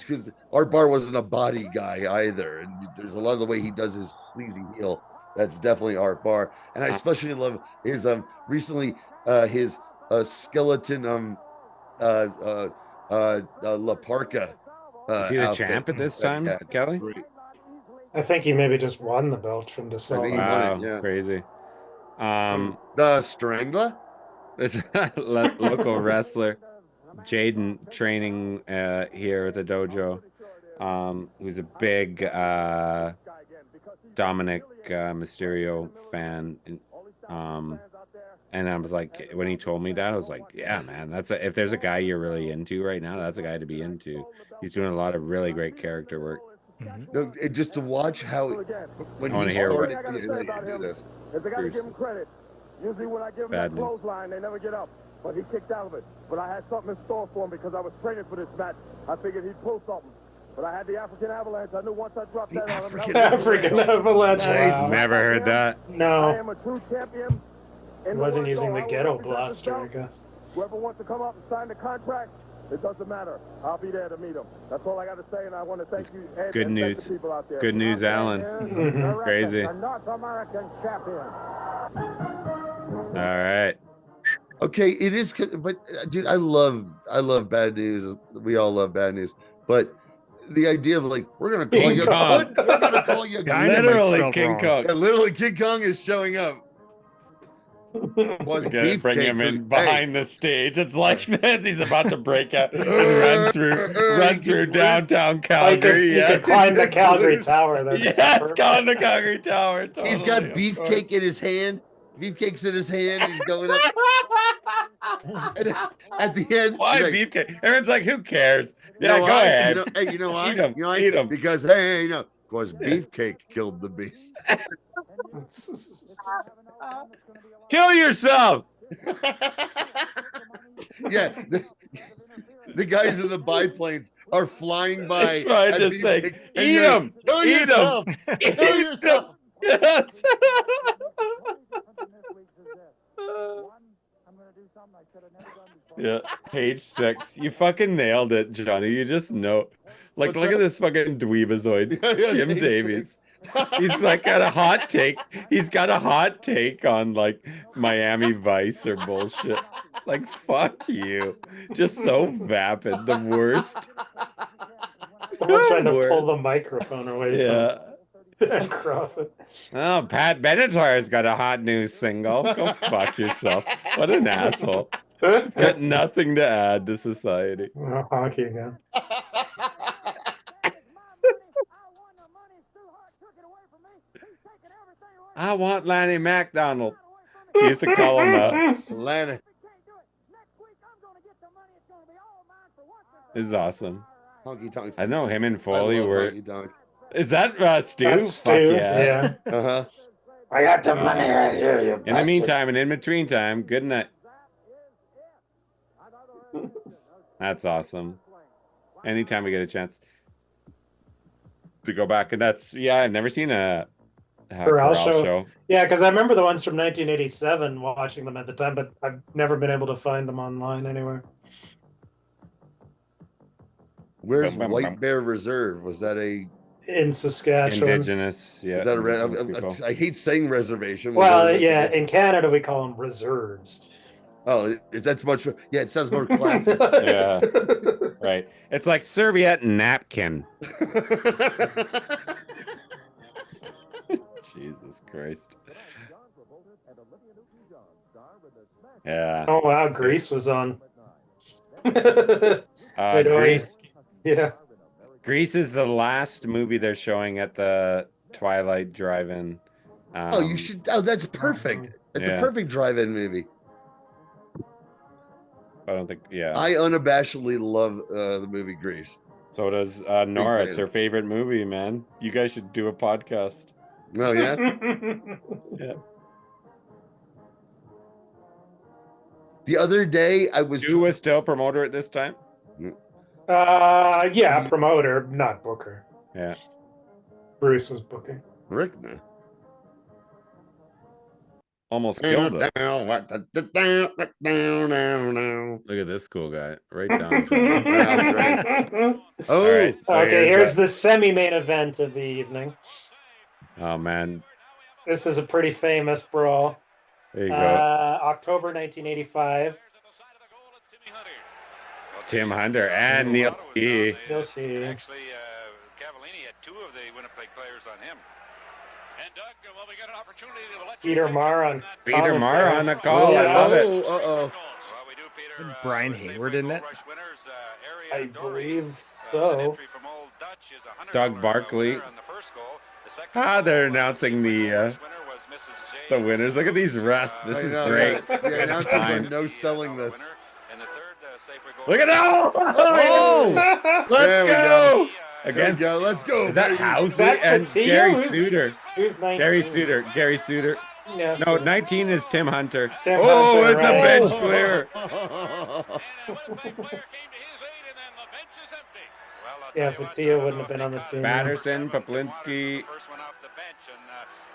because Art Barr wasn't a body guy either, and there's a lot of the way he does his sleazy heel. That's definitely Art Barr, and I especially love his recently his skeleton La Parca. Is he the champ at this time, Kelly? I think he maybe just won the belt from DeSalle. Wow, crazy. The Strangler, this local wrestler, Jaden, training here at the dojo. Who's a big Dominic Mysterio fan. And I was like, when he told me that, I was like, yeah, man, if there's a guy you're really into right now, that's a guy to be into. He's doing a lot of really great character work. No, just to watch how when he started do this. If they got to give him credit, usually when I give him that clothesline, they never get up. But he kicked out of it. But I had something in store for him because I was training for this match. I figured he'd pull something. But I had the African Avalanche. I knew once I dropped that on him. African Avalanche. Wow. Never heard that. No. I am a true champion. He wasn't using the ghetto blaster, I guess. Whoever wants to come up and sign the contract, it doesn't matter. I'll be there to meet him. That's all I got to say, and I want to thank you. Good news. Thank the people out there. Good news, Alan. Crazy. The North American champion. All right. Okay, it is, but dude, I love bad news. We all love bad news, but the idea of like we're gonna call you, we're gonna call you literally King Kong. Yeah, literally King Kong is showing up. Was gonna bring him in behind the stage. It's like he's about to break out and run through downtown Calgary. You could climb the Calgary Tower. Yes, climb the Calgary Tower. Totally, he's got beefcake in his hand. Beefcake's in his hand. He's going up. And at the end, why like, beefcake? Everyone's like, who cares? Yeah, go ahead. You know why? Eat him. Because hey, because beefcake killed the beast. Kill yourself. Yeah. The guys in the biplanes are flying by. I just say, eat them. Eat them. Kill yourself. Yes. Yeah, page 6. You fucking nailed it, Johnny. You just know. Like, look at this fucking dweebazoid, Jim Davies. He's like got a hot take. He's got a hot take on like Miami Vice or bullshit. Like, fuck you. Just so vapid. The worst. Someone's trying to pull the microphone away from Crawford. Oh, Pat Benatar's got a hot new single. Go fuck yourself. What an asshole. He's got nothing to add to society. Oh, hockey again. I want Lanny MacDonald. He used to call him that. Lanny. This is awesome. Honky tonks. I know him and Foley were. Honky Is that Stu? That's Stu. Yeah. Uh-huh. I got the money right here, you In the meantime and in between time, good night. That's awesome. Anytime we get a chance to go back, and that's I've never seen a Corral show. Yeah, because I remember the ones from 1987 watching them at the time, but I've never been able to find them online anywhere. Where's White Bear Reserve? Was that in Saskatchewan? Indigenous, yeah. Is that I hate saying reservation. Well, yeah, in Canada we call them reserves. Oh, that's much. Yeah, it sounds more classic. Yeah, right. It's like serviette napkin. Jesus Christ. Yeah. Oh wow, Grease was on. Grease. Yeah. Grease is the last movie they're showing at the Twilight Drive-In. You should. Oh, that's perfect. It's a perfect drive-in movie. I don't think. Yeah. I unabashedly love the movie Grease. So does Nora. It's her favorite movie, man. You guys should do a podcast. Oh yeah. Yeah. The other day, I was. Stu was still promoter at this time. Yeah, promoter, not booker. Yeah. Bruce was booking. Rickman. Almost killed it. Down. Look at this cool guy. Right down. Oh, All right, so okay, here's the semi-main event of the evening. Oh man, this is a pretty famous brawl. There you go. October 1985. Tim Hunter and Neil Shee. Actually, Cavallini had 2 of the Winnipeg players on him. And Doug, well, we got an opportunity to let Peter Marr on Peter Marr on the call. I love it. Brian Hayward in it? I believe so. Doug Barkley. They're announcing the winners. Look at these refs. This is great. The announcers are no selling this. Look at that! Oh! Let's go! Against, let's go. Is that baby. Housley and Gary Suter? Who's 19? Gary Suter. Yeah, No, 19 is Tim Hunter. Tim Oh, Hunter, it's right. a bench clear. Yeah, Fatia wouldn't have been on the team. Patterson, Poplinski, First one off the bench, and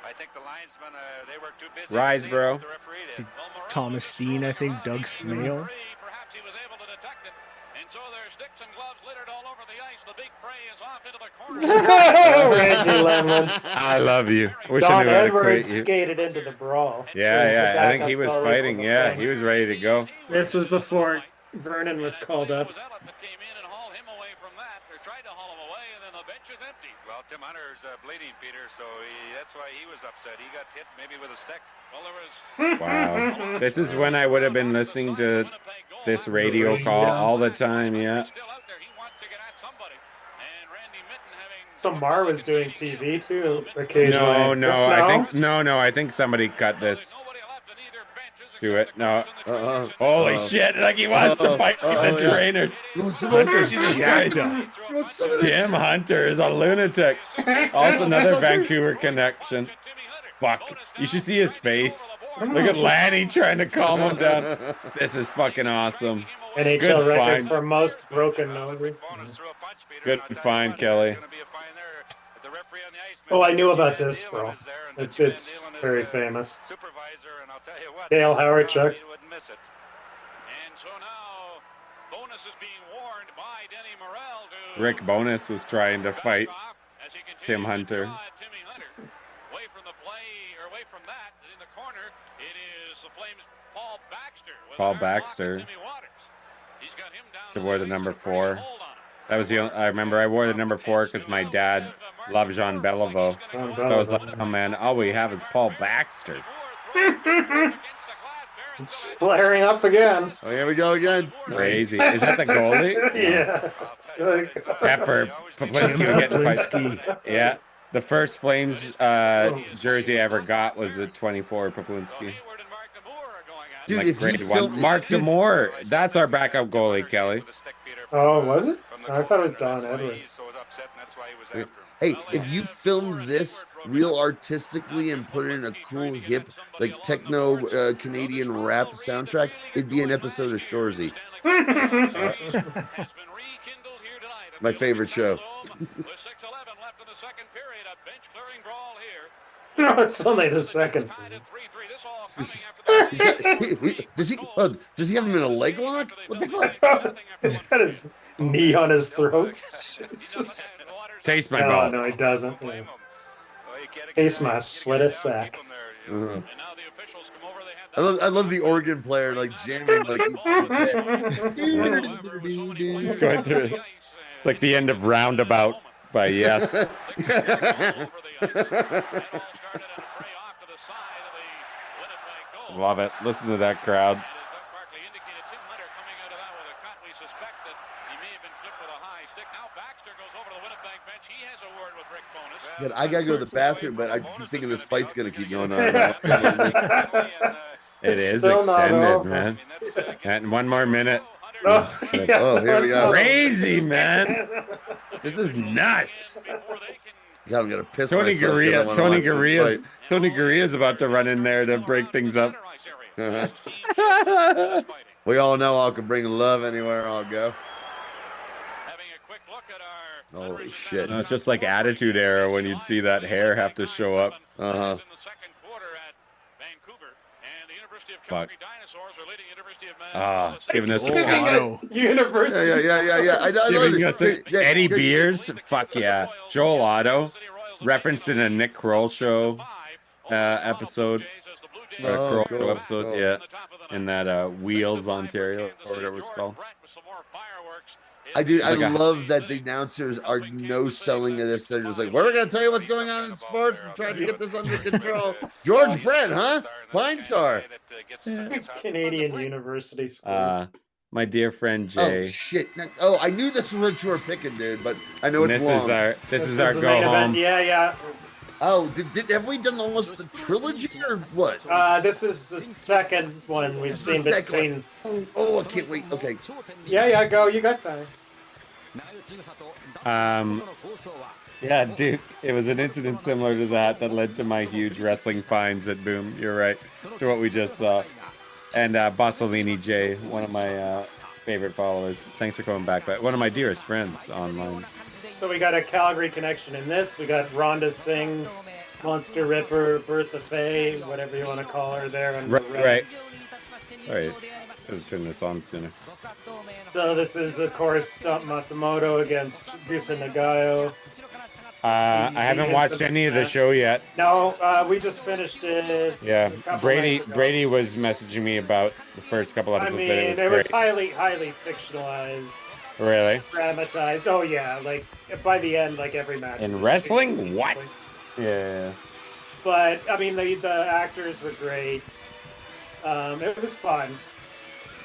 I think the linesmen they were too busy. Riseborough. Thomas Steen, I think, Doug Smale. Perhaps he was able to detect it. And so there's sticks and gloves littered all over the ice. The big prey is off into the corner. Reggie Lemon. I love you. Wish I Don knew how to quit Edwards you. skated into the brawl. Yeah. I think he was Backup fighting. goalie for Yeah, the he was ready to go. This was before Vernon was called up. Well, Tim Hunter's bleeding, Peter, so that's why he was upset. He got hit maybe with a stick. Well, there was... Wow. This is when I would have been listening to this radio call all the time. Yeah. So Marr was doing TV too occasionally. No. I think somebody cut this. Do it. No. Holy shit. Like he wants to fight with the trainers. Hunter's jacked up. Tim Hunter is a lunatic. Also another Vancouver connection. Fuck. You should see his face. Look at Lanny trying to calm him down. This is fucking awesome. NHL Good record find. for most broken noses. Good find, Kelly. Oh, I knew about this, bro. It's very famous. Dale Howardchuk. Rick Bowness was trying to fight Tim Hunter. Away from the play, or away from that, in the corner, it is the Flames' Paul Baxter. Paul Baxter. To wear the number 4. That was the only, I remember I wore the number 4 because my dad loved Jean Beliveau. So I was like, oh man, all we have is Paul Baxter. It's flaring up again. Oh, here we go again. Crazy. Is that the goalie? Yeah. Pepper. Poplinski was getting fight. Yeah. The first Flames jersey I ever got was a 24 Poplinski. Dude, like if grade you 1. film, Mark Demore. That's our backup goalie, Kelly. Oh, was it? I thought it was Don Edwards. Hey, if you filmed this real artistically and put it in a cool, hip, like techno Canadian rap soundtrack, it'd be an episode of Shoresy. My favorite show. No, it's only the second. Does he have him in a leg lock? What the fuck? Got his knee on his throat. Jesus. Taste my ball. No, he doesn't. Yeah. Taste my sweater sack. I love the organ player like jamming like He's going through like the end of Roundabout by Yes. Love it. Listen to that crowd. God, I gotta go to the bathroom, but I keep thinking this fight's gonna keep going on. It is extended, man. And one more minute. Oh, oh, here we go. Crazy, man. This is nuts. God, I'm gonna piss Tony myself. Gurria's about to run in there to break things up. We all know I can bring love anywhere I'll go. Holy shit. No, it's just like Attitude Era when you'd see that hair have to show up. Uh-huh. Fuck. Ah, Giving us University. Yeah. I know giving us Eddie Beers. Fuck yeah. Joel Otto. Referenced in a Nick Kroll show episode. Kroll episode, yeah. In that Wheels, Ontario, or whatever it's called. I love that the announcers are no selling of this. They're just like, we're going to tell you what's going on in sports and trying to get this under control. George Brett, huh? Fine Tar. Canadian University schools. My dear friend Jay. Oh, shit. I knew this was what you were picking, dude, but I know it's long. This is our go home. Yeah. Oh, have we done almost the trilogy or what? This is the second one we've seen between. Oh, I can't wait. Okay. Yeah, go. You got time. Yeah, Duke, it was an incident similar to that led to my huge wrestling finds at Boom. You're right. To what we just saw. And Bassolini J, one of my favorite followers. Thanks for coming back. But one of my dearest friends online. So we got a Calgary connection in this. We got Rhonda Singh, Monster Ripper, Bertha Faye, whatever you want to call her there. And right. All right. Should have turned this on sooner. So this is, of course, Matsumoto against Gusa Nagayo. I haven't watched any of the show yet. No, we just finished it. Yeah, Brady was messaging me about the first couple episodes. I mean, it was highly fictionalized. Really? Dramatized. Oh yeah, like by the end, like every match. In wrestling, what? Yeah. But I mean, the actors were great. It was fun.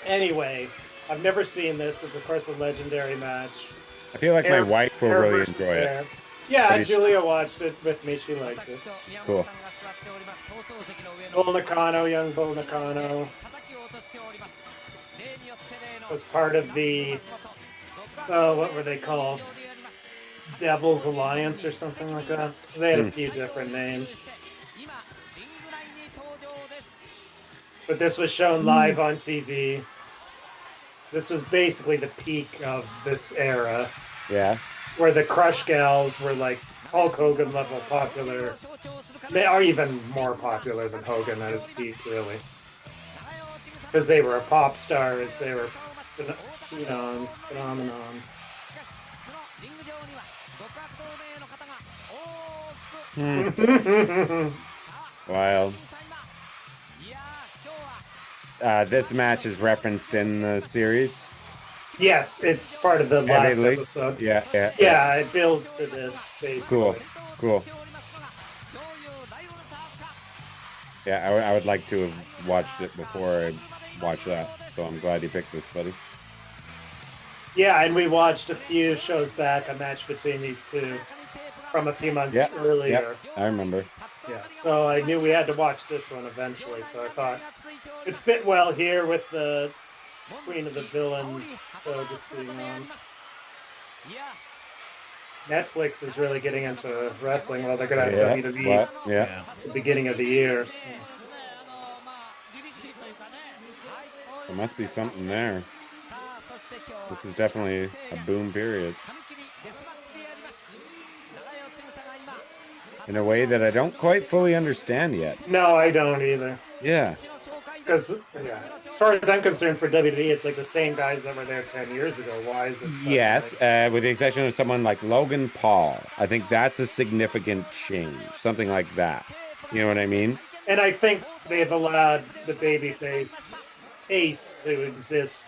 Anyway, I've never seen this. It's of course a legendary match. I feel like my wife will really enjoy it. Yeah, Julia watched it with me. She liked it. Cool. Bull Nakano, young Bull Nakano, was part of the what were they called? Devil's Alliance or something like that. They had a few different names. But this was shown live on TV. This was basically the peak of this era. Yeah. Where the Crush Gals were like Hulk Hogan level popular. They are even more popular than Hogan at his peak, really. Because they were pop stars. They were phenomenon. Wild. This match is referenced in the series. Yes, it's part of the last episode. Yeah, it builds to this basically. Cool. Yeah, I would like to have watched it before I watched that, so I'm glad you picked this, buddy. Yeah, and we watched a few shows back a match between these two from a few months earlier. Yeah, I remember. Yeah, so I knew we had to watch this one eventually, so I thought it fit well here with the Queen of the Villains just being on. Netflix is really getting into wrestling. Well, they're going to have WWE at the beginning of the year. So. There must be something there. This is definitely a boom period. In a way that I don't quite fully understand yet. No, I don't either. Yeah. Because, as far as I'm concerned, for WWE, it's like the same guys that were there 10 years ago. Why is it? Yes, with the exception of someone like Logan Paul. I think that's a significant change. Something like that. You know what I mean? And I think they've allowed the babyface Ace to exist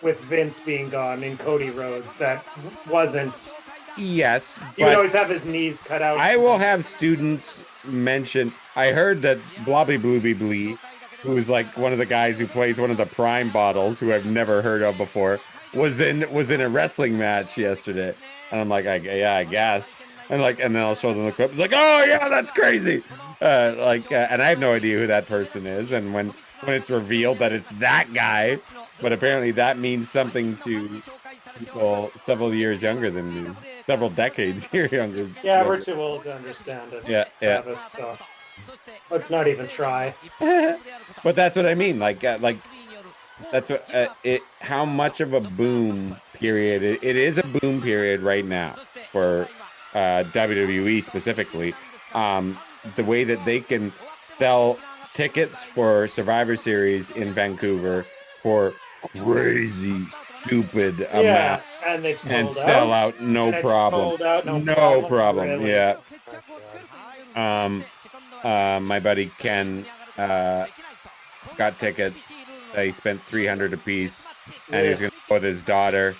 with Vince being gone and Cody Rhodes. That wasn't. Yes. He would always have his knees cut out. I will have students mention. I heard that Blobby Blooby Blee, who is like one of the guys who plays one of the Prime bottles, who I've never heard of before, was in a wrestling match yesterday, and I'm like, I guess, and then I'll show them the clip. It's like, oh yeah, that's crazy, and I have no idea who that person is, and when it's revealed that it's that guy, but apparently that means something to people several years younger than me, several decades younger. Yeah, we're too old to understand it. Yeah. Travis, so let's not even try. But that's what I mean. Like that's what how much of a boom period. It is a boom period right now for WWE specifically. The way that they can sell tickets for Survivor Series in Vancouver for crazy, stupid amount. And they've sold sell out no problem. Sold out, no problem. Really. Yeah. My buddy Ken got tickets. He spent $300 a piece, and he was gonna go with his daughter,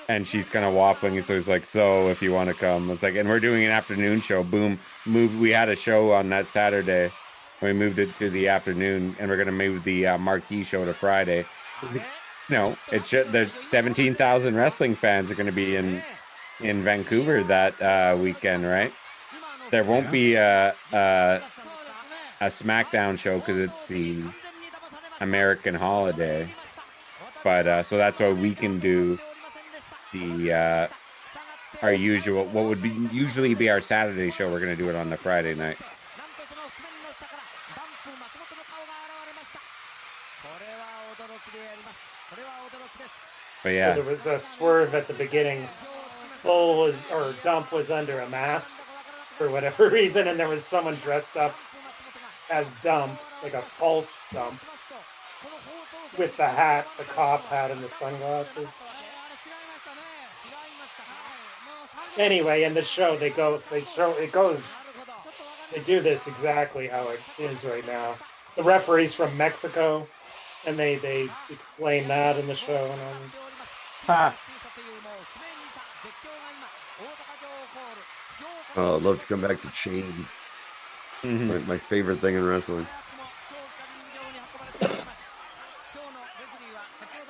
and she's kind of waffling. So he's like, "So if you want to come," it's like, and we're doing an afternoon show. Boom, we had a show on that Saturday. We moved it to the afternoon, and we're gonna move the marquee show to Friday. No, it should. The 17,000 wrestling fans are going to be in Vancouver that weekend, right? There won't be a SmackDown show because it's the American holiday, but so that's why we can do the our usual, what would be usually be our Saturday show. We're going to do it on the Friday night. But yeah, there was a swerve at the beginning. Dump was under a mask for whatever reason, and there was someone dressed up as Dump, like a false Dump, with the hat, the cop hat, and the sunglasses. Anyway, in the show, they do this exactly how it is right now. The referee's from Mexico, and they explain that in the show. Oh, I'd love to come back to chains. My favorite thing in wrestling.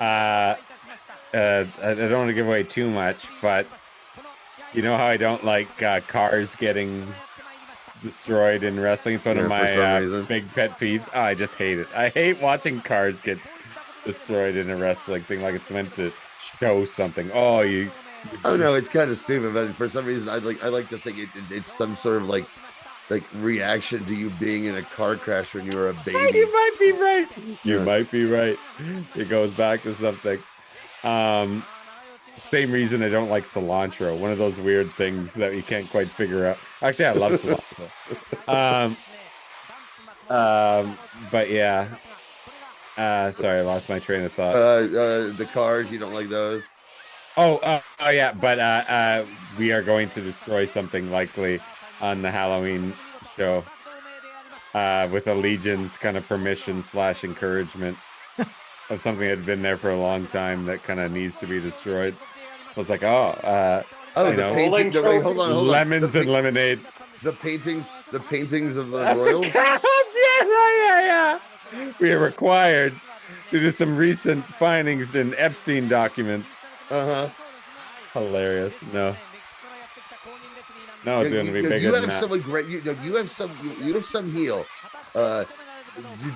I don't want to give away too much, but you know how I don't like cars getting destroyed in wrestling? It's one of my big pet peeves. Oh, I just hate it. I hate watching cars get destroyed in a wrestling thing, like it's meant to show something. Oh, no, it's kind of stupid, but for some reason I like to think it's some sort of like reaction to you being in a car crash when you were a baby. You might be right. You might be right. It goes back to something. Same reason I don't like cilantro. One of those weird things that you can't quite figure out. Actually, I love cilantro. But yeah. Sorry, I lost my train of thought. The cars, you don't like those? Oh yeah, but we are going to destroy something likely on the Halloween show with Legion's kind of permission / encouragement of something that had been there for a long time that kind of needs to be destroyed. I was like, hold on. Lemons and lemonade. The paintings of the Royals. Yeah. We are required due to some recent findings in Epstein documents. Hilarious. No, it's going to be bigger than that. You have some heel.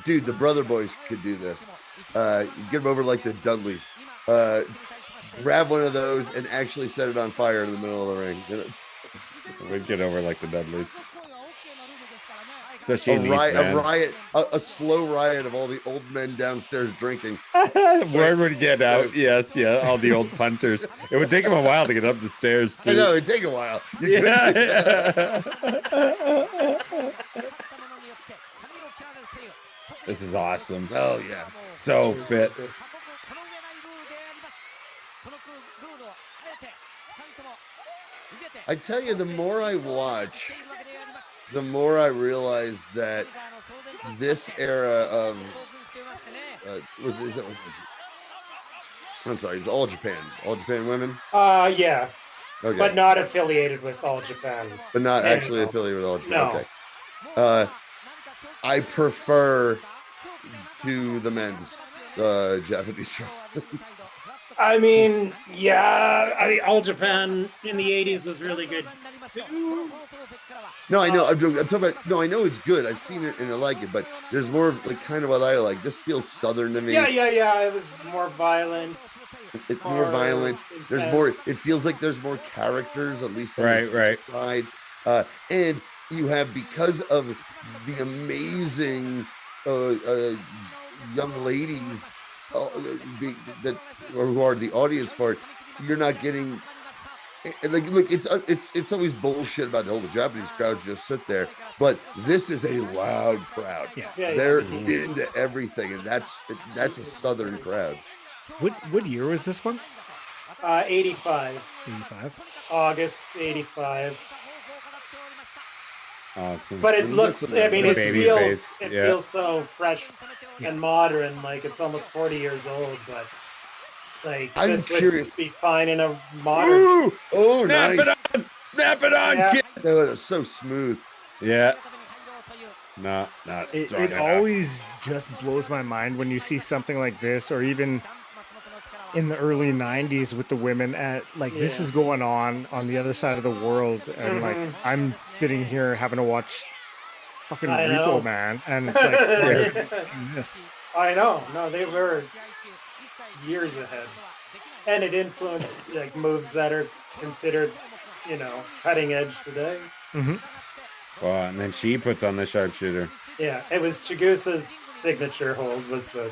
Dude, the Brother Boys could do this. Get them over like the Dudleys. Grab one of those and actually set it on fire in the middle of the ring. We'd get over like the Dudleys. Especially a slow riot of all the old men downstairs drinking. Word would get out. Yes, all the old punters. It would take them a while to get up the stairs too. I know, it'd take a while. This is awesome. Oh yeah, so fit. I tell you, the more I watch, the more I realize that this era of I'm sorry, it's All Japan women. Yeah. Okay. But not affiliated with All Japan. But not actually affiliated with All Japan. No. Okay. I prefer to the men's Japanese wrestling. I mean, yeah. All Japan in the 80s was really good. No, I know. I'm talking about. No, I know it's good. I've seen it and I like it, but there's more of like kind of what I like. This feels southern to me. Yeah. It was more violent. It's more violent. Intense. There's more. It feels like there's more characters, at least on the side. And you have, because of the amazing young ladies who are the audience for it, you're not getting. Like, look, it's always bullshit about the Japanese crowds just sit there, but this is a loud crowd. Yeah. They're into everything, and that's a Southern crowd. What year was this one? 85. 85. August 85. Awesome. But it looks, I mean, it Baby feels so fresh and modern, like it's almost 40 years old, but like I'm this curious. would be fine in a modern. Ooh, Oh, snap nice. it on! Snap it on, Yeah. kid! That was so smooth. Yeah. No, not It strong enough. always just blows my mind when you see something like this, or even in the early 90s with the women at like this is going on the other side of the world, and like I'm sitting here having to watch fucking I Repo know. Man, and it's like why have you seen this? I know. No, they were years ahead. And it influenced like moves that are considered, you know, cutting edge today. Mm-hmm. Well, and then she puts on the sharpshooter. Yeah, it was Chigusa's signature hold was the,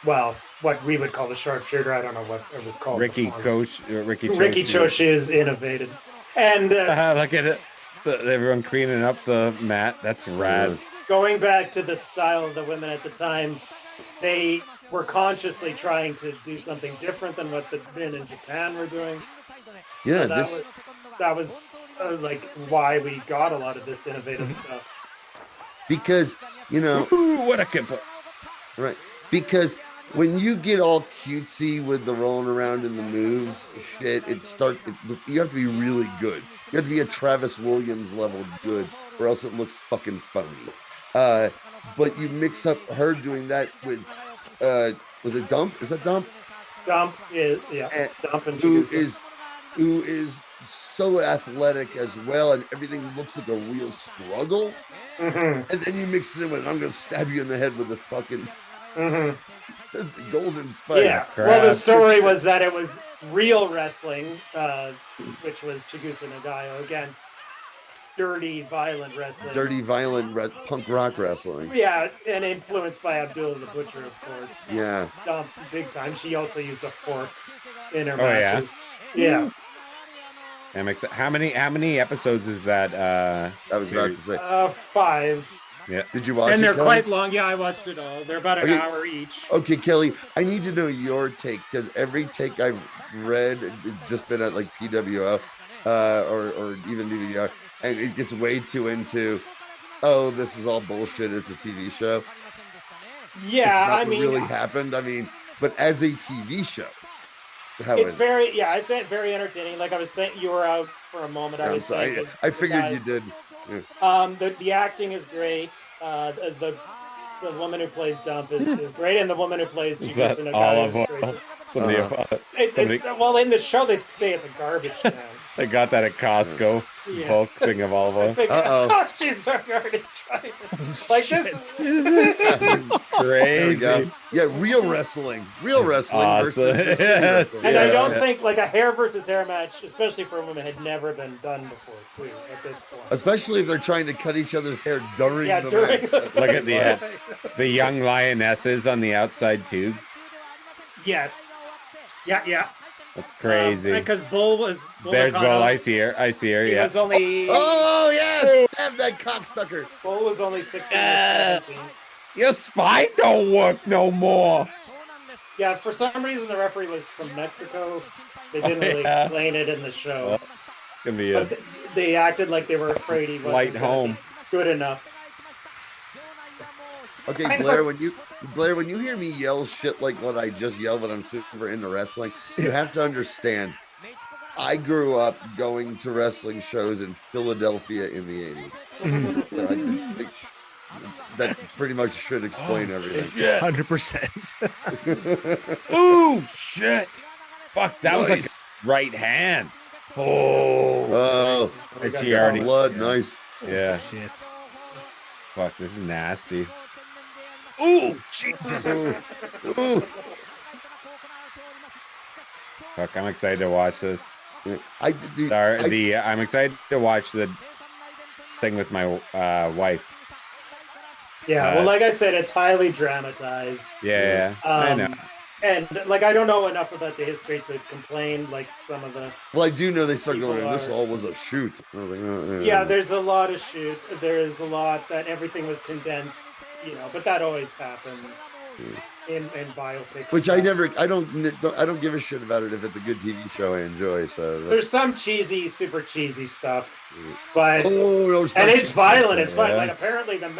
well, what we would call the sharpshooter. I don't know what it was called. Ricky before. Ricky Choshi is innovated. And look at it. Everyone cleaning up the mat. That's rad. going back to the style of the women at the time, they were consciously trying to do something different than what the men in Japan were doing. Yeah, So that was like why we got a lot of this innovative stuff. because you know, Ooh, what a kippa. right? Because when you get all cutesy with the rolling around in the moves, shit, you have to be really good. You have to be a Travis Williams level good, or else it looks fucking phony. But you mix up her doing that with, was it Dump? Is that Dump? Dump is Dump and who Chigusa. is so athletic as well, and everything looks like a real struggle. Mm-hmm. And then you mix it in with, I'm gonna stab you in the head with this fucking golden spike. Yeah. Well, the story was that it was real wrestling, which was Chigusa Nagayo against dirty, violent wrestling. Dirty, violent punk rock wrestling. Yeah, and influenced by Abdullah the Butcher, of course. Yeah. Dump big time. She also used a fork in her Oh, yeah? matches. Yeah. How many episodes is that? I was about to series? say. 5. Yeah. Did you watch And it, they're Kelly? quite long. Yeah, I watched it all. They're about an Okay. hour each. Okay, Kelly, I need to know your take, because every take I've read, it's just been at like PWO or even DVR, and it gets way too into, oh, this is all bullshit, it's a TV show. Yeah, It's not I what mean, really happened. I mean, but as a TV show, how it's is it? it's very entertaining. Like I was saying, you were out for a moment. I was saying, I figured you guys- did. Yeah. The acting is great. The woman who plays Dump is great, and the woman who plays Is that Chigusa olive Nagayo is oil? great. Somebody, It's well, in the show they say it's a garbage can. they got that at Costco. Yeah. Bulk thing of olive oil. Uh-oh. She's already trying to, like this. There we Crazy. go. Yeah, real wrestling versus awesome. TV Yes. wrestling. And Yeah, I don't yeah. think like a hair versus hair match, especially for a woman, had never been done before too. At this point, Especially if they're trying to cut each other's hair during the during match. Look at the young lionesses on the outside too. Yes. Yeah. That's crazy. Because Bull was. There's Nakano, Bull. I see her. He Yeah. was only. Oh yes, stab that cocksucker. Bull was only 16 or 17. Your spine don't work no more. Yeah, for some reason the referee was from Mexico. They didn't really yeah. explain it in the show. Well, it's gonna be But they acted like they were afraid he wasn't flight gonna home. be good enough. Okay, I know. Blair, when you hear me yell shit like what I just yelled when I'm super into wrestling, you have to understand. I grew up going to wrestling shows in Philadelphia in the 80s. So I think that pretty much should explain everything. 100%. Ooh, shit. Fuck, that was like Nice. a right hand. Oh. And she got some already. blood, nice. Yeah. Shit. Fuck, this is nasty. Ooh, Jesus. Ooh. Fuck, I'm excited to watch this. I I'm excited to watch the thing with my wife. Yeah, well, like I said, it's highly dramatized. Yeah, I know. And like, I don't know enough about the history to complain. Like some of the. Well, I do know they start going. People This are- all was a shoot. I was like, oh, Yeah, there's a lot of shoot. There's a lot that everything was condensed, you know, but that always happens in biopics. Which stuff. I don't give a shit about it if it's a good TV show I enjoy. So There's some cheesy, super cheesy stuff, but no, and it's cheesy. violent. It's fun. Yeah. Like apparently the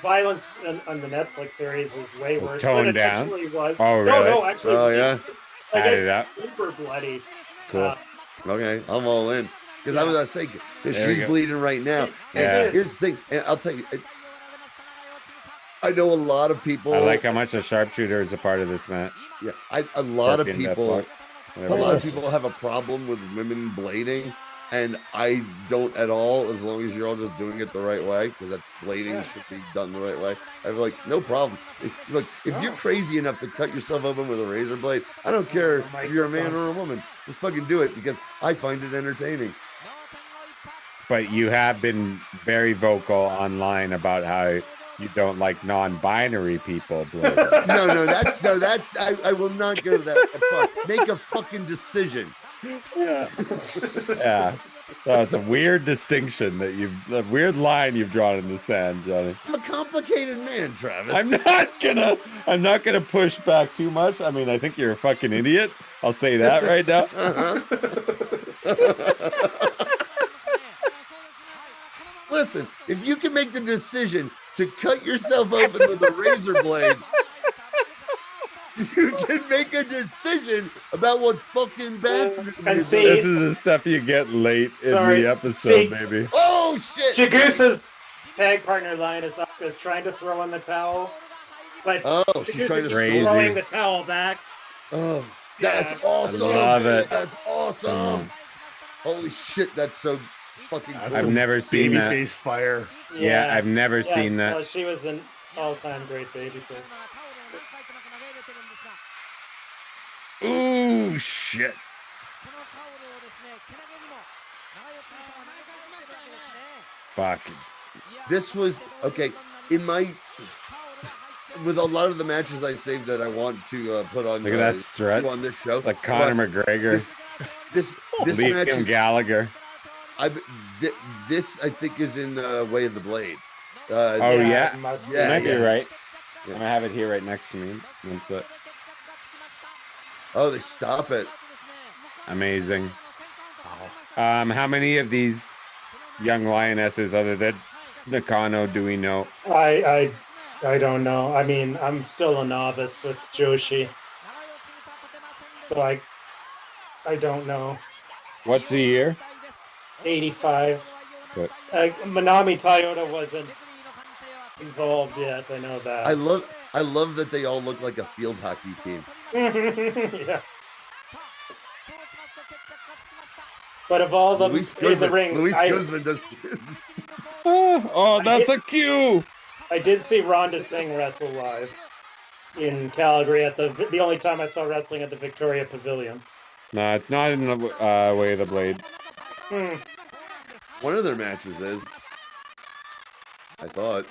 violence on the Netflix series is way worse than toned it down? actually was. Oh, No, really? no, actually. Oh, yeah? Like Add it up. it's super bloody. Cool. Okay, I'm all in because I was gonna say 'cause There we she's go. bleeding right now. And Yeah. here's the thing, and I'll tell you, I know a lot of people. I like how much a sharpshooter is a part of this match. Yeah, a lot of Scorpion people. Deathlock, A whatever lot it of is. people have a problem with women blading, and I don't at all. As long as you're all just doing it the right way, because that blading should be done the right way. I'm like, no problem. Look, if you're crazy enough to cut yourself open with a razor blade, I don't care if you're a man or a woman. Just fucking do it because I find it entertaining. But you have been very vocal online about how you don't like non-binary people. Blair. That's I will not go that far. Make a fucking decision. Yeah. Yeah. That's a weird distinction a weird line you've drawn in the sand, Johnny. I'm a complicated man, Travis. I'm not gonna push back too much. I mean, I think you're a fucking idiot. I'll say that right now. Listen, if you can make the decision to cut yourself open with a razor blade, you can make a decision about what fucking bathroom And you see- go. This is the stuff you get late in Sorry. the episode, See- baby. Oh shit! Chigusa's tag partner Linus Asuka is trying to throw in the towel, but she's trying to Crazy. throwing the towel back. Oh, that's Yeah. awesome! I love it. That's awesome! Holy shit, that's so fucking cool. I've never seen that. Babyface fire. Yeah, I've never seen that. No, she was an all-time great babyface. Ooh, shit. Fucking. This was okay in my with a lot of the matches I saved that I want to put on. Look at that strut. on this show, Like Conor But McGregor. This match. Liam Is, Gallagher. this I think is in Way of the Blade. Oh, yeah? it must be. You might be yeah. right. I'm gonna have it here right next to me. That's it. Oh, they stop it. Amazing. How many of these young lionesses, other than Nakano, do we know? I don't know. I mean, I'm still a novice with Joshi, so I don't know. What's the year? 85. But Manami Toyota wasn't involved yet. I know that. I love that they all look like a field hockey team. Yeah. But of all the Luis in the ring, Guzman does. Oh, that's a cue. I did see Rhonda Singh wrestle live in Calgary at the only time I saw wrestling at the Victoria Pavilion. No, it's not in the Way of the Blade. One of their matches is. I thought.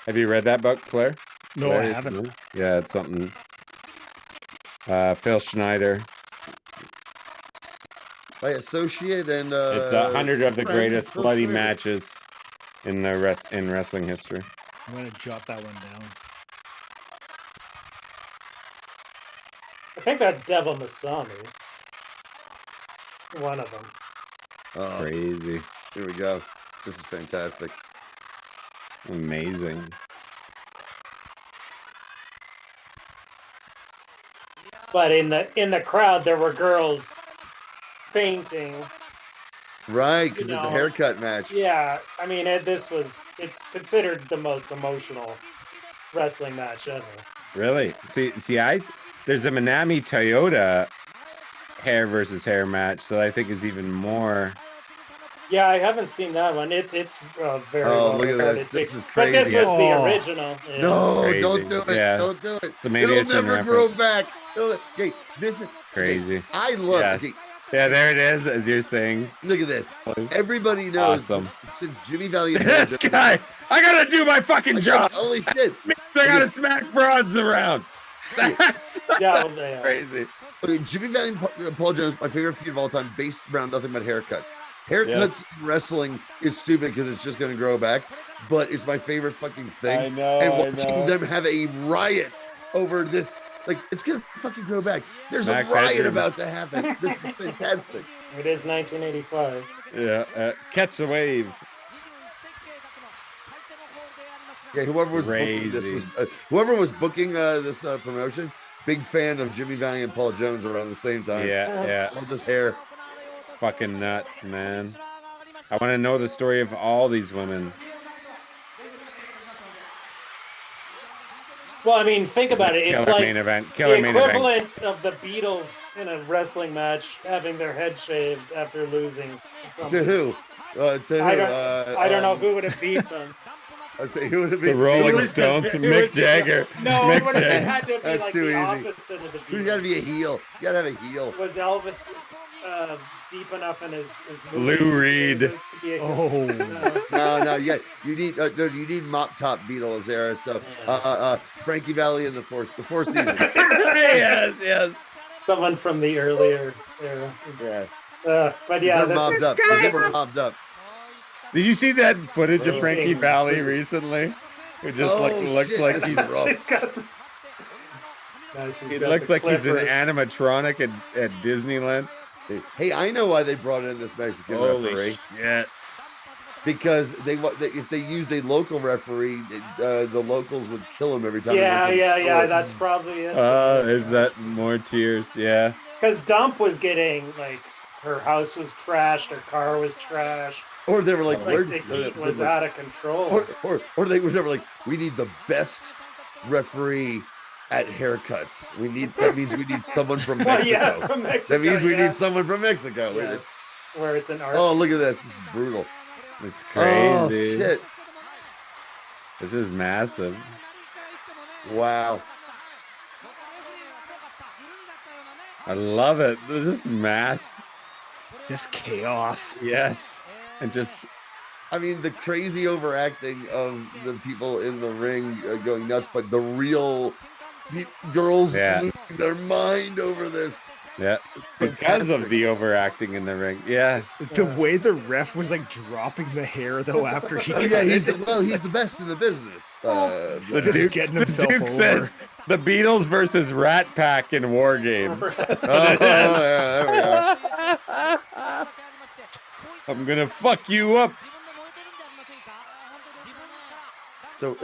Have you read that book, Claire? No, Claire, I it's haven't. new? Yeah, it's something. Phil Schneider. By associate and It's 100 of the friend greatest Phil bloody Schneider. matches in wrestling history. I'm gonna jot that one down. I think that's Devil Masami. One of them. Oh, Crazy. here we go. This is fantastic. Amazing. But in the crowd, there were girls fainting. Right, because You it's a know, haircut match. Yeah, I mean, it's considered the most emotional wrestling match ever. Really? See, there's a Manami Toyota hair versus hair match that I think is even more. Yeah, I haven't seen that one. It's very Oh, well look at regarded this. This too. is But this crazy. was the Oh. original. Yeah. No, Crazy. don't do it. Yeah. Don't do it. The Maybe It'll it's in never grow reference. back. Okay, this is Crazy. Okay, I love. Yes. Okay, Yeah, there it is, as you're saying. look at this. Everybody knows Awesome. since Jimmy Valiant. This guy, I gotta do my fucking job. Holy shit! I gotta smack broads around. That's Yeah, well, yeah. crazy. Okay, Jimmy Valiant and Paul Jones, my favorite feud of all time, based around nothing but haircuts. Haircuts in wrestling is stupid because it's just going to grow back, but it's my favorite fucking thing. I know. And watching them have a riot over this, like, it's going to fucking grow back. There's Max a riot Headroom. about to happen. This is fantastic. It is 1985. Yeah, catch the wave. Yeah, whoever was booking this was whoever was booking this promotion. Big fan of Jimmy Valiant and Paul Jones around the same time. Yeah. Love this hair. Fucking nuts, man. I want to know the story of all these women. Well, I mean, think about it. It's Killer like main event. Killer the main event. equivalent of the Beatles in a wrestling match having their head shaved after losing. To who? I don't know who would have beat them. I say who would have been The Rolling Stones and Mick Jagger. No, Mick it would have Jagger. had to be That's like too the easy. opposite of the Beatles. You gotta be a heel. You gotta have a heel. Was Elvis deep enough in his movies Lou Reed. to be a No, yeah, you need mop top Beatles era. So, Frankie Valli in the Four Seasons. yes. Someone from the earlier era. Yeah. But yeah, They're mobbed up. They were mobbed up. Did you see that footage of Frankie Valli recently? It just looks like he's she's got. It looks like he's an animatronic at Disneyland. Hey, I know why they brought in this Mexican referee. Shit. Because if they used a local referee, the locals would kill him every time. Yeah. That's probably it. Is that more tears? Yeah. Because Dump was getting like her house was trashed, her car was trashed. Or they were like the heat was out of control. Or they were like, we need the best referee at haircuts. That means we need someone from Mexico. Yeah, from Mexico. That means we need someone from Mexico. Yes. Where it's an art. Oh, look at this. This is brutal. It's crazy. Oh, shit. This is massive. Wow. I love it. There's just mass. Just chaos. Yes. And just, I mean, the crazy overacting of the people in the ring going nuts, but the real girls losing their mind over this. Yeah, because of the overacting in the ring. Yeah, the way the ref was like dropping the hair though after he. Yeah, he's the best in the business. The Duke, getting himself over. Says the Beatles versus Rat Pack in War Games. Yeah, there we are. I'm gonna fuck you up. So,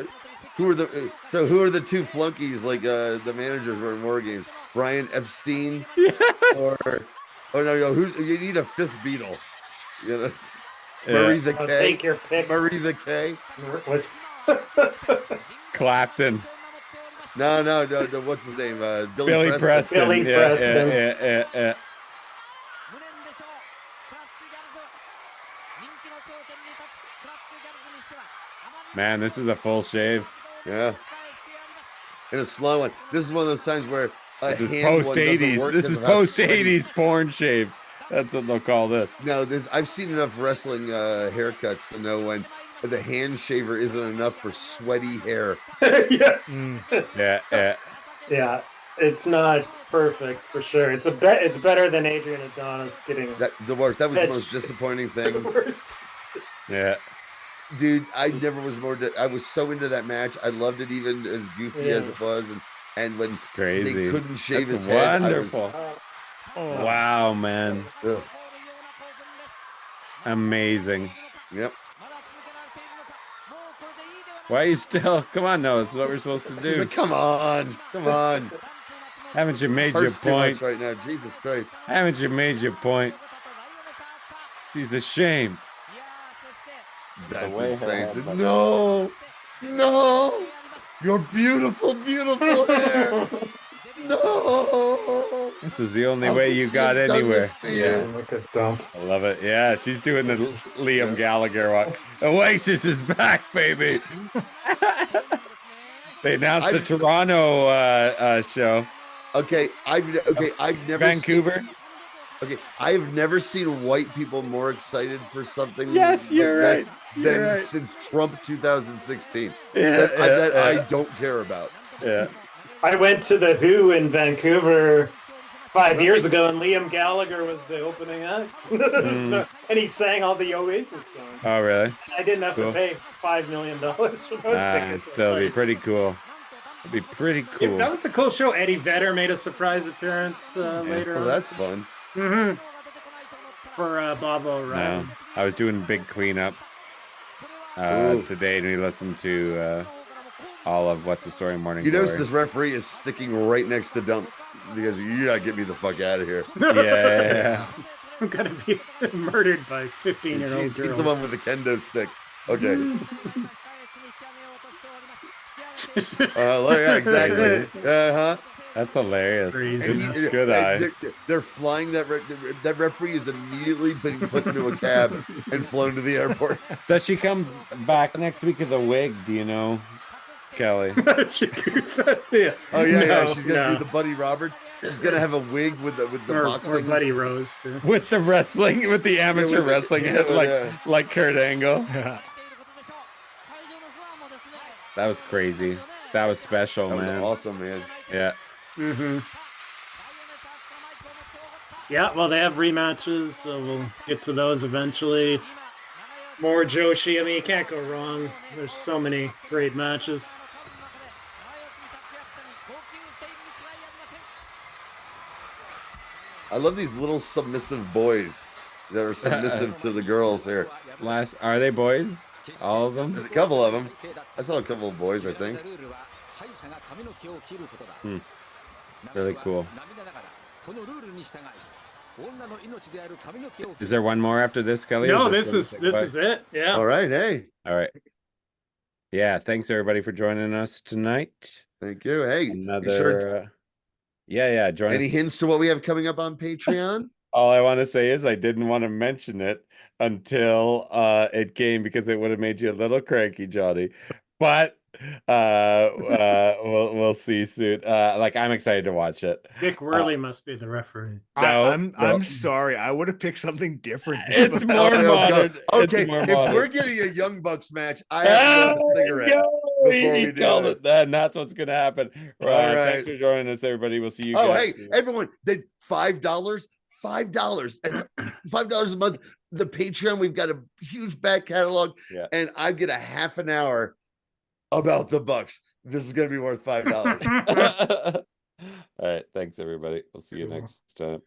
who are the two flunkies like the managers were in War Games? Brian Epstein, or no, you need a fifth Beatle, you know, Murray the K. Take your pick. Murray the K. Was Clapton. No. What's his name? Billy Preston. Billy Preston. Yeah. Man, this is a full shave. Yeah. And a slow one. This is one of those times where this is post 80s. This is post 80s porn shave. That's what they'll call this. No, I've seen enough wrestling haircuts to know when the hand shaver isn't enough for sweaty hair. Yeah. It's not perfect for sure. It's better than Adrian Adonis getting the worst. That was the most disappointing thing. Yeah. Dude, I never was I was so into that match. I loved it, even as goofy as it was, and when crazy. They couldn't shave That's his head. Wonderful. Wow, man. Ugh. Amazing. Yep. Why are you still? Come on, no, this is what we're supposed to do. Like, come on. Haven't you made your Hurts too point much right now? Jesus Christ. Haven't you made your point? She's ashamed. That's insane. No, your beautiful hair. No. This is the only way you got anywhere. Yeah, look at Dump. I love it. Yeah, she's doing the Liam Gallagher walk. Oasis is back, baby. They announced the Toronto show. Okay, I've never Vancouver. I've never seen white people more excited for something. Yes, you're right. Since Trump 2016. Yeah, that I don't care about. Yeah. I went to the Who in Vancouver 5 years ago, and Liam Gallagher was the opening act. And he sang all the Oasis songs. Oh, really? I didn't have Cool. to pay $5 million for those tickets. Still be pretty cool. It'd be pretty cool. That was a cool show. Eddie Vedder made a surprise appearance later on. That's fun. Mm-hmm. For Bob O'Reilly. No, I was doing big cleanup today, and we listened to all of What's the Story Morning You Glory. notice this referee is sticking right next to Dump because you gotta get me the fuck out of here. Yeah. I'm gonna be murdered by 15-year-old girls. She's the one with the kendo stick. Okay. Yeah, exactly. That's hilarious. Crazy. Good eye. They're flying that that referee is immediately being put into a cab and flown to the airport. Does she come back next week with a wig? Do you know, Kelly? Yeah. Oh yeah, No, She's gonna do the Buddy Roberts. She's gonna have a wig with the boxing. Or Buddy Rose too. With the wrestling, with the amateur wrestling, like Kurt Angle. That was crazy. That was special, That man. was awesome, man. Yeah. Mm-hmm. Yeah, well, they have rematches, so we'll get to those eventually. More Joshi. I mean, you can't go wrong. There's so many great matches. I love these little submissive boys that are submissive to the girls here. Are they boys? All of them? There's a couple of them. I saw a couple of boys, I think. Really cool. Is there one more after this, Kelly? No, this is it. Yeah. All right. Hey. All right. Yeah. Thanks everybody for joining us tonight. Thank you. Hey, another. Yeah. Join Any us. hints to what we have coming up on Patreon? All I want to say is I didn't want to mention it until it came because it would have made you a little cranky, Johnny. But we'll see soon. I'm excited to watch it. Dick Worley must be the referee. I'm sorry. I would have picked something different. It's more modern. Okay, It's more if modern. we're getting a Young Bucks match, I have to go with a cigarette before we do called this. it that, and that's what's gonna happen. All right. Thanks for joining us, everybody. We'll see you. Oh, guys hey, soon. everyone! They $5. That's $5 a month. The Patreon, we've got a huge back catalog, and I get a half an hour about the Bucks. This is going to be worth $5. All right, thanks everybody. We'll see you next time.